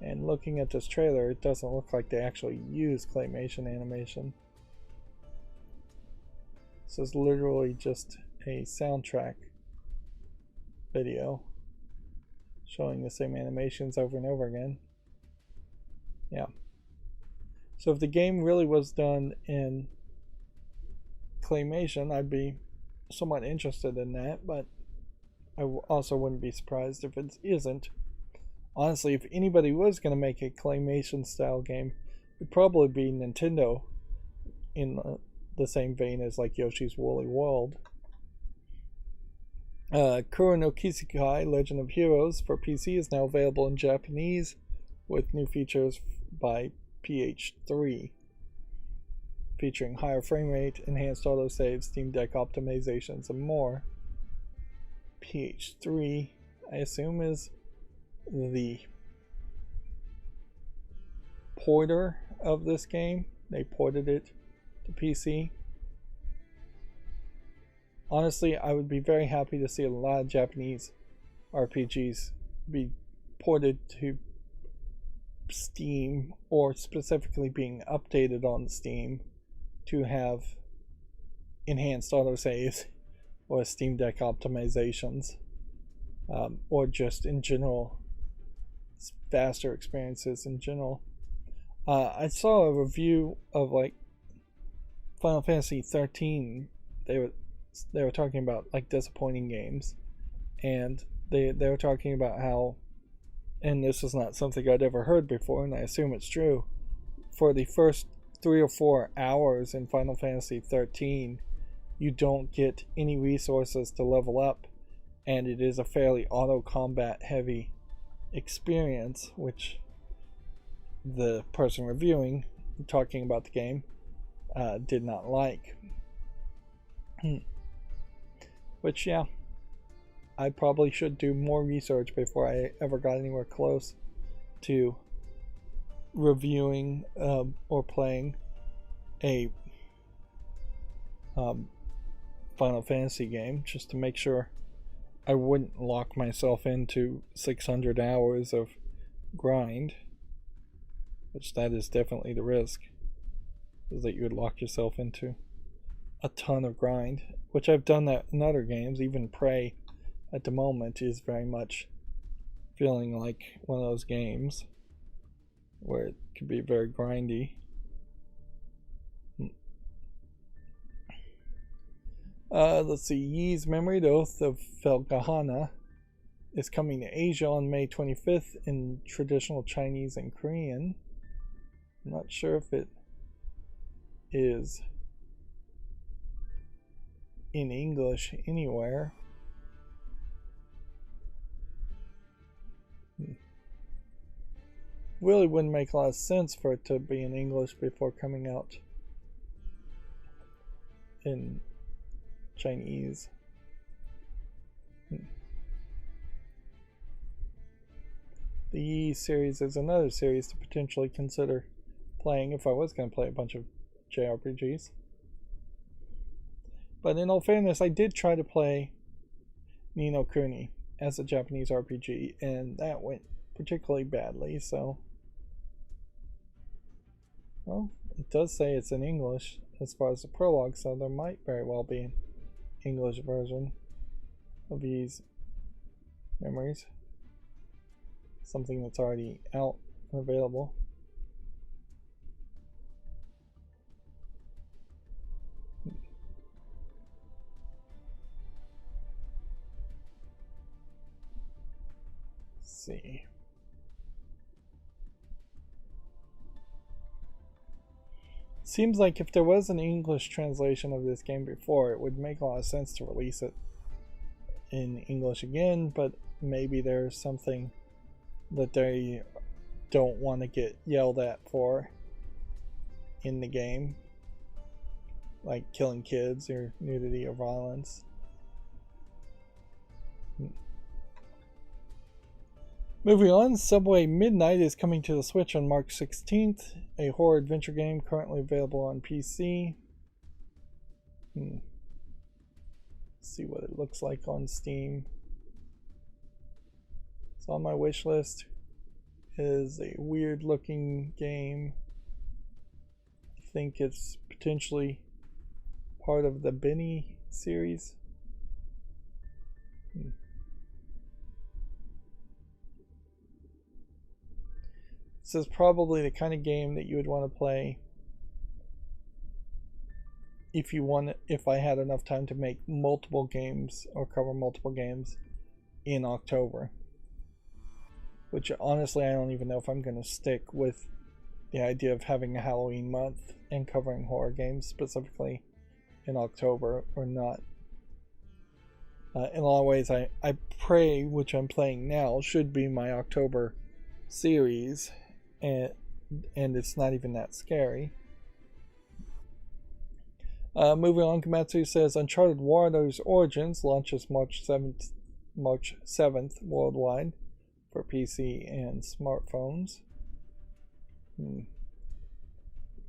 Speaker 1: looking at this trailer, it doesn't look like they actually use claymation animation. This is literally just a soundtrack video showing the same animations over and over again. Yeah. So if the game really was done in claymation, I'd be somewhat interested in that, but I also wouldn't be surprised if it isn't. Honestly, if anybody was going to make a claymation style game, it'd probably be Nintendo, in the same vein as like Yoshi's Woolly World. Kuro no Kisekai Legend of Heroes for PC is now available in Japanese with new features by PH3, featuring higher frame rate, enhanced autosave, Steam Deck optimizations, and more. PH3, I assume, is the porter of this game. They ported it to PC. Honestly, I would be very happy to see a lot of Japanese RPGs be ported to Steam, or specifically being updated on Steam to have enhanced autosaves or Steam Deck optimizations, or just in general faster experiences in general. I saw a review of like Final Fantasy 13, they were talking about like disappointing games, and they were talking about how, and this is not something I'd ever heard before, and I assume it's true. For the first 3 or 4 hours in Final Fantasy 13, you don't get any resources to level up, and it is a fairly auto combat heavy experience, which the person reviewing, talking about the game, did not like. Which, yeah, I probably should do more research before I ever got anywhere close to reviewing or playing a Final Fantasy game, just to make sure I wouldn't lock myself into 600 hours of grind, which that is definitely the risk, is that you would lock yourself into a ton of grind, which I've done that in other games. Even Prey at the moment is very much feeling like one of those games where it could be very grindy. Let's see. Yi's Memory, Oath of Felgahana, is coming to Asia on May 25th in traditional Chinese and Korean. I'm not sure if it is in English anywhere. Really wouldn't make a lot of sense for it to be in English before coming out in Chinese. The Yi series is another series to potentially consider playing if I was going to play a bunch of JRPGs. But in all fairness, I did try to play Ni no Kuni as a Japanese RPG, and that went particularly badly, so... Well, it does say it's in English as far as the prologue, so there might very well be an English version of these memories. Something that's already out and available. Let's see. Seems like if there was an English translation of this game before, it would make a lot of sense to release it in English again, but maybe there's something that they don't want to get yelled at for in the game, like killing kids or nudity or violence. Moving on, Subway Midnight is coming to the Switch on March 16th, a horror adventure game currently available on PC. Let's see what it looks like on Steam. It's on my wish list. It is a weird looking game. I think it's potentially part of the Benny series. This is probably the kind of game that you would want to play if I had enough time to make multiple games or cover multiple games in October. Which honestly I don't even know if I'm going to stick with the idea of having a Halloween month and covering horror games specifically in October or not. In a lot of ways, I Prey, which I'm playing now, should be my October series, and it's not even that scary. Moving on, Komatsu says Uncharted Warriors Origins launches March 7th worldwide for PC and smartphones.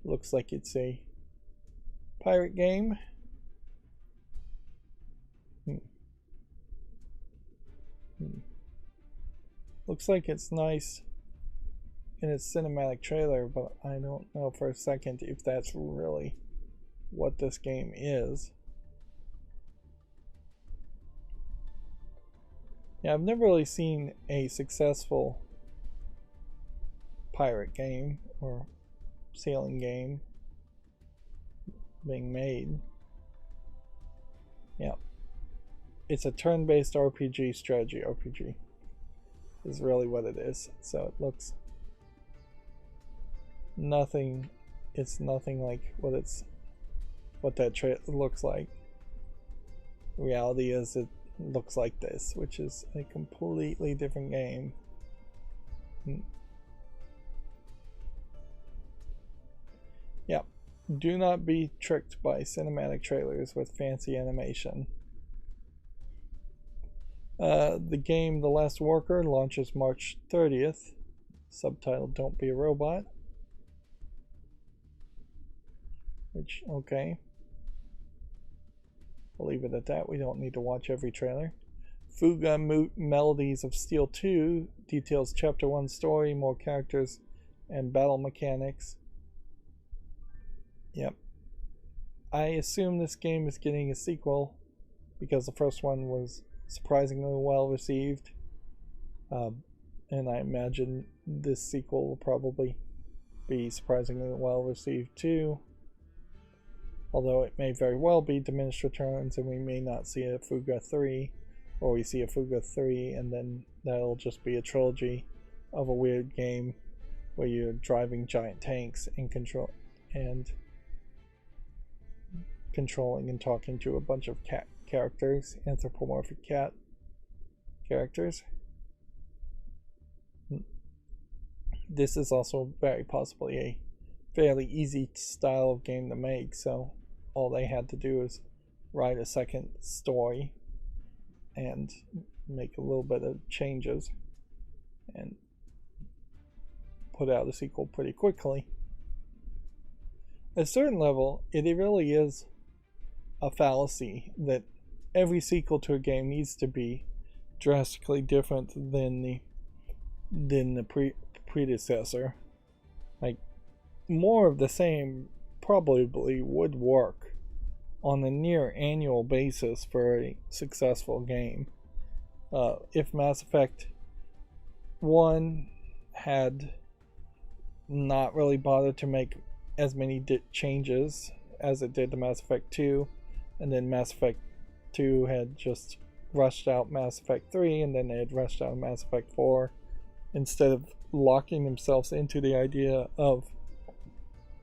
Speaker 1: Looks like it's a pirate game. Looks like it's nice in its cinematic trailer, but I don't know for a second if that's really what this game is. Yeah, I've never really seen a successful pirate game or sailing game being made. Yeah. It's a turn-based RPG, strategy RPG. Is really what it is. So it looks nothing. It's nothing like what that trailer looks like. The reality is it looks like this, which is a completely different game. Yeah. Do not be tricked by cinematic trailers with fancy animation. The game The Last Worker launches March 30th. Subtitled Don't Be a Robot. Which, okay. We'll leave it at that. We don't need to watch every trailer. Fuga Melodies of Steel 2 details Chapter 1 story, more characters, and battle mechanics. Yep. I assume this game is getting a sequel because the first one was surprisingly well received. And I imagine this sequel will probably be surprisingly well received too. Although it may very well be diminished returns and we may not see a Fuga 3, or we see a Fuga 3 and then that'll just be a trilogy of a weird game where you're driving giant tanks and controlling and talking to a bunch of cat characters, anthropomorphic cat characters. This is also very possibly a fairly easy style of game to make, so all they had to do is write a second story and make a little bit of changes and put out a sequel pretty quickly. At a certain level, it really is a fallacy that every sequel to a game needs to be drastically different than the predecessor. Like, more of the same probably would work on a near annual basis for a successful game. If Mass Effect 1 had not really bothered to make as many changes as it did to Mass Effect 2, and then Mass Effect 2 had just rushed out Mass Effect 3, and then they had rushed out Mass Effect 4, instead of locking themselves into the idea of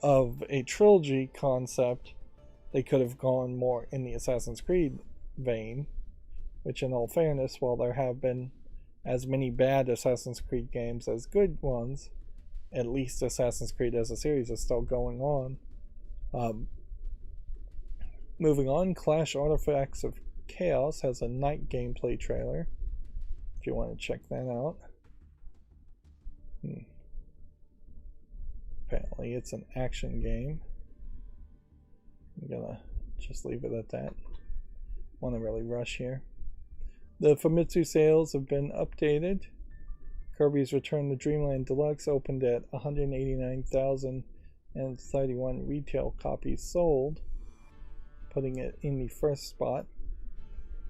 Speaker 1: a trilogy concept, they could have gone more in the Assassin's Creed vein, which in all fairness, while there have been as many bad Assassin's Creed games as good ones, at least Assassin's Creed as a series is still going on. Moving on, Clash Artifacts of Chaos has a night gameplay trailer, if you want to check that out. Apparently it's an action game. I'm gonna just leave it at that. Want to really rush here. The Famitsu sales have been updated. Kirby's Return to Dreamland Deluxe opened at 189,031 retail copies sold, putting it in the first spot.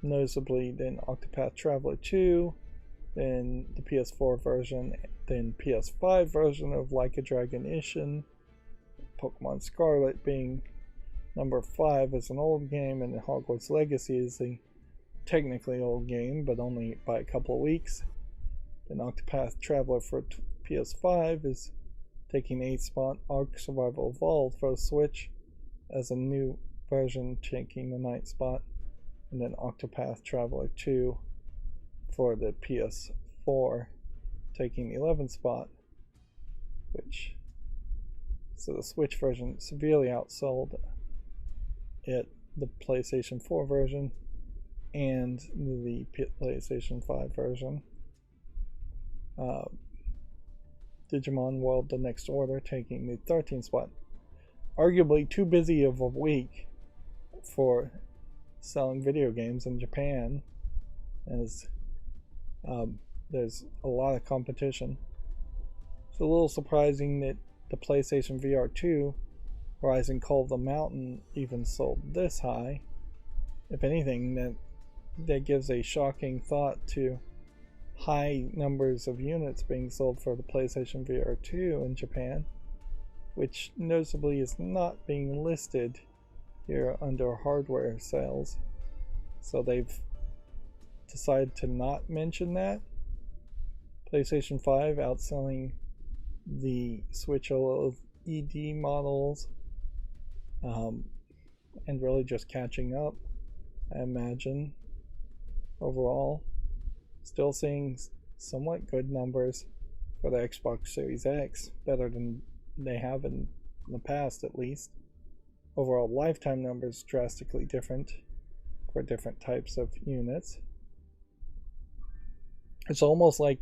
Speaker 1: Noticeably, then Octopath Traveler 2, then the PS4 version, then PS5 version of Like a Dragon Ishin, Pokemon Scarlet being number 5 as an old game, and Hogwarts Legacy is a technically old game, but only by a couple of weeks. Then Octopath Traveler for PS5 is taking the 8th spot. Ark Survival Evolved for Switch as a new version taking the 9th spot. And then Octopath Traveler 2 for the PS4 taking the 11th spot. So the Switch version severely outsold it, the PlayStation 4 version and the PlayStation 5 version. Digimon World The Next Order taking the 13th spot. Arguably too busy of a week for selling video games in Japan, as there's a lot of competition. It's a little surprising that the PlayStation VR 2 Horizon Call of the Mountain even sold this high. If anything, that gives a shocking thought to high numbers of units being sold for the PlayStation VR 2 in Japan, which noticeably is not being listed here under hardware sales. So they've decided to not mention that. PlayStation 5 outselling the Switch OLED models, and really just catching up, I imagine. Overall, still seeing somewhat good numbers for the Xbox Series X, better than they have in the past at least. Overall lifetime numbers drastically different for different types of units. It's almost like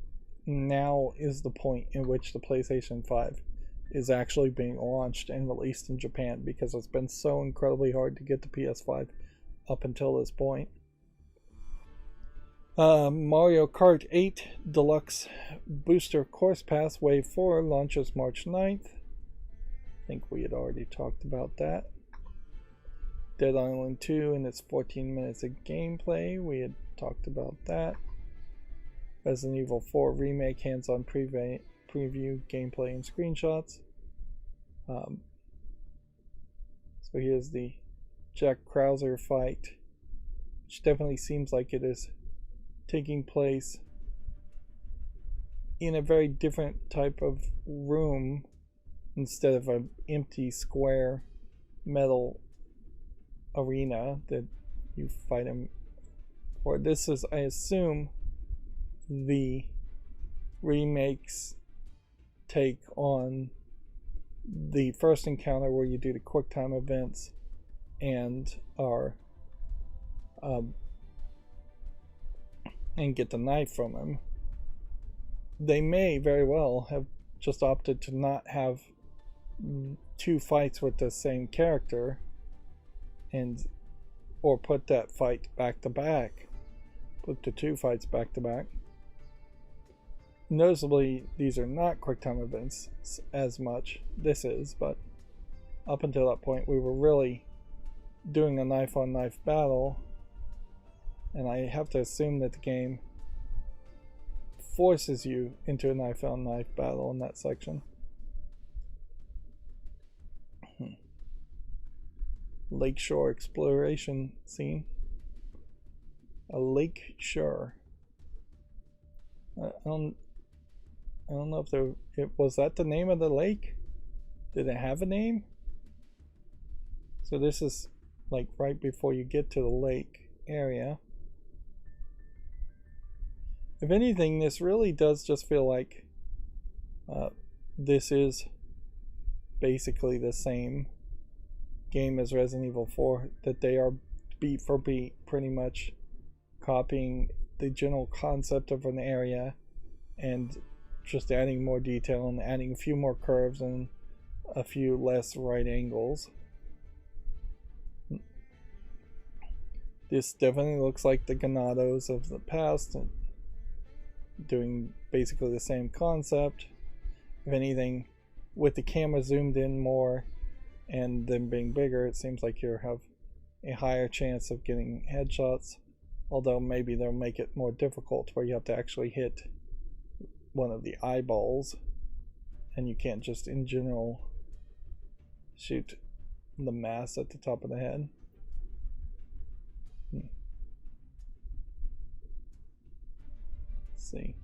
Speaker 1: now is the point in which the PlayStation 5 is actually being launched and released in Japan, because it's been so incredibly hard to get the PS5 up until this point. Mario Kart 8 Deluxe Booster Course Pass Wave 4 launches March 9th. I think we had already talked about that. Dead Island 2 and its 14 minutes of gameplay, we had talked about that. Resident Evil 4 Remake hands-on preview, gameplay, and screenshots. So here's the Jack Krauser fight, which definitely seems like it is taking place in a very different type of room instead of an empty square metal arena that you fight him for. This is, I assume, the remake's take on the first encounter where you do the QuickTime events and are and get the knife from him. They may very well have just opted to not have two fights with the same character, and or put that fight back to back, put the two fights back to back. Noticeably, these are not QuickTime events as much. This is, but up until that point, we were really doing a knife-on-knife battle, and I have to assume that the game forces you into a knife-on-knife battle in that section. Lakeshore exploration scene. A lakeshore. I don't know if was that the name of the lake? Did it have a name? So this is like right before you get to the lake area. If anything, this really does just feel like this is basically the same game as Resident Evil 4, that they are beat for beat pretty much copying the general concept of an area and just adding more detail and adding a few more curves and a few less right angles. This definitely looks like the Ganados of the past, doing basically the same concept. If anything, with the camera zoomed in more and them being bigger, it seems like you have a higher chance of getting headshots, although maybe they'll make it more difficult where you have to actually hit one of the eyeballs and you can't just in general shoot the mass at the top of the head. Let's see.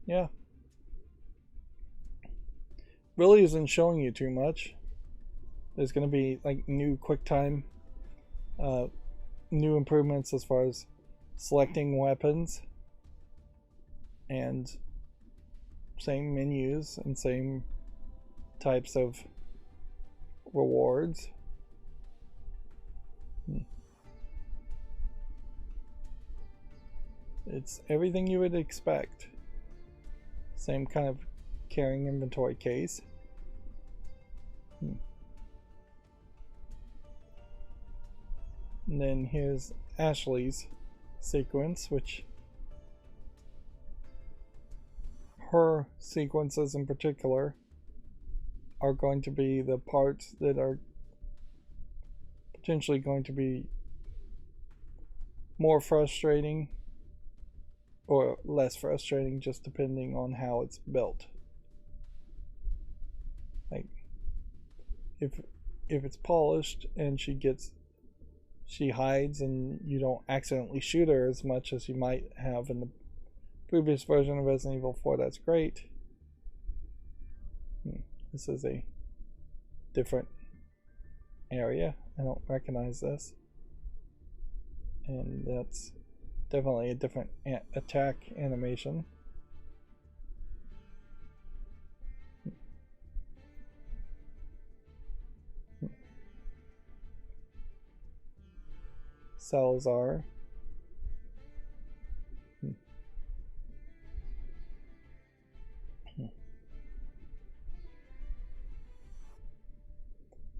Speaker 1: Yeah. Really isn't showing you too much. There's going to be like new QuickTime, new improvements as far as selecting weapons, and same menus and same types of rewards. It's everything you would expect. Same kind of carrying inventory case. And then here's Ashley's sequence, which her sequences in particular are going to be the parts that are potentially going to be more frustrating or less frustrating, just depending on how it's built. if it's polished and she hides and you don't accidentally shoot her as much as you might have in the previous version of Resident Evil 4, that's great. This is a different area. I don't recognize this. And that's definitely a different attack animation. Salazar.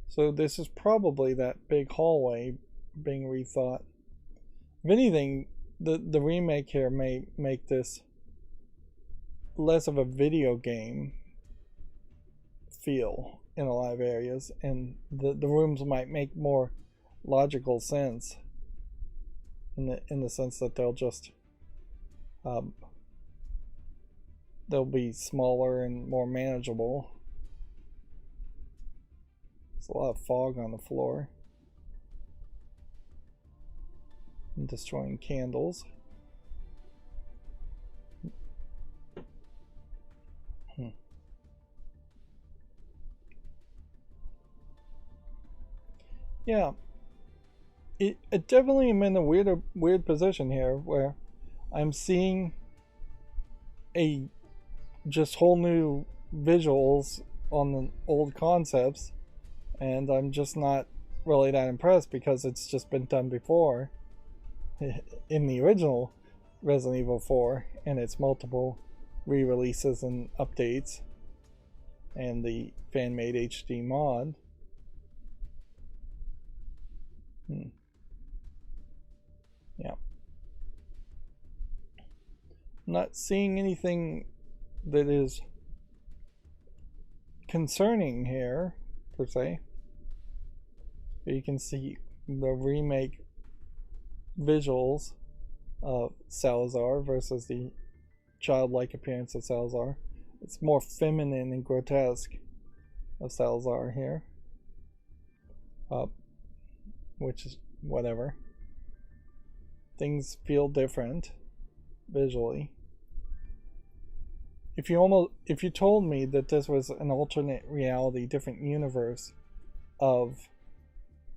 Speaker 1: So this is probably that big hallway being rethought. If anything, the remake here may make this less of a video game feel in a lot of areas, and the rooms might make more logical sense in the sense that they'll just they'll be smaller and more manageable. There's a lot of fog on the floor. And destroying candles. Yeah. It definitely am in a weird position here where I'm seeing a just whole new visuals on the old concepts, and I'm just not really that impressed because it's just been done before in the original Resident Evil 4 and its multiple re-releases and updates and the fan-made HD mod. Yeah. I'm not seeing anything that is concerning here, per se. You can see the remake visuals of Salazar versus the childlike appearance of Salazar. It's more feminine and grotesque of Salazar here. Which is whatever. Things feel different visually. If you told me that this was an alternate reality, different universe of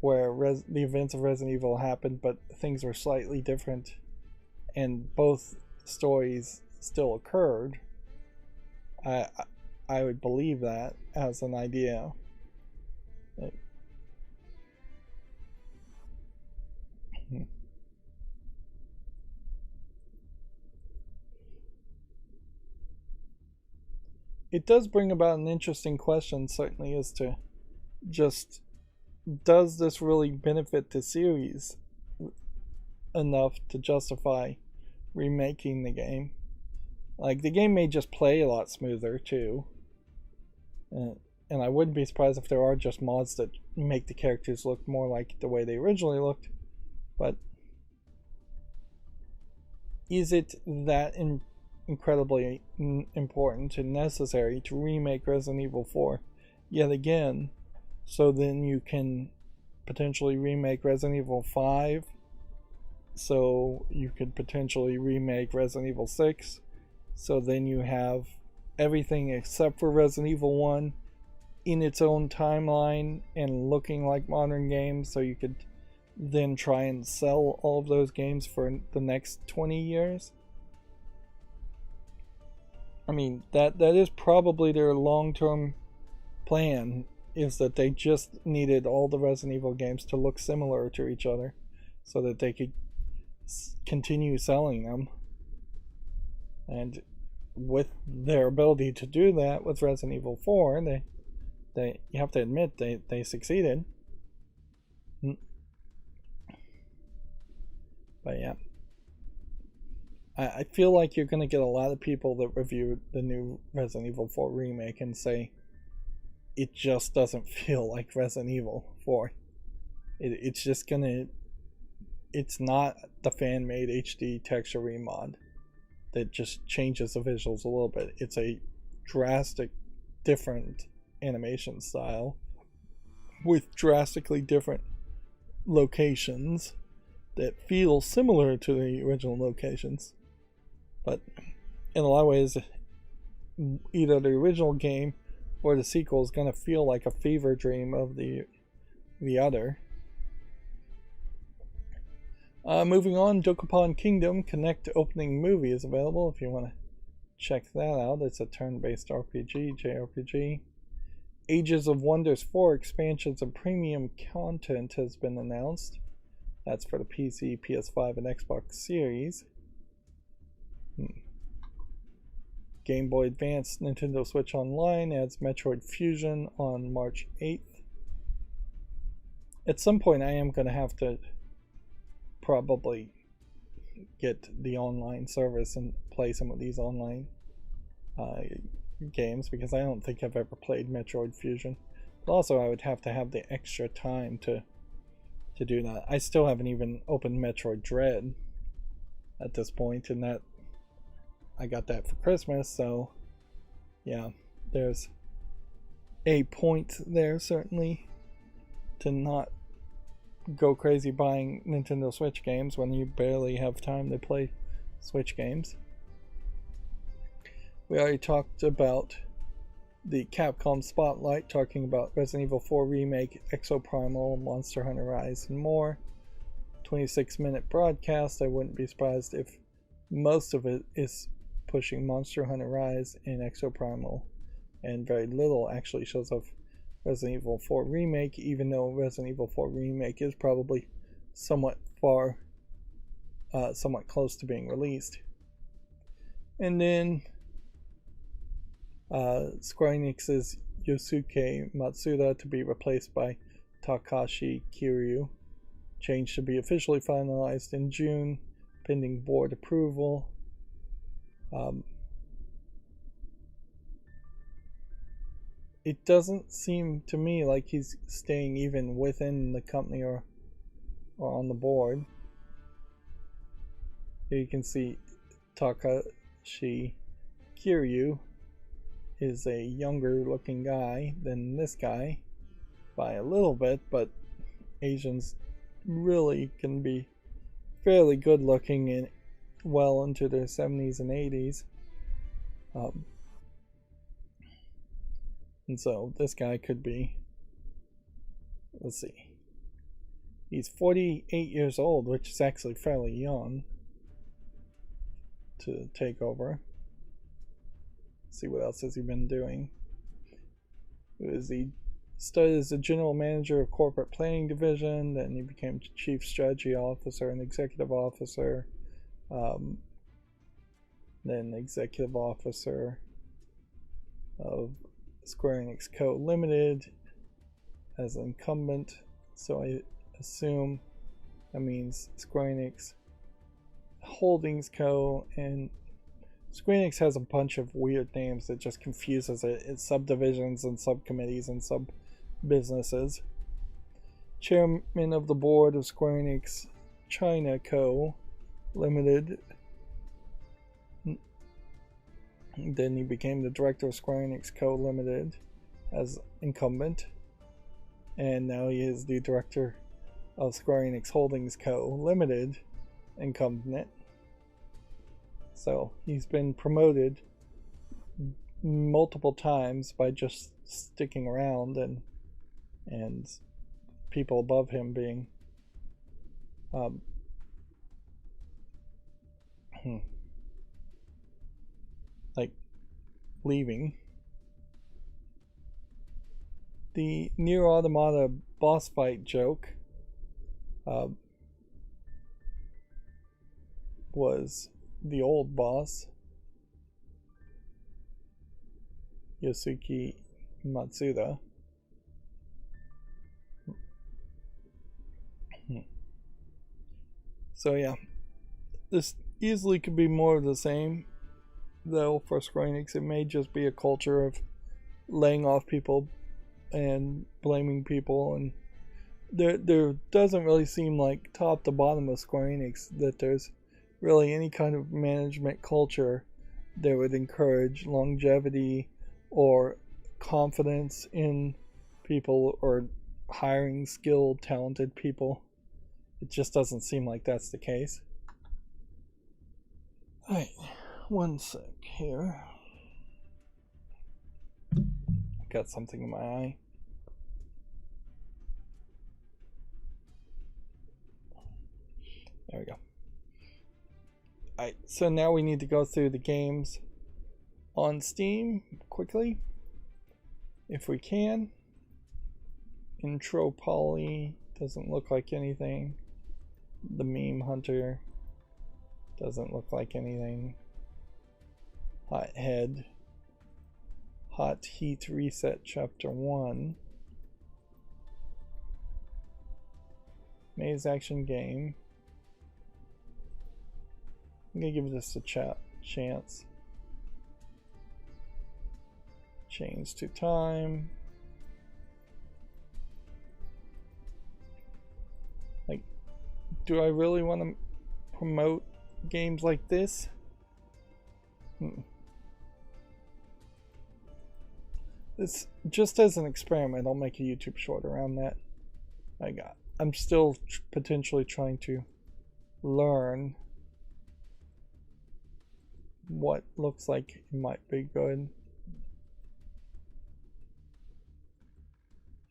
Speaker 1: where the events of Resident Evil happened, but things were slightly different, and both stories still occurred, I would believe that as an idea. It does bring about an interesting question, certainly, as to just, does this really benefit the series enough to justify remaking the game? Like, the game may just play a lot smoother too, and I wouldn't be surprised if there are just mods that make the characters look more like the way they originally looked. But is it that incredibly important and necessary to remake Resident Evil 4 yet again, so then you can potentially remake Resident Evil 5, so you could potentially remake Resident Evil 6, so then you have everything except for Resident Evil 1 in its own timeline and looking like modern games, so you could then try and sell all of those games for the next 20 years? I mean, that is probably their long-term plan, is that they just needed all the Resident Evil games to look similar to each other so that they could continue selling them. And with their ability to do that with Resident Evil 4, they you have to admit they succeeded. But yeah, I feel like you're going to get a lot of people that review the new Resident Evil 4 remake and say it just doesn't feel like Resident Evil 4. It's just going to... It's not the fan-made HD texture remod that just changes the visuals a little bit. It's a drastic different animation style with drastically different locations that feel similar to the original locations, but in a lot of ways, either the original game or the sequel is going to feel like a fever dream of the other. Moving on, Dokapon Kingdom Connect opening movie is available if you want to check that out. It's a turn-based RPG, JRPG. Ages of Wonders 4 expansions and premium content has been announced. That's for the PC, PS5, and Xbox Series. Game Boy Advance Nintendo Switch Online adds Metroid Fusion on March 8th. At some point I am going to have to probably get the online service and play some of these online games, because I don't think I've ever played Metroid Fusion. But also I would have to have the extra time to do that. I still haven't even opened Metroid Dread at this point, and that I got that for Christmas, so yeah, there's a point there certainly to not go crazy buying Nintendo Switch games when you barely have time to play Switch games. We already talked about the Capcom Spotlight, talking about Resident Evil 4 Remake, Exoprimal, Monster Hunter Rise, and more. 26-minute broadcast. I wouldn't be surprised if most of it is pushing Monster Hunter Rise and Exoprimal, and very little actually shows off Resident Evil 4 Remake, even though Resident Evil 4 Remake is probably somewhat close to being released. And then Square Enix's Yosuke Matsuda to be replaced by Takashi Kiryu. Change to be officially finalized in June, pending board approval. It doesn't seem to me like he's staying even within the company or on the board. Here you can see Takashi Kiryu is a younger looking guy than this guy by a little bit, but Asians really can be fairly good looking and well into their 70s and 80s. And so this guy could be, let's see, he's 48 years old, which is actually fairly young to take over. Let's see, what else has he been doing? He started as a general manager of corporate planning division, then he became chief strategy officer and executive officer, then executive officer of Square Enix Co. Limited as an incumbent. So I assume that means Square Enix Holdings Co. And Square Enix has a bunch of weird names that just confuses it. It's subdivisions and subcommittees and sub businesses. Chairman of the board of Square Enix China Co. Limited. Then he became the director of Square Enix Co. Limited as incumbent. And now he is the director of Square Enix Holdings Co. Limited, incumbent. So he's been promoted multiple times by just sticking around and people above him being like leaving. The Nier Automata boss fight joke was the old boss, Yosuke Matsuda. So yeah, this easily could be more of the same, though. For Square Enix, it may just be a culture of laying off people and blaming people, and there doesn't really seem like, top to bottom of Square Enix, that there's really any kind of management culture that would encourage longevity or confidence in people, or hiring skilled, talented people. It just doesn't seem like that's the case. Alright, one sec here. Got something in my eye. There we go. Alright, so now we need to go through the games on Steam quickly, if we can. Intro Poly doesn't look like anything. The Meme Hunter doesn't look like anything. Hot Head. Hot Heat Reset Chapter 1. Maze Action Game. I'm gonna give this a chance. Change to time. Like, do I really want to promote games like this? This, just as an experiment, I'll make a YouTube short around that. I'm still potentially trying to learn what looks like it might be good.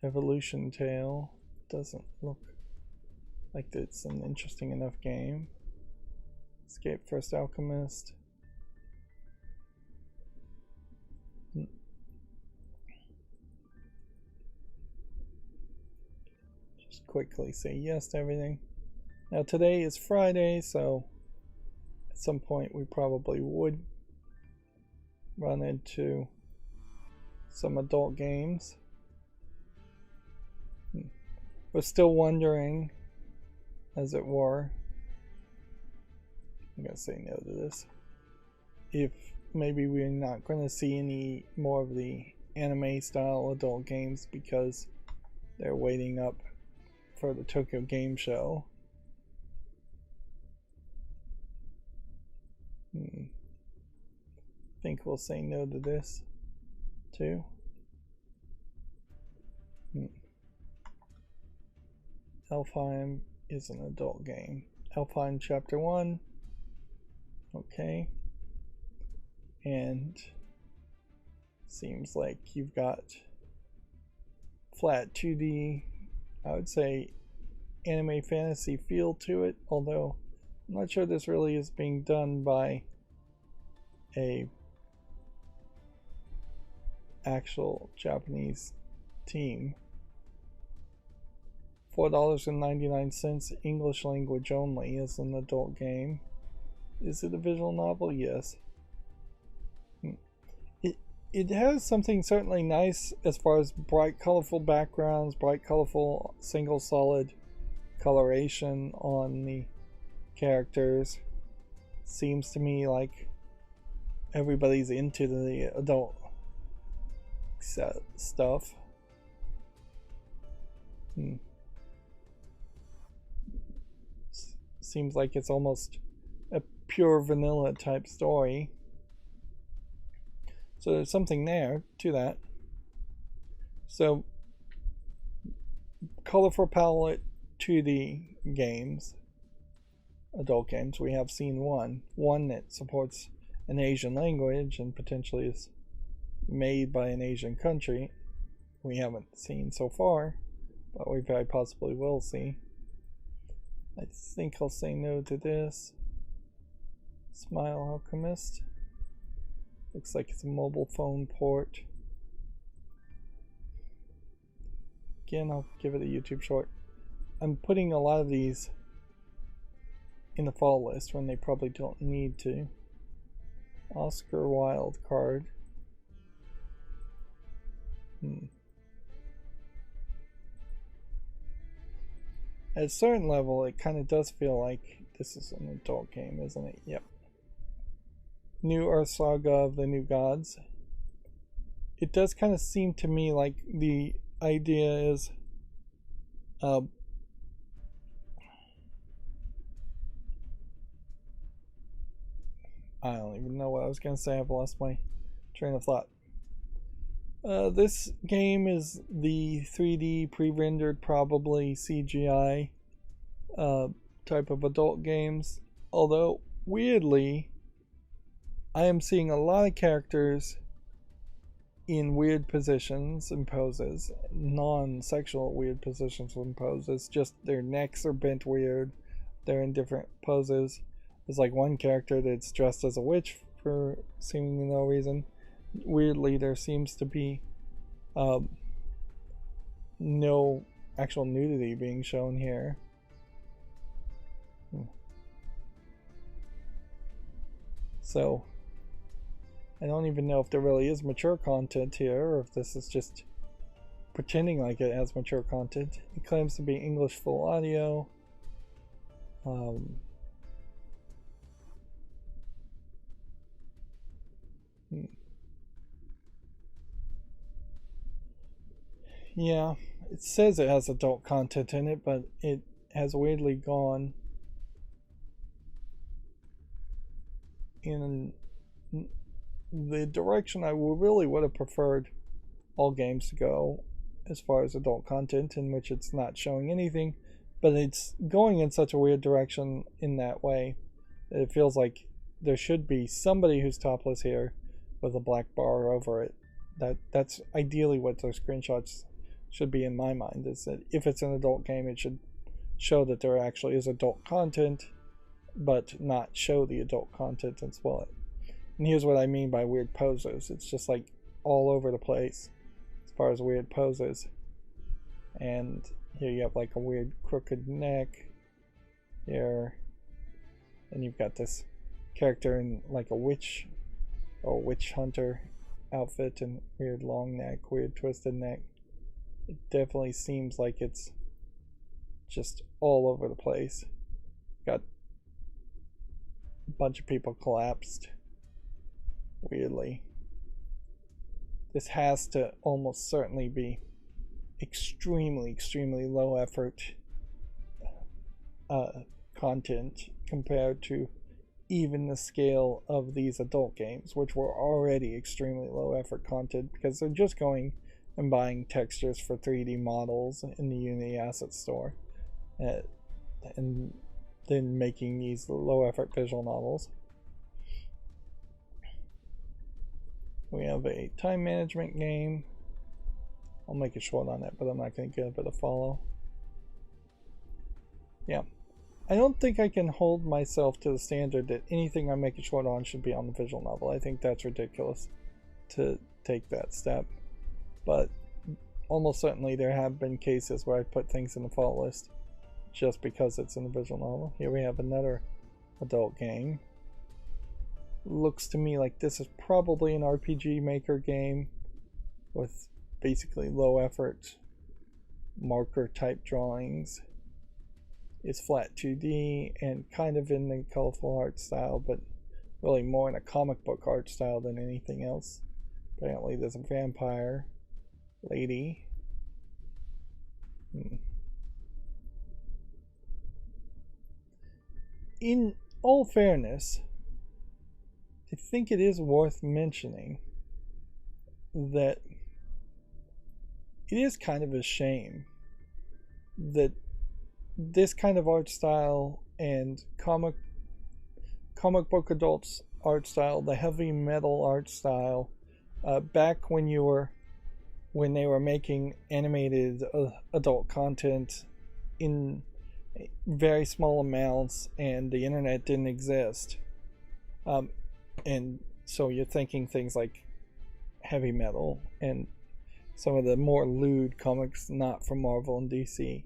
Speaker 1: Evolution Tale doesn't look like it's an interesting enough game. Escape First Alchemist. Just quickly say yes to everything. Now today is Friday, so at some point we probably would run into some adult games. We're still wondering, as it were, I'm gonna say no to this, if maybe we're not going to see any more of the anime style adult games because they're waiting up for the Tokyo Game Show. Think we'll say no to this too. Elfheim is an adult game. Elfheim Chapter 1. Okay. And seems like you've got flat 2D, I would say anime fantasy feel to it, although I'm not sure this really is being done by a actual Japanese team. $4.99 English language only is an adult game. Is it a visual novel? Yes. It has something certainly nice as far as bright colorful backgrounds, bright colorful single solid coloration on the characters. Seems to me like everybody's into the adult stuff. Seems like it's almost a pure vanilla type story. So there's something there to that. So colorful palette 2D games, adult games. We have seen one that supports an Asian language and potentially is made by an Asian country. We haven't seen so far, but we very possibly will see. I think I'll say no to this. Smile Alchemist. Looks like it's a mobile phone port. Again, I'll give it a YouTube short. I'm putting a lot of these in the fall list when they probably don't need to. Oscar Wilde card. At a certain level, it kind of does feel like this is an adult game, isn't it? Yep. New Earth Saga of the New Gods. It does kind of seem to me like the idea is I don't even know what I was going to say. I've lost my train of thought. This game is the 3D pre-rendered, probably CGI type of adult games. Although, weirdly, I am seeing a lot of characters in weird positions and poses, non-sexual weird positions and poses. Just their necks are bent weird. They're in different poses. There's like one character that's dressed as a witch for seemingly no reason. Weirdly, there seems to be no actual nudity being shown here. So, I don't even know if there really is mature content here, or if this is just pretending like it has mature content. It claims to be English full audio. Yeah, it says it has adult content in it, but it has weirdly gone in the direction I really would have preferred all games to go as far as adult content, in which it's not showing anything, but it's going in such a weird direction in that way that it feels like there should be somebody who's topless here with a black bar over it. That's ideally what those screenshots should be in my mind, is that if it's an adult game, it should show that there actually is adult content, but not show the adult content and spoil it. And here's what I mean by weird poses. It's just like all over the place as far as weird poses. And here you have like a weird crooked neck here. And you've got this character in like a witch or witch hunter outfit and weird long neck, weird twisted neck. It definitely seems like it's just all over the place. Got a bunch of people collapsed weirdly. This has to almost certainly be extremely low effort content compared to even the scale of these adult games, which were already extremely low effort content because they're just going and buying textures for 3D models in the Unity Asset Store and then making these low effort visual novels. We have a time management game. I'll make a short on it, but I'm not going to give it a follow. Yeah. I don't think I can hold myself to the standard that anything I make a short on should be on the visual novel. I think that's ridiculous to take that step. But almost certainly there have been cases where I put things in the fault list just because it's in the visual novel. Here we have another adult game. Looks to me like this is probably an RPG Maker game with basically low effort marker type drawings. It's flat 2D and kind of in the colorful art style, but really more in a comic book art style than anything else. Apparently there's a vampire lady. In all fairness, I think it is worth mentioning that it is kind of a shame that this kind of art style and comic book adults art style, the heavy metal art style, back when they were making animated adult content in very small amounts and the internet didn't exist. And so you're thinking things like heavy metal and some of the more lewd comics not from Marvel and DC.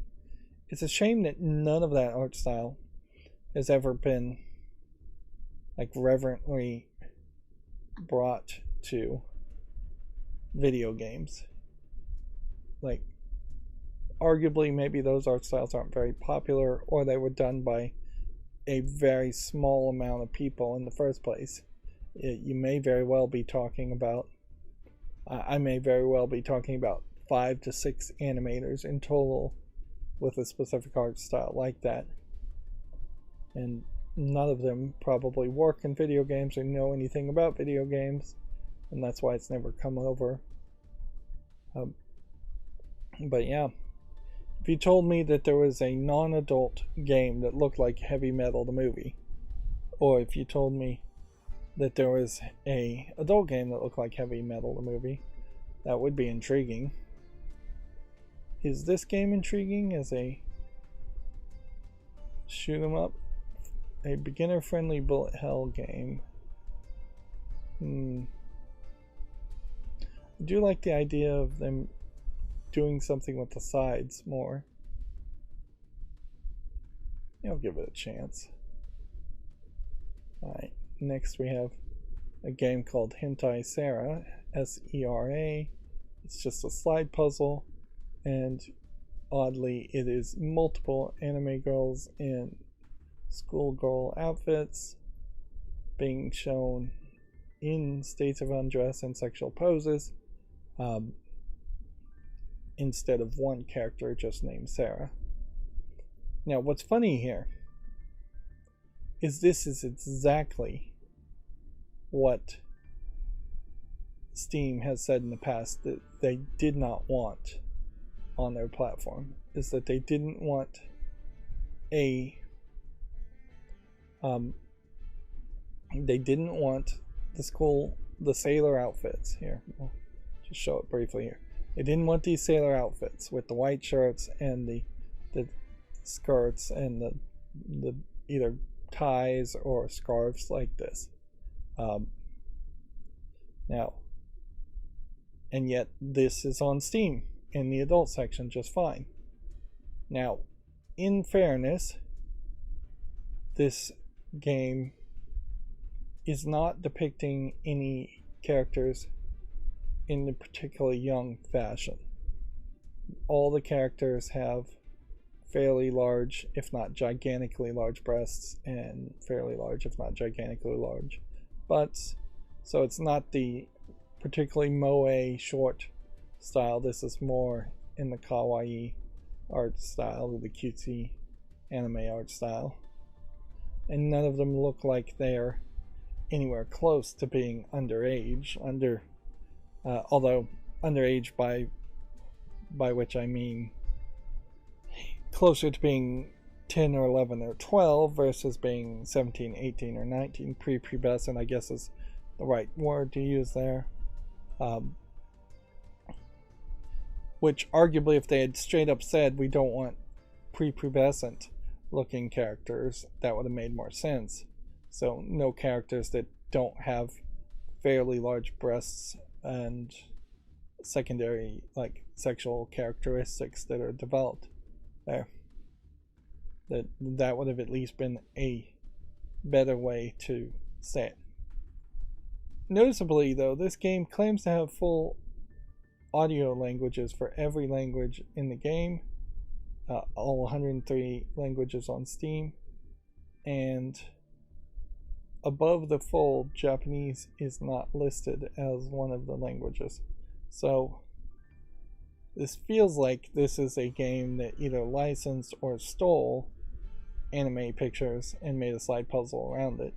Speaker 1: It's a shame that none of that art style has ever been like reverently brought to video games. Like, arguably maybe those art styles aren't very popular, or they were done by a very small amount of people in the first place. You may very well be talking about, I may very well be talking about 5 to 6 animators in total with a specific art style like that. And none of them probably work in video games or know anything about video games, and that's why it's never come over. Um, but yeah, if you told me that there was a non-adult game that looked like Heavy Metal the movie, or if you told me that there was a adult game that looked like Heavy Metal the movie, that would be intriguing. Is this game intriguing as a shoot 'em up? A beginner-friendly bullet hell game. I do like the idea of them doing something with the sides more. I'll give it a chance. Alright, next we have a game called Hentai Sera, Sera. It's just a slide puzzle, and oddly, it is multiple anime girls in schoolgirl outfits being shown in states of undress and sexual poses, instead of one character just named Sarah. Now, what's funny here is this is exactly what Steam has said in the past that they did not want on their platform, is that they didn't want the sailor outfits here. We'll just show it briefly here. They didn't want these sailor outfits with the white shirts and the skirts and the either ties or scarves like this. Now, and yet this is on Steam in the adult section just fine. Now, in fairness, this game is not depicting any characters in a particularly young fashion. All the characters have fairly large, if not gigantically large breasts, and fairly large, if not gigantically large butts. So it's not the particularly moe short style. This is more in the kawaii art style, the cutesy anime art style. And none of them look like they're anywhere close to being underage. Although underage by which I mean closer to being 10 or 11 or 12 versus being 17, 18, or 19. Prepubescent, I guess, is the right word to use there. Which arguably, if they had straight up said we don't want prepubescent looking characters, that would have made more sense. So no characters that don't have fairly large breasts and secondary like sexual characteristics that are developed there. That would have at least been a better way to say it. Noticeably though, this game claims to have full audio languages for every language in the game, all 103 languages on Steam, and above the fold, Japanese is not listed as one of the languages. So this feels like this is a game that either licensed or stole anime pictures and made a slide puzzle around it.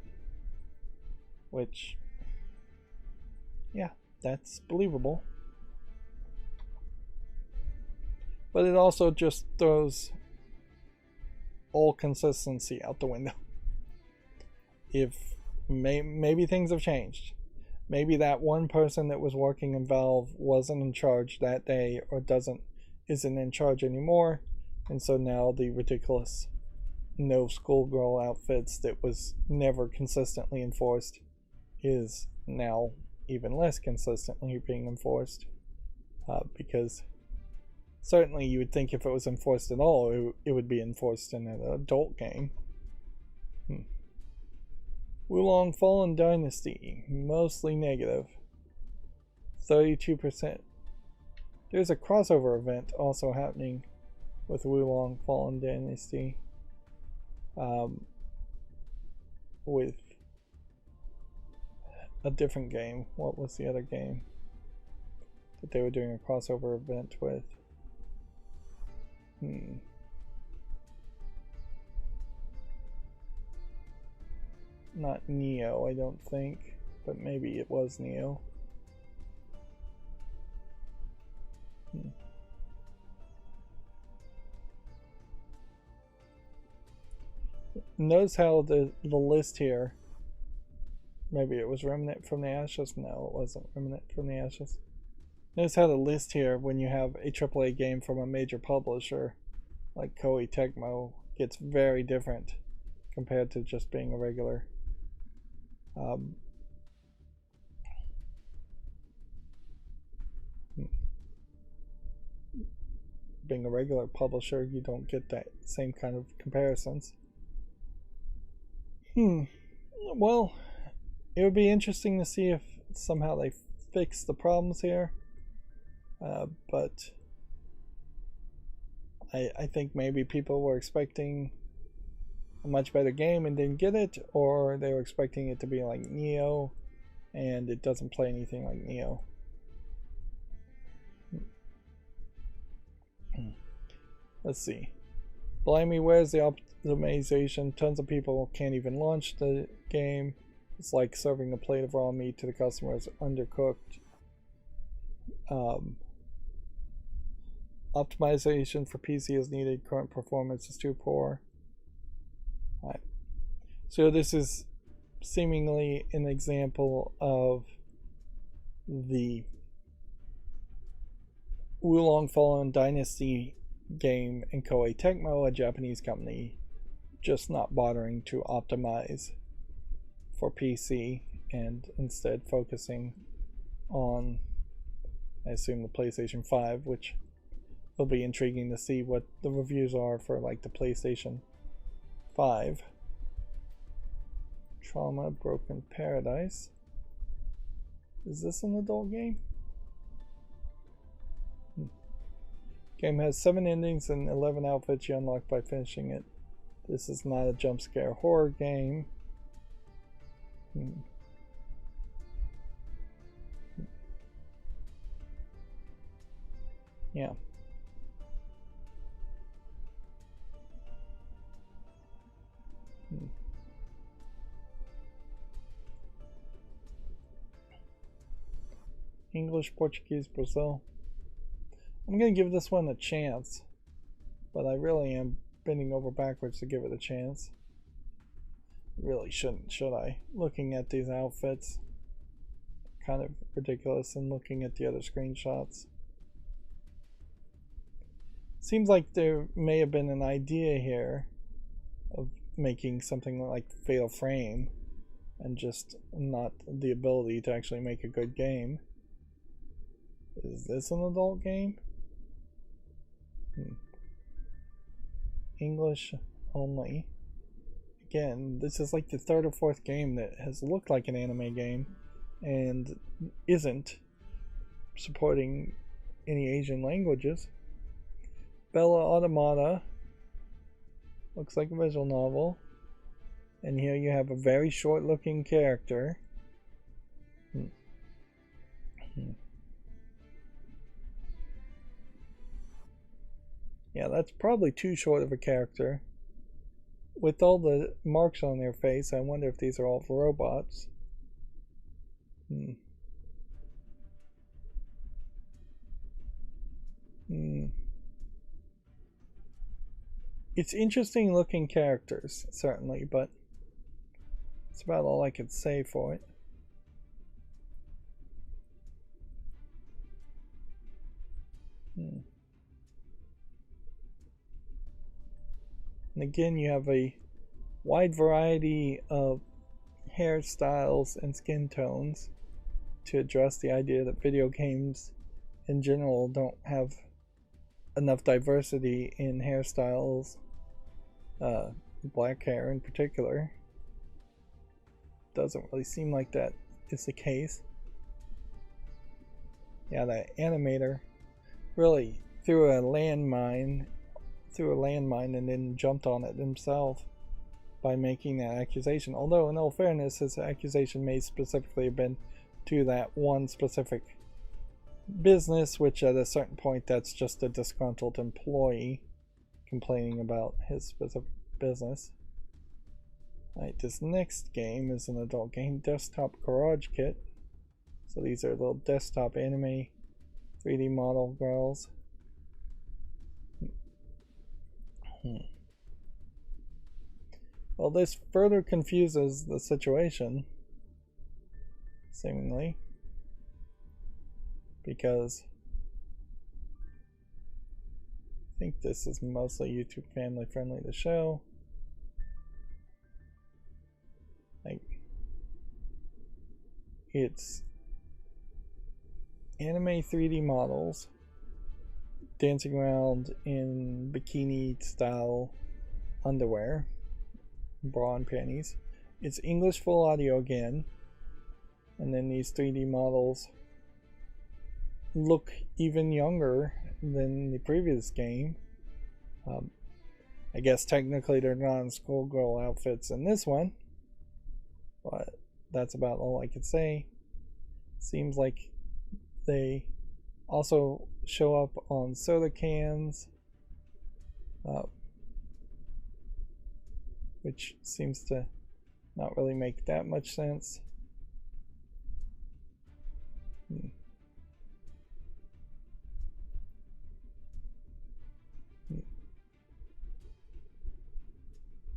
Speaker 1: Which, yeah, that's believable. But it also just throws all consistency out the window. If maybe things have changed. Maybe that one person that was working in Valve wasn't in charge that day or isn't in charge anymore, and so now the ridiculous no schoolgirl outfits that was never consistently enforced is now even less consistently being enforced, because certainly you would think if it was enforced at all, it would be enforced in an adult game. Wulong Fallen Dynasty, mostly negative, 32%. There's a crossover event also happening with Wulong Fallen Dynasty, with a different game. What was the other game that they were doing a crossover event with? Not Neo, I don't think, but maybe it was Neo. notice how the list here, maybe it was Remnant from the Ashes. No, it wasn't Remnant from the Ashes. Notice how the list here, when you have a AAA game from a major publisher like Koei Tecmo, gets very different compared to just being a regular being a regular publisher. You don't get that same kind of comparisons. Well, it would be interesting to see if somehow they fix the problems here, but I think maybe people were expecting a much better game and didn't get it, or they were expecting it to be like Neo and it doesn't play anything like Neo. Let's see. Blimey, where's the optimization? Tons of people can't even launch the game. It's like serving a plate of raw meat to the customers, undercooked. Optimization for PC is needed. Current performance is too poor. Alright. So this is seemingly an example of the Wulong Fallen Dynasty game in Koei Tecmo, a Japanese company, just not bothering to optimize for PC and instead focusing on, I assume, the PlayStation 5, which will be intriguing to see what the reviews are for like the PlayStation 5. Trauma Broken Paradise. Is this an adult game? Game has 7 endings and 11 outfits you unlock by finishing it. This is not a jump scare horror game. Yeah. English, Portuguese, Brazil. I'm going to give this one a chance, but I really am bending over backwards to give it a chance. Really shouldn't, should I? Looking at these outfits, kind of ridiculous, and looking at the other screenshots. Seems like there may have been an idea here of making something like Fatal Frame and just not the ability to actually make a good game. Is this an adult game? English only. Again, this is like the 3rd or 4th game that has looked like an anime game and isn't supporting any Asian languages. Bella Automata looks like a visual novel, and here you have a very short looking character. Yeah, that's probably too short of a character. With all the marks on their face, I wonder if these are all robots. It's interesting looking characters, certainly, but that's about all I could say for it. And again, you have a wide variety of hairstyles and skin tones to address the idea that video games in general don't have enough diversity in hairstyles, black hair in particular. Doesn't really seem like that is the case. Yeah, that animator really threw a landmine and then jumped on it himself by making that accusation. Although, in all fairness, his accusation may specifically have been to that one specific business, which at a certain point, that's just a disgruntled employee complaining about his specific business. Alright, this next game is an adult game, Desktop Garage Kit. So these are little desktop anime 3D model girls. Well, this further confuses the situation, seemingly, because I think this is mostly YouTube family friendly to show. Like, it's anime 3D models dancing around in bikini style underwear, bra and panties. It's English full audio again, and then these 3D models look even younger than the previous game. I guess technically they're not in schoolgirl outfits in this one, but that's about all I could say. Seems like they also show up on soda cans, which seems to not really make that much sense.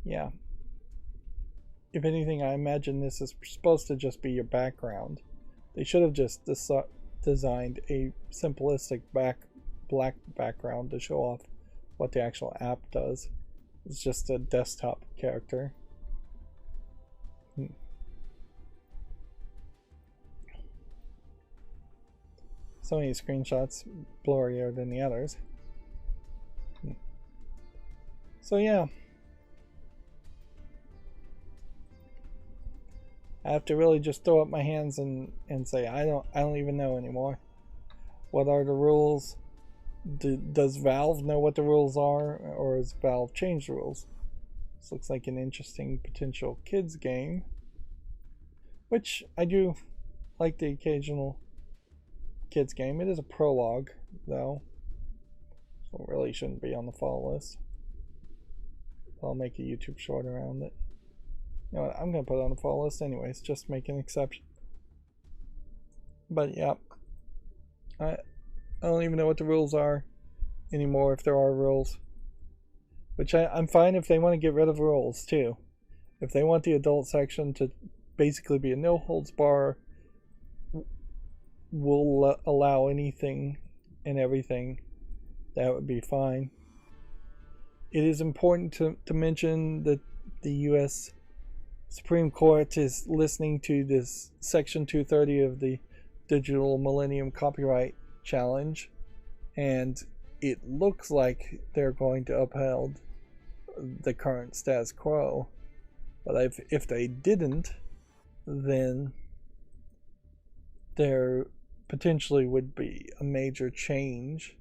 Speaker 1: Yeah. If anything, I imagine this is supposed to just be your background. They should have just designed a simplistic black background to show off what the actual app does. It's just a desktop character. So many screenshots, blurrier than the others. So yeah, I have to really just throw up my hands and say I don't even know anymore. What are the rules? Does Valve know what the rules are, or has Valve changed the rules? This looks like an interesting potential kids game, which I do like the occasional kids game. It is a prologue though, so it really shouldn't be on the follow list. I'll make a YouTube short around it. You know what, I'm gonna put it on the follow list anyways, just to make an exception. But yeah, I don't even know what the rules are anymore, if there are rules. Which I'm fine if they want to get rid of rules too. If they want the adult section to basically be a no holds bar, we'll allow anything and everything, that would be fine. It is important to mention that the US Supreme Court is listening to this Section 230 of the Digital Millennium Copyright Challenge, and it looks like they're going to uphold the current status quo. But if they didn't, then there potentially would be a major change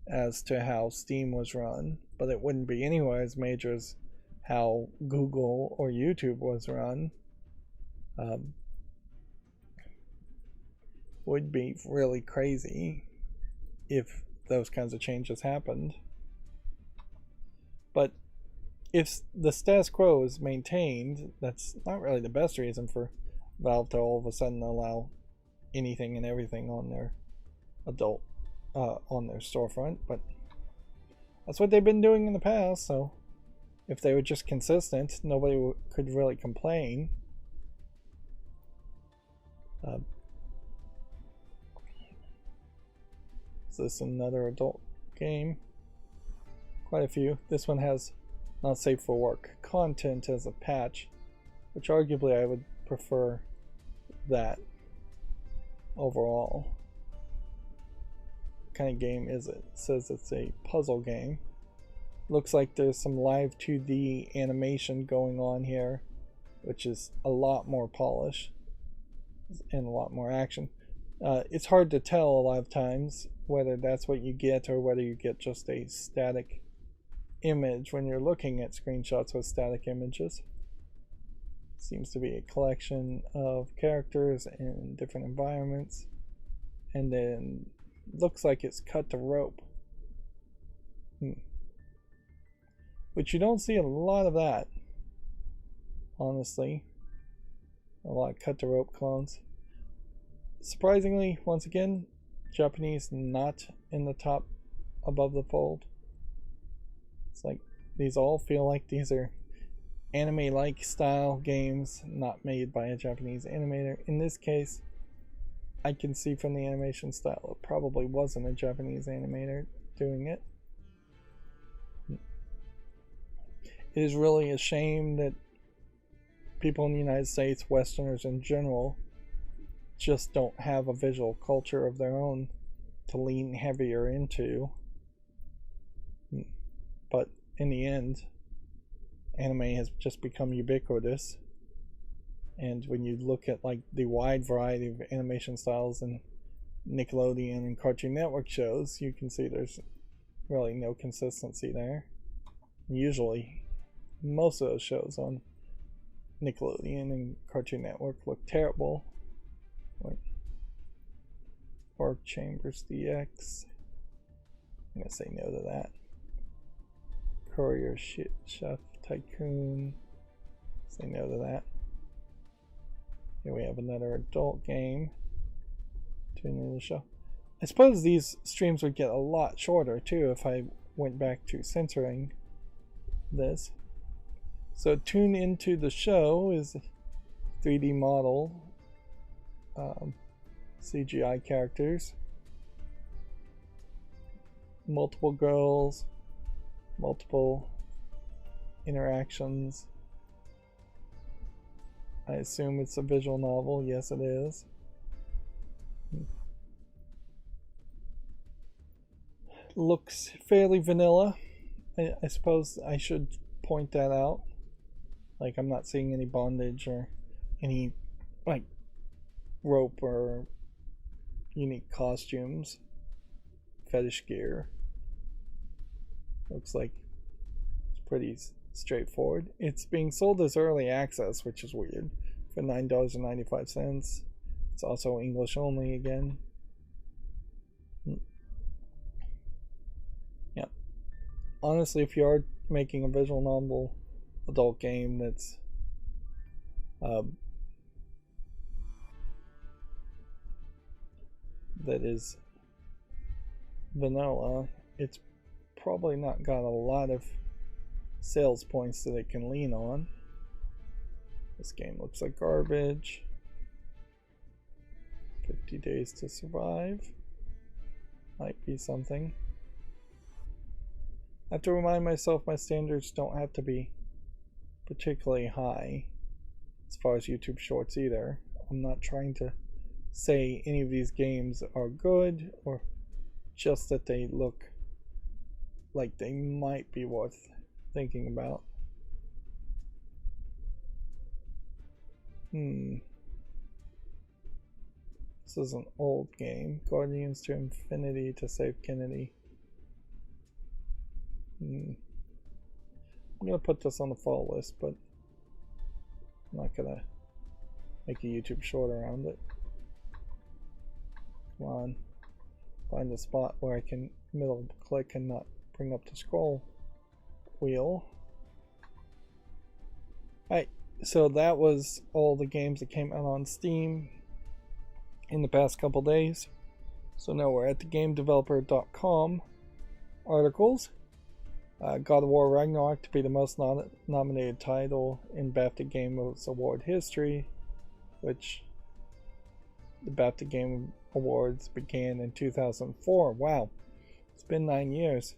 Speaker 1: as to how Steam was run, but it wouldn't be anywhere as major as how Google or YouTube was run. Would be really crazy if those kinds of changes happened. But if the status quo is maintained, that's not really the best reason for Valve to all of a sudden allow anything and everything on their adult on their storefront, but that's what they've been doing in the past. So if they were just consistent, nobody could really complain. Is this another adult game? Quite a few. This one has not safe for work content as a patch, which arguably I would prefer that overall. What kind of game is it? It says it's a puzzle game. Looks like there's some live 2D animation going on here, which is a lot more polish and a lot more action. It's hard to tell a lot of times whether that's what you get or whether you get just a static image when you're looking at screenshots with static images. Seems to be a collection of characters in different environments, and then looks like it's cut to rope, which you don't see a lot of that, honestly. A lot of cut to rope clones. Surprisingly, once again, Japanese not in the top above the fold. It's like these all feel like these are anime-like style games not made by a Japanese animator. In this case, I can see from the animation style it probably wasn't a Japanese animator doing it. It is really a shame that people in the United States, Westerners in general, just don't have a visual culture of their own to lean heavier into. But in the end, anime has just become ubiquitous, and when you look at like the wide variety of animation styles in Nickelodeon and Cartoon Network shows, you can see there's really no consistency there. Usually most of those shows on Nickelodeon and Cartoon Network look terrible, like Orc Chambers DX. I'm gonna say no to that. Courier Chef Tycoon. Say no to that. Here we have another adult game. Tune in the show. I suppose these streams would get a lot shorter too if I went back to censoring this. So Tune Into the Show is a 3D model, CGI characters, multiple girls, multiple interactions. I assume it's a visual novel. Yes, it is. Looks fairly vanilla. I suppose I should point that out. Like, I'm not seeing any bondage or any, like, rope or unique costumes, fetish gear. Looks like it's pretty straightforward. It's being sold as early access, which is weird, for $9.95. It's also English only again. Yeah. Honestly, if you are making a visual novel adult game that's that is vanilla, it's probably not got a lot of sales points that it can lean on. This game looks like garbage. 50 Days to Survive might be something. I have to remind myself my standards don't have to be particularly high as far as YouTube Shorts either. I'm not trying to say any of these games are good, or just that they look like they might be worth thinking about. This is an old game. Guardians to Infinity to Save Kennedy. I'm gonna put this on the fall list, but I'm not gonna make a YouTube short around it. Come on. Find a spot where I can middle click and not bring up the scroll wheel. Alright, so that was all the games that came out on Steam in the past couple days. So now we're at the GameDeveloper.com articles. God of War Ragnarok to be the most nominated title in BAFTA Game Award history, which the BAFTA Game Awards began in 2004. Wow, it's been 9 years.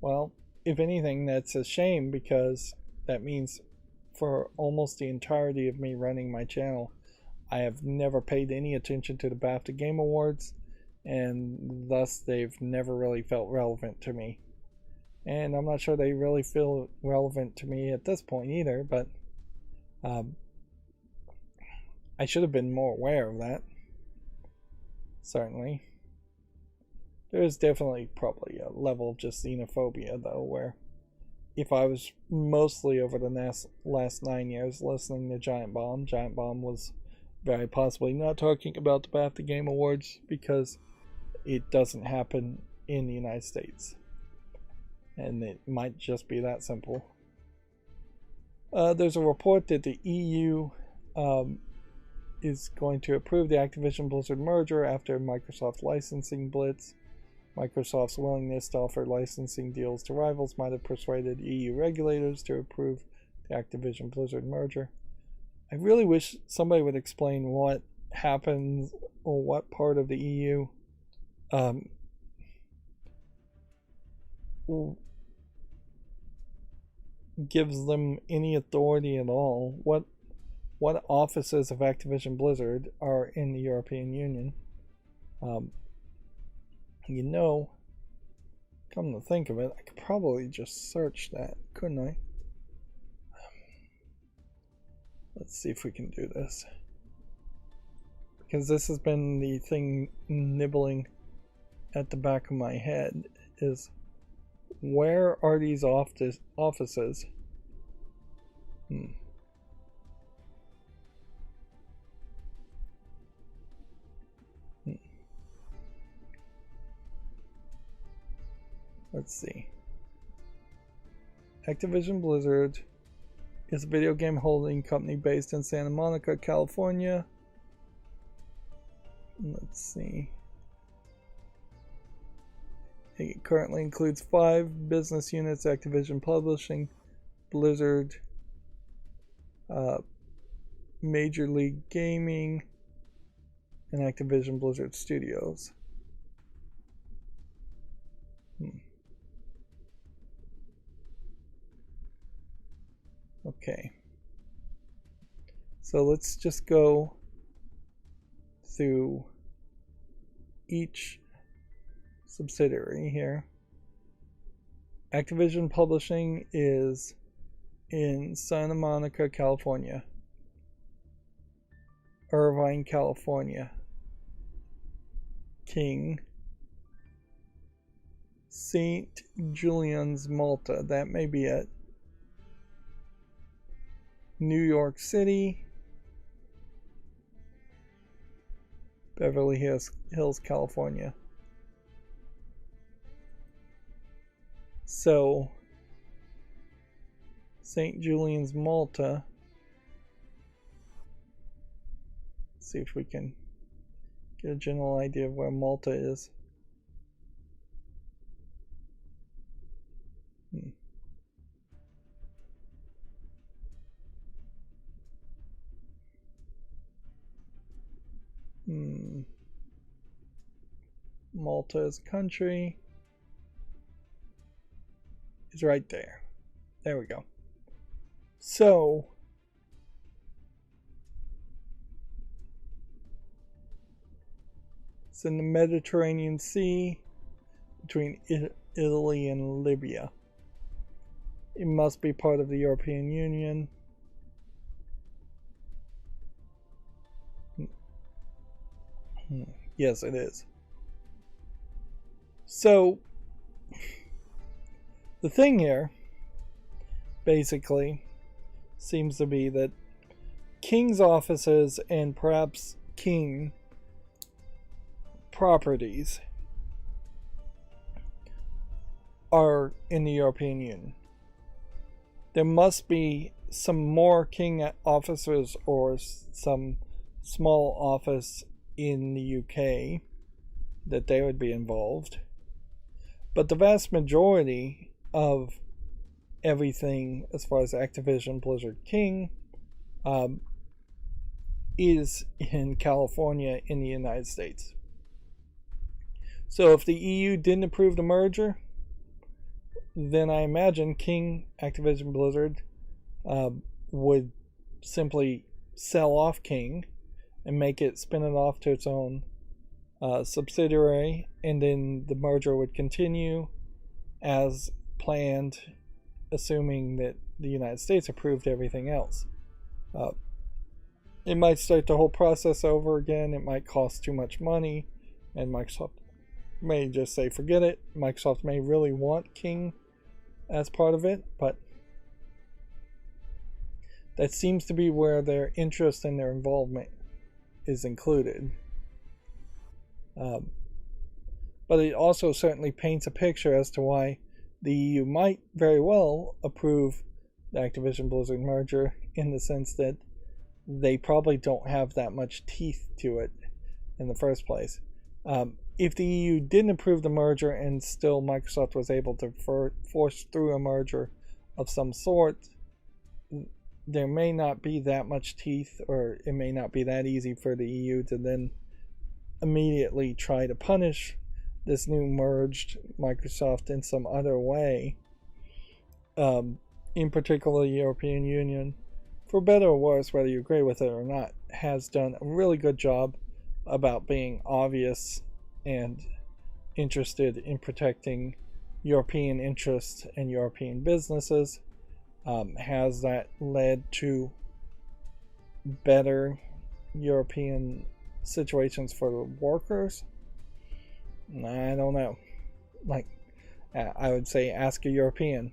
Speaker 1: Well, if anything, that's a shame, because that means for almost the entirety of me running my channel, I have never paid any attention to the BAFTA Game Awards, and thus they've never really felt relevant to me. And I'm not sure they really feel relevant to me at this point either, but I should have been more aware of that. Certainly. There is definitely probably a level of just xenophobia, though, where if I was mostly over the last 9 years listening to Giant Bomb was very possibly not talking about the BAFTA Game Awards, because it doesn't happen in the United States. And it might just be that simple. There's a report that the EU is going to approve the Activision Blizzard merger after Microsoft licensing blitz. Microsoft's willingness to offer licensing deals to rivals might have persuaded EU regulators to approve the Activision Blizzard merger. I really wish somebody would explain what happens or what part of the EU gives them any authority at all. What offices of Activision Blizzard are in the European Union? You know, come to think of it, I could probably just search that, couldn't I? Let's see if we can do this. Because this has been the thing nibbling at the back of my head, is where are these offices? Let's see. Activision Blizzard is a video game holding company based in Santa Monica, California. Let's see. It currently includes 5 business units: Activision Publishing, Blizzard, Major League Gaming, and Activision Blizzard Studios. Okay. So let's just go through each subsidiary here. Activision Publishing is in Santa Monica, California. Irvine, California. King. St. Julian's, Malta. That may be it. New York City. Beverly Hills, California. So, St. Julian's, Malta. Let's see if we can get a general idea of where Malta is. Malta is a country. It's right there. There we go. So, it's in the Mediterranean Sea between Italy and Libya. It must be part of the European Union. Yes, it is. So, the thing here, basically, seems to be that King's offices and perhaps King properties are in the European Union. There must be some more King officers or some small office in the UK that they would be involved. But the vast majority of everything as far as Activision Blizzard King is in California in the United States. So if the EU didn't approve the merger, then I imagine King Activision Blizzard would simply sell off King and spin it off to its own subsidiary, and then the merger would continue as planned, assuming that the United States approved everything else. It might start the whole process over again. It might cost too much money, and Microsoft may just say forget it. Microsoft may really want King as part of it, but that seems to be where their interest and their involvement is included. But it also certainly paints a picture as to why the EU might very well approve the Activision Blizzard merger, in the sense that they probably don't have that much teeth to it in the first place. If the EU didn't approve the merger and still Microsoft was able to force through a merger of some sort, there may not be that much teeth, or it may not be that easy for the EU to then immediately try to punish this new merged Microsoft in some other way. In particular, the European Union, for better or worse, whether you agree with it or not, has done a really good job about being obvious and interested in protecting European interests and European businesses. Has that led to better European situations for the workers? I don't know. Like, I would say ask a European.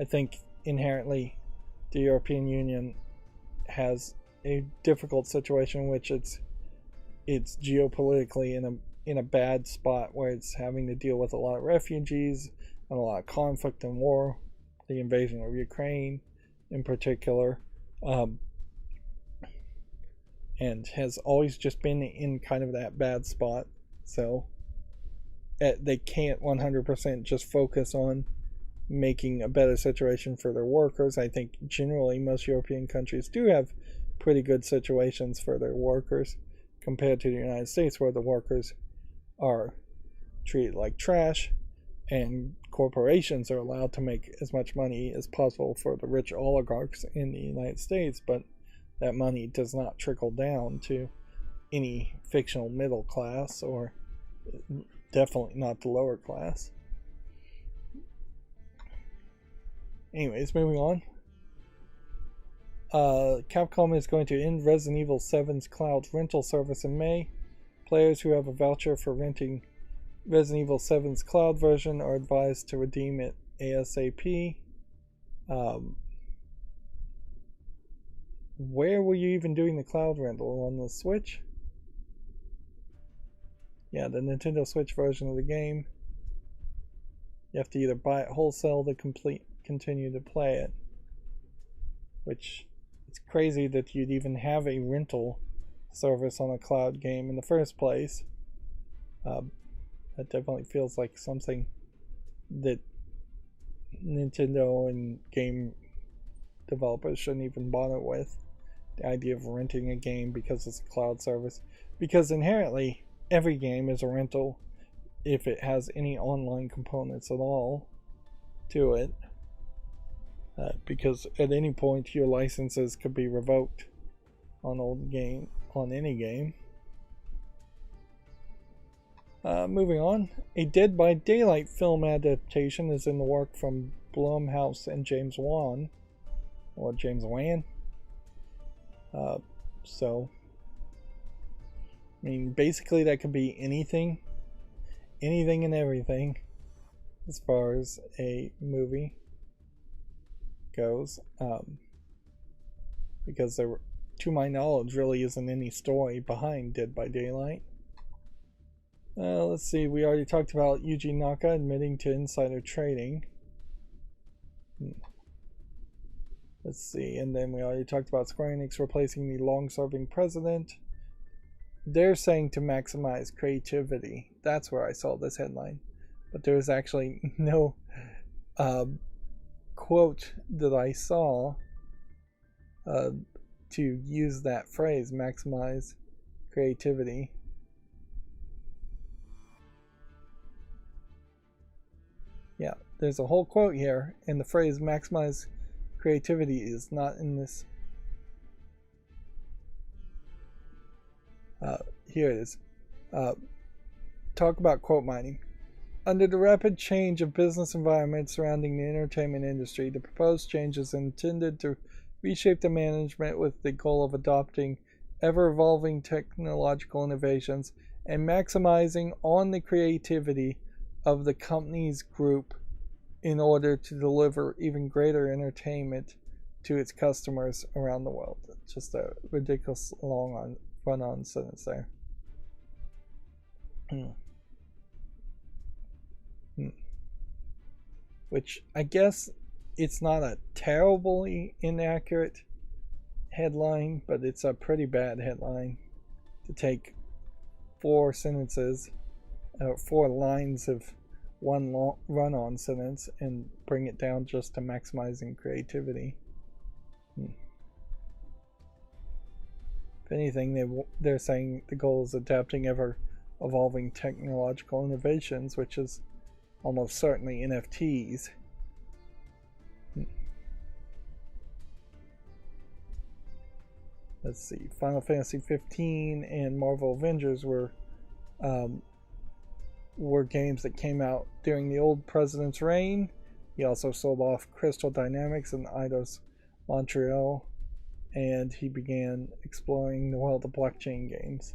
Speaker 1: I think inherently the European Union has a difficult situation in which it's geopolitically in a bad spot, where it's having to deal with a lot of refugees and a lot of conflict and war, the invasion of Ukraine in particular, and has always just been in kind of that bad spot. So they can't 100% just focus on making a better situation for their workers. I think generally most European countries do have pretty good situations for their workers compared to the United States, where the workers are treated like trash and corporations are allowed to make as much money as possible for the rich oligarchs in the United States, but that money does not trickle down to any fictional middle class, or definitely not the lower class. Anyways, moving on. Capcom is going to end Resident Evil 7's cloud rental service in May. Players who have a voucher for renting Resident Evil 7's cloud version are advised to redeem it ASAP. Where were you even doing the cloud rental? On the Switch? Yeah, the Nintendo Switch version of the game. You have to either buy it wholesale to continue to play it. Which, it's crazy that you'd even have a rental service on a cloud game in the first place. That definitely feels like something that Nintendo and game developers shouldn't even bother with. The idea of renting a game because it's a cloud service. Because inherently, every game is a rental if it has any online components at all to it. Because at any point your licenses could be revoked on any game. Moving on, a Dead by Daylight film adaptation is in the work from Blumhouse and James Wan, or James Wan. So, I mean, basically that could be anything and everything as far as a movie goes, because there, to my knowledge, really isn't any story behind Dead by Daylight. Let's see, we already talked about Yuji Naka admitting to insider trading. Let's see, and then we already talked about Square Enix replacing the long-serving president. They're saying to maximize creativity. That's where I saw this headline. But there's actually no quote that I saw to use that phrase, maximize creativity. Yeah, there's a whole quote here, and the phrase maximize creativity is not in this. Here it is. Talk about quote mining. Under the rapid change of business environment surrounding the entertainment industry, the proposed changes intended to reshape the management with the goal of adopting ever-evolving technological innovations and maximizing on the creativity of the company's group in order to deliver even greater entertainment to its customers around the world. Just a ridiculous long run-on sentence there. Which I guess it's not a terribly inaccurate headline, but it's a pretty bad headline to take 4 sentences, 4 lines of one long run-on sentence and bring it down just to maximizing creativity. If anything, they're saying the goal is adapting ever evolving technological innovations, which is almost certainly NFTs. Let's see, Final Fantasy 15 and Marvel Avengers were games that came out during the old president's reign. He also sold off Crystal Dynamics and Eidos Montreal, and he began exploring the world of blockchain games.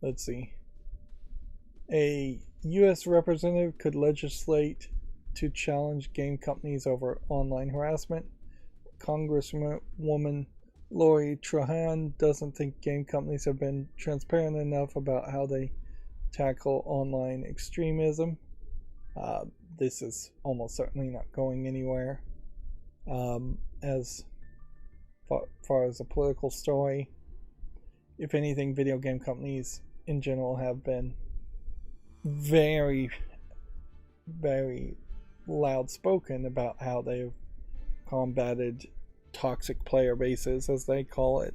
Speaker 1: Let's see. A U.S. representative could legislate to challenge game companies over online harassment. Congresswoman Lori Trahan doesn't think game companies have been transparent enough about how they tackle online extremism. This is almost certainly not going anywhere. As far as a political story, if anything, video game companies in general have been very, very loud spoken about how they've combated toxic player bases, as they call it,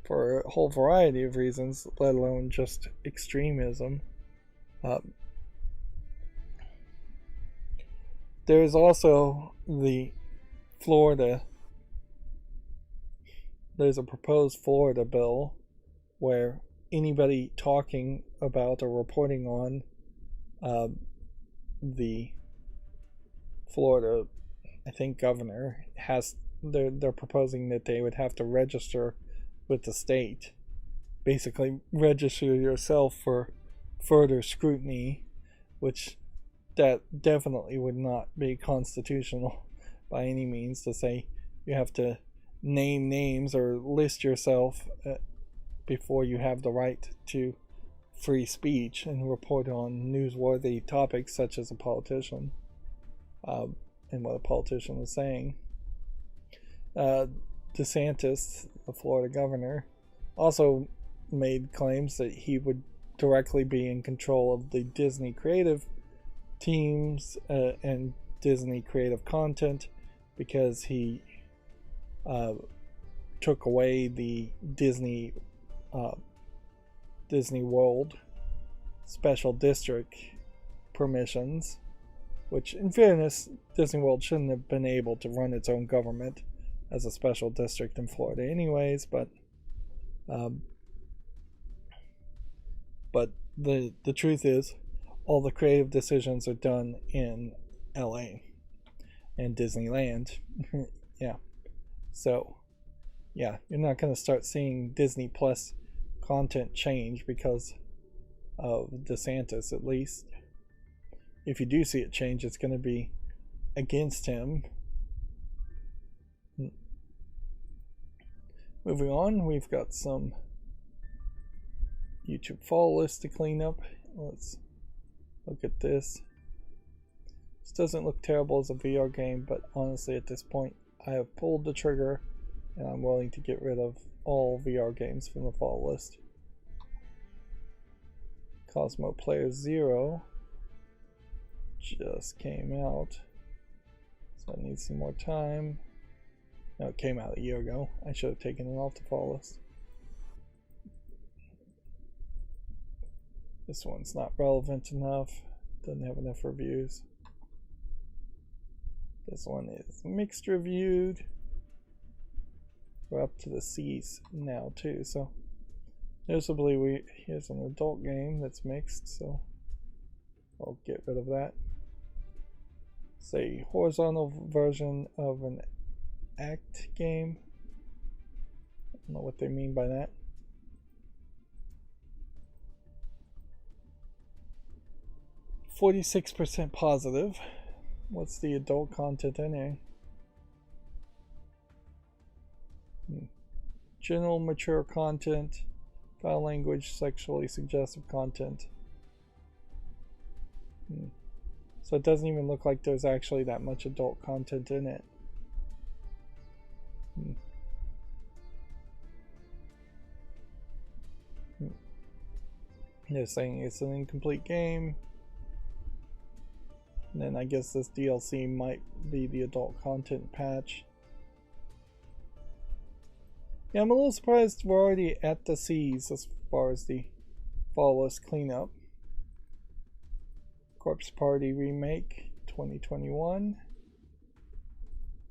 Speaker 1: for a whole variety of reasons, let alone just extremism. There's also there's a proposed Florida bill where anybody talking about or reporting on the Florida, I think, governor they're proposing that they would have to register with the state. Basically, register yourself for further scrutiny, which that definitely would not be constitutional by any means, to say you have to name names or list yourself before you have the right to free speech and report on newsworthy topics such as a politician and what a politician is saying. DeSantis, the Florida governor, also made claims that he would directly be in control of the Disney creative teams and Disney creative content, because he took away the Disney World special district permissions, which, in fairness, Disney World shouldn't have been able to run its own government as a special district in Florida anyways, but the truth is all the creative decisions are done in LA and Disneyland. Yeah. So, yeah, you're not going to start seeing Disney Plus content change because of DeSantis, at least. If you do see it change, it's going to be against him. Moving on, we've got some YouTube follow lists to clean up. Let's look at this. This doesn't look terrible as a VR game, but honestly at this point I have pulled the trigger and I'm willing to get rid of all VR games from the follow list. Cosmo Player 0 just came out, so I need some more time. No, it came out a year ago. I should have taken it off the follow list. This one's not relevant enough. Doesn't have enough reviews. This one is mixed reviewed. We're up to the C's now too, so noticeably here's an adult game that's mixed, so I'll get rid of that. It's a horizontal version of an act game. I don't know what they mean by that. %46 positive. What's the adult content in here? General mature content, foul language, sexually suggestive content. So it doesn't even look like there's actually that much adult content in it. They're saying it's an incomplete game. And then I guess this DLC might be the adult content patch. Yeah, I'm a little surprised we're already at the C's as far as the fall list cleanup. Corpse Party Remake 2021.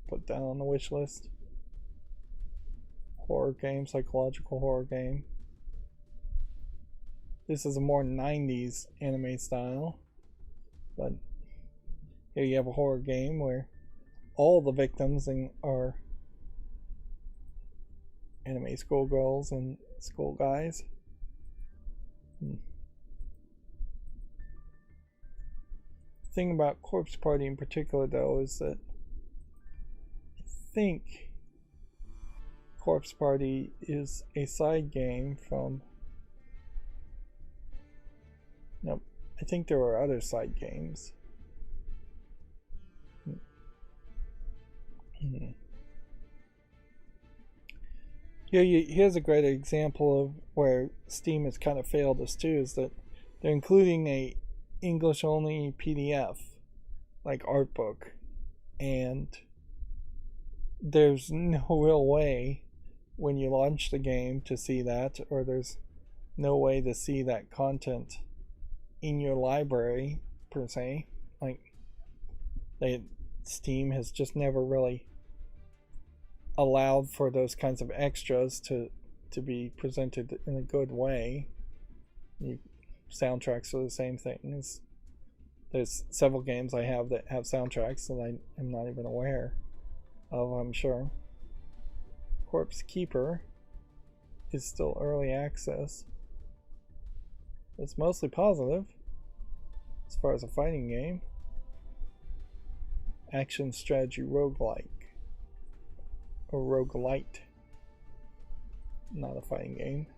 Speaker 1: Put that on the wish list. Horror game, psychological horror game. This is a more 90s anime style, but here you have a horror game where all the victims are anime schoolgirls and school guys. The thing about Corpse Party in particular, though, is that I think Corpse Party is a side game from... Nope, I think there are other side games. Here's a great example of where Steam has kind of failed us too, is that they're including a English only PDF, like art book, and there's no real way when you launch the game to see that, or there's no way to see that content in your library per se. Like, Steam has just never really allowed for those kinds of extras to be presented in a good way. Soundtracks are the same thing. There's several games I have that have soundtracks that I am not even aware of, I'm sure. Corpse Keeper is still early access. It's mostly positive as far as a fighting game. Action strategy roguelike. Or roguelite. Not a fighting game.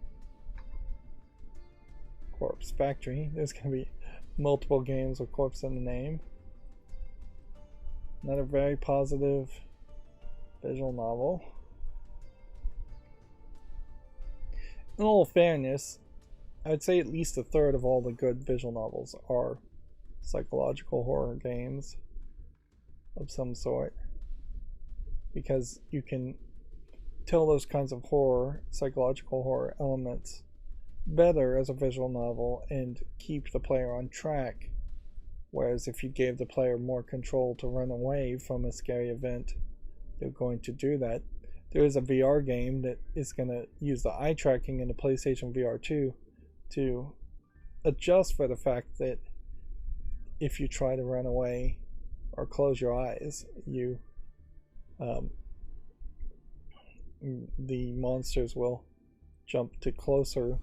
Speaker 1: Corpse Factory. There's going to be multiple games with corpse in the name. Another very positive visual novel. In all fairness, I'd say at least a third of all the good visual novels are psychological horror games of some sort, because you can tell those kinds of horror, psychological horror elements better as a visual novel and keep the player on track. Whereas if you gave the player more control to run away from a scary event, they're going to do that. There is a VR game that is going to use the eye tracking in the PlayStation VR 2 to adjust for the fact that if you try to run away or close your eyes, the monsters will jump to closer.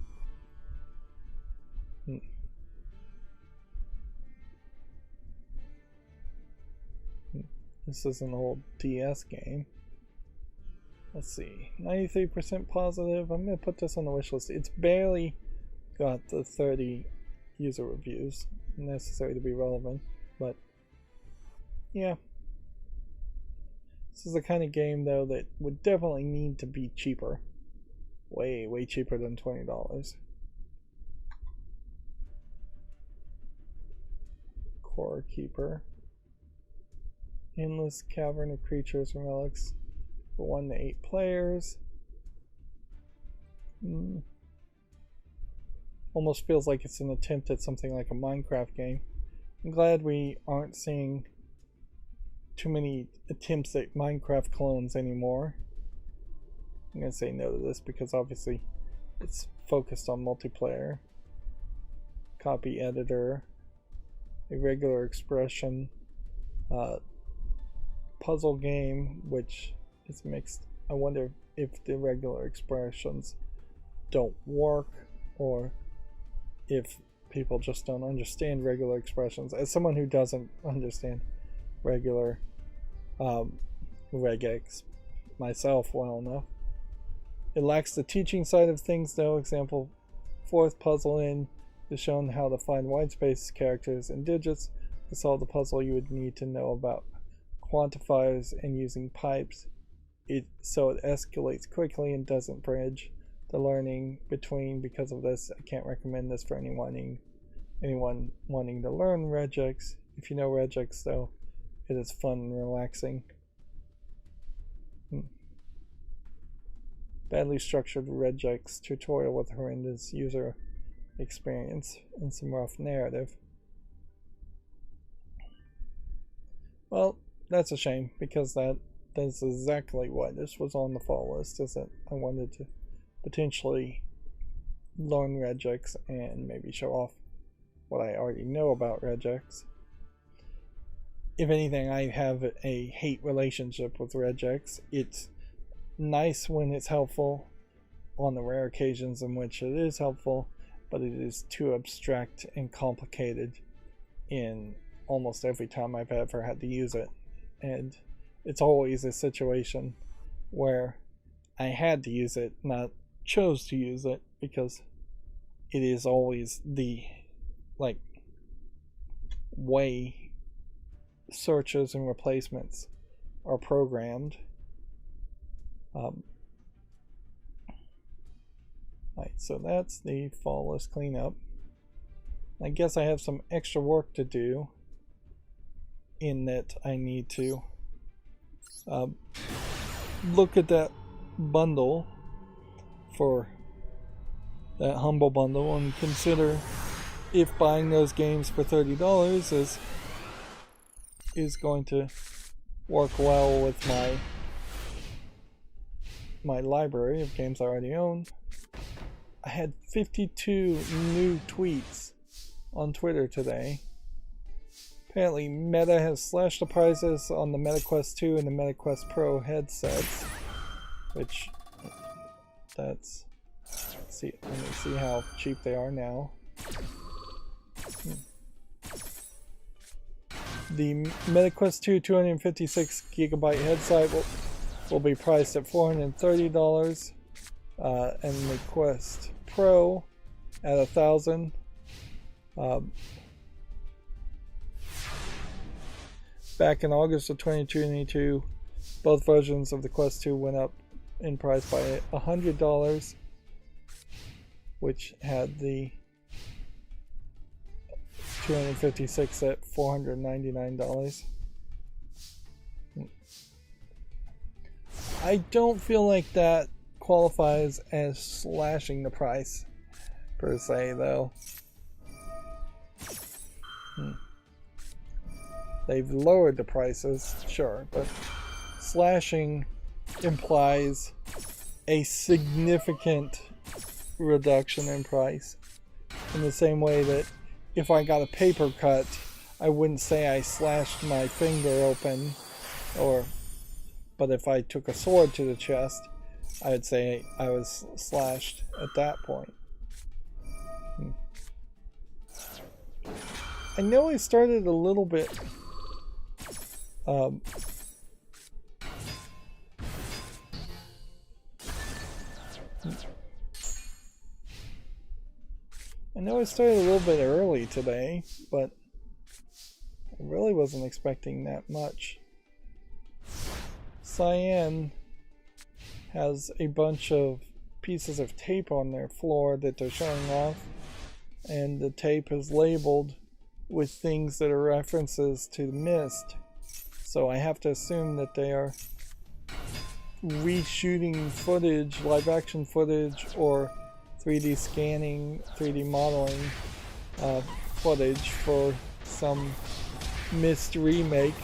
Speaker 1: This is an old DS game. Let's see, 93% positive. I'm going to put this on the wish list. It's barely got the 30 user reviews necessary to be relevant, but yeah. This is the kind of game, though, that would definitely need to be cheaper. Way cheaper than $20. Core Keeper. Endless cavern of creatures and relics for 1 to 8 players. Almost feels like it's an attempt at something like a Minecraft game. I'm glad we aren't seeing too many attempts at Minecraft clones anymore. I'm going to say no to this because obviously it's focused on multiplayer. Copy editor. Irregular expression. Puzzle game, which is mixed. I wonder if the regular expressions don't work, or if people just don't understand regular expressions. As someone who doesn't understand regular regex myself well enough, it lacks the teaching side of things, though. Example, fourth puzzle in is shown how to find white space characters and digits. To solve the puzzle, you would need to know about quantifiers and using pipes, so it escalates quickly and doesn't bridge the learning between. Because of this, I can't recommend this for anyone wanting to learn regex. If you know regex, though, it is fun and relaxing. badly structured regex tutorial with horrendous user experience and some rough narrative. Well, that's a shame, because that's exactly why this was on the fall list, is that I wanted to potentially learn regex and maybe show off what I already know about regex. If anything, I have a hate relationship with regex. It's nice when it's helpful on the rare occasions in which it is helpful, but it is too abstract and complicated in almost every time I've ever had to use it. And it's always a situation where I had to use it, not chose to use it, because it is always the way searches and replacements are programmed. Right, so that's the fall list cleanup. I guess I have some extra work to do, in that I need to look at that bundle, for that humble bundle, and consider if buying those games for $30 is going to work well with my library of games I already own. I had 52 new tweets on Twitter today. Apparently Meta has slashed the prices on the MetaQuest 2 and the MetaQuest Pro headsets, which let me see how cheap they are now. The MetaQuest 2 256GB headset will be priced at $430, and the Quest Pro at $1,000. Back in August of 2022, both versions of the Quest 2 went up in price by $100, which had the 256 at $499. I don't feel like that qualifies as slashing the price per se, though. They've lowered the prices, sure, but slashing implies a significant reduction in price. In the same way that if I got a paper cut, I wouldn't say I slashed my finger open, but if I took a sword to the chest, I would say I was slashed at that point. I know I started a little bit early today, but I really wasn't expecting that much. Cyan has a bunch of pieces of tape on their floor that they're showing off, and the tape is labeled with things that are references to Myst. So I have to assume that they are reshooting footage, live action footage, or 3D scanning, 3D modeling footage for some Myst remake.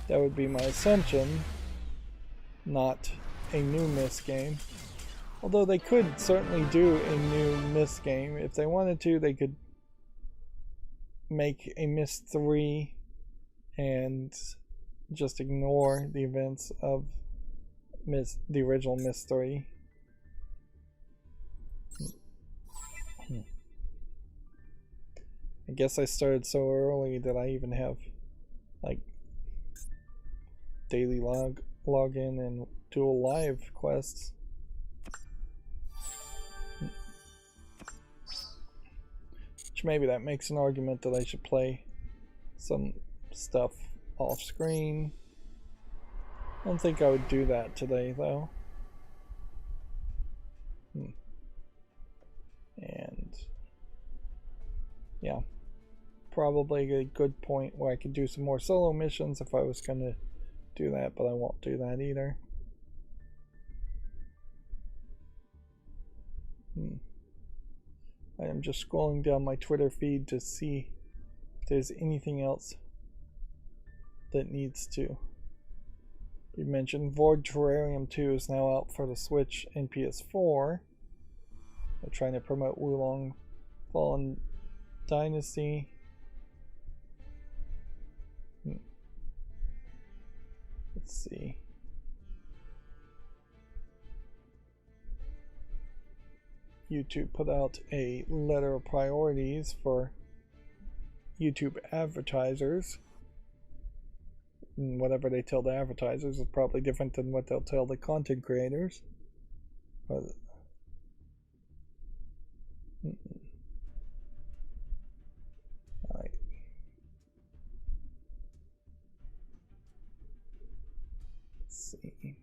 Speaker 1: That would be my assumption, not a new Myst game. Although they could certainly do a new Myst game. If they wanted to, they could make a Myst 3 and just ignore the events of the original Myst 3. I guess I started so early that I even have like daily login and Duel Live quests. Which maybe that makes an argument that I should play some stuff off screen. I don't think I would do that today though. And yeah, probably a good point where I could do some more solo missions if I was going to do that, but I won't do that either. I am just scrolling down my Twitter feed to see if there's anything else that needs to be mentioned. Void Terrarium 2 is now out for the Switch and PS4. They're trying to promote Wulong Fallen Dynasty. Let's see. YouTube put out a letter of priorities for YouTube advertisers. And whatever they tell the advertisers is probably different than what they'll tell the content creators. But alright. Let's see.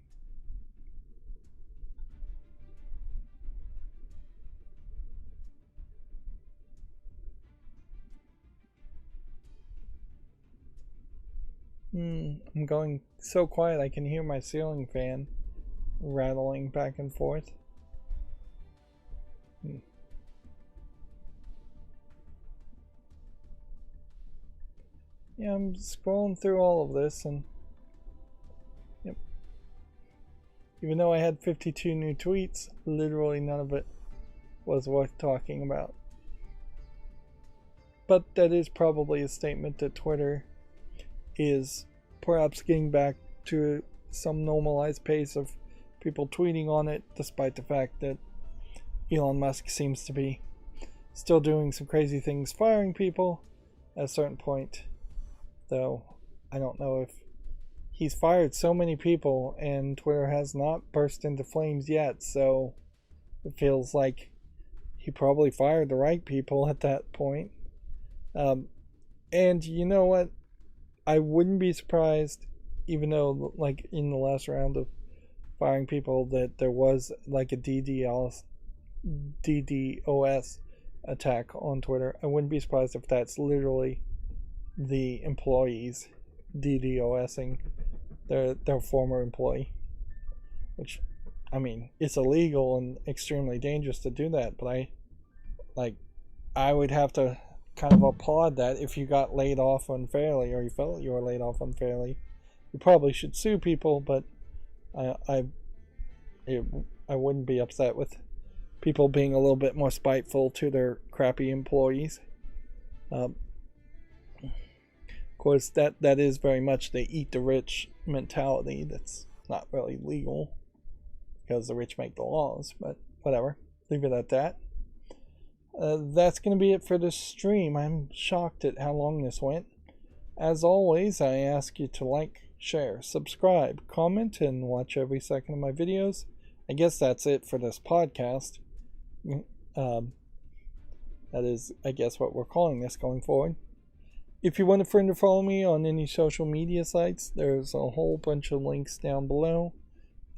Speaker 1: I'm going so quiet I can hear my ceiling fan rattling back and forth. Yeah, I'm scrolling through all of this, and yep. Even though I had 52 new tweets, literally none of it was worth talking about. But that is probably a statement that Twitter is perhaps getting back to some normalized pace of people tweeting on it, despite the fact that Elon Musk seems to be still doing some crazy things, firing people at a certain point. Though I don't know if he's fired so many people and Twitter has not burst into flames yet, so it feels like he probably fired the right people at that point. And you know what? I wouldn't be surprised, even though, like, in the last round of firing people, that there was, like, a DDoS attack on Twitter. I wouldn't be surprised if that's literally the employees DDoSing their former employee. Which, I mean, it's illegal and extremely dangerous to do that, but I would have to kind of applaud that. If you got laid off unfairly, or you felt you were laid off unfairly, you probably should sue people, but I wouldn't be upset with people being a little bit more spiteful to their crappy employees. Of course, that is very much the eat the rich mentality. That's not really legal because the rich make the laws, but whatever, leave it at that. That's going to be it for this stream. I'm shocked at how long this went. As always, I ask you to like, share, subscribe, comment, and watch every second of my videos. I guess that's it for this podcast. That is, I guess, what we're calling this going forward. If you want a friend to follow me on any social media sites, there's a whole bunch of links down below.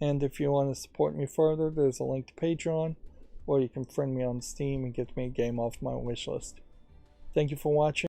Speaker 1: And if you want to support me further, there's a link to Patreon. Or you can friend me on Steam and get me a game off my wishlist. Thank you for watching.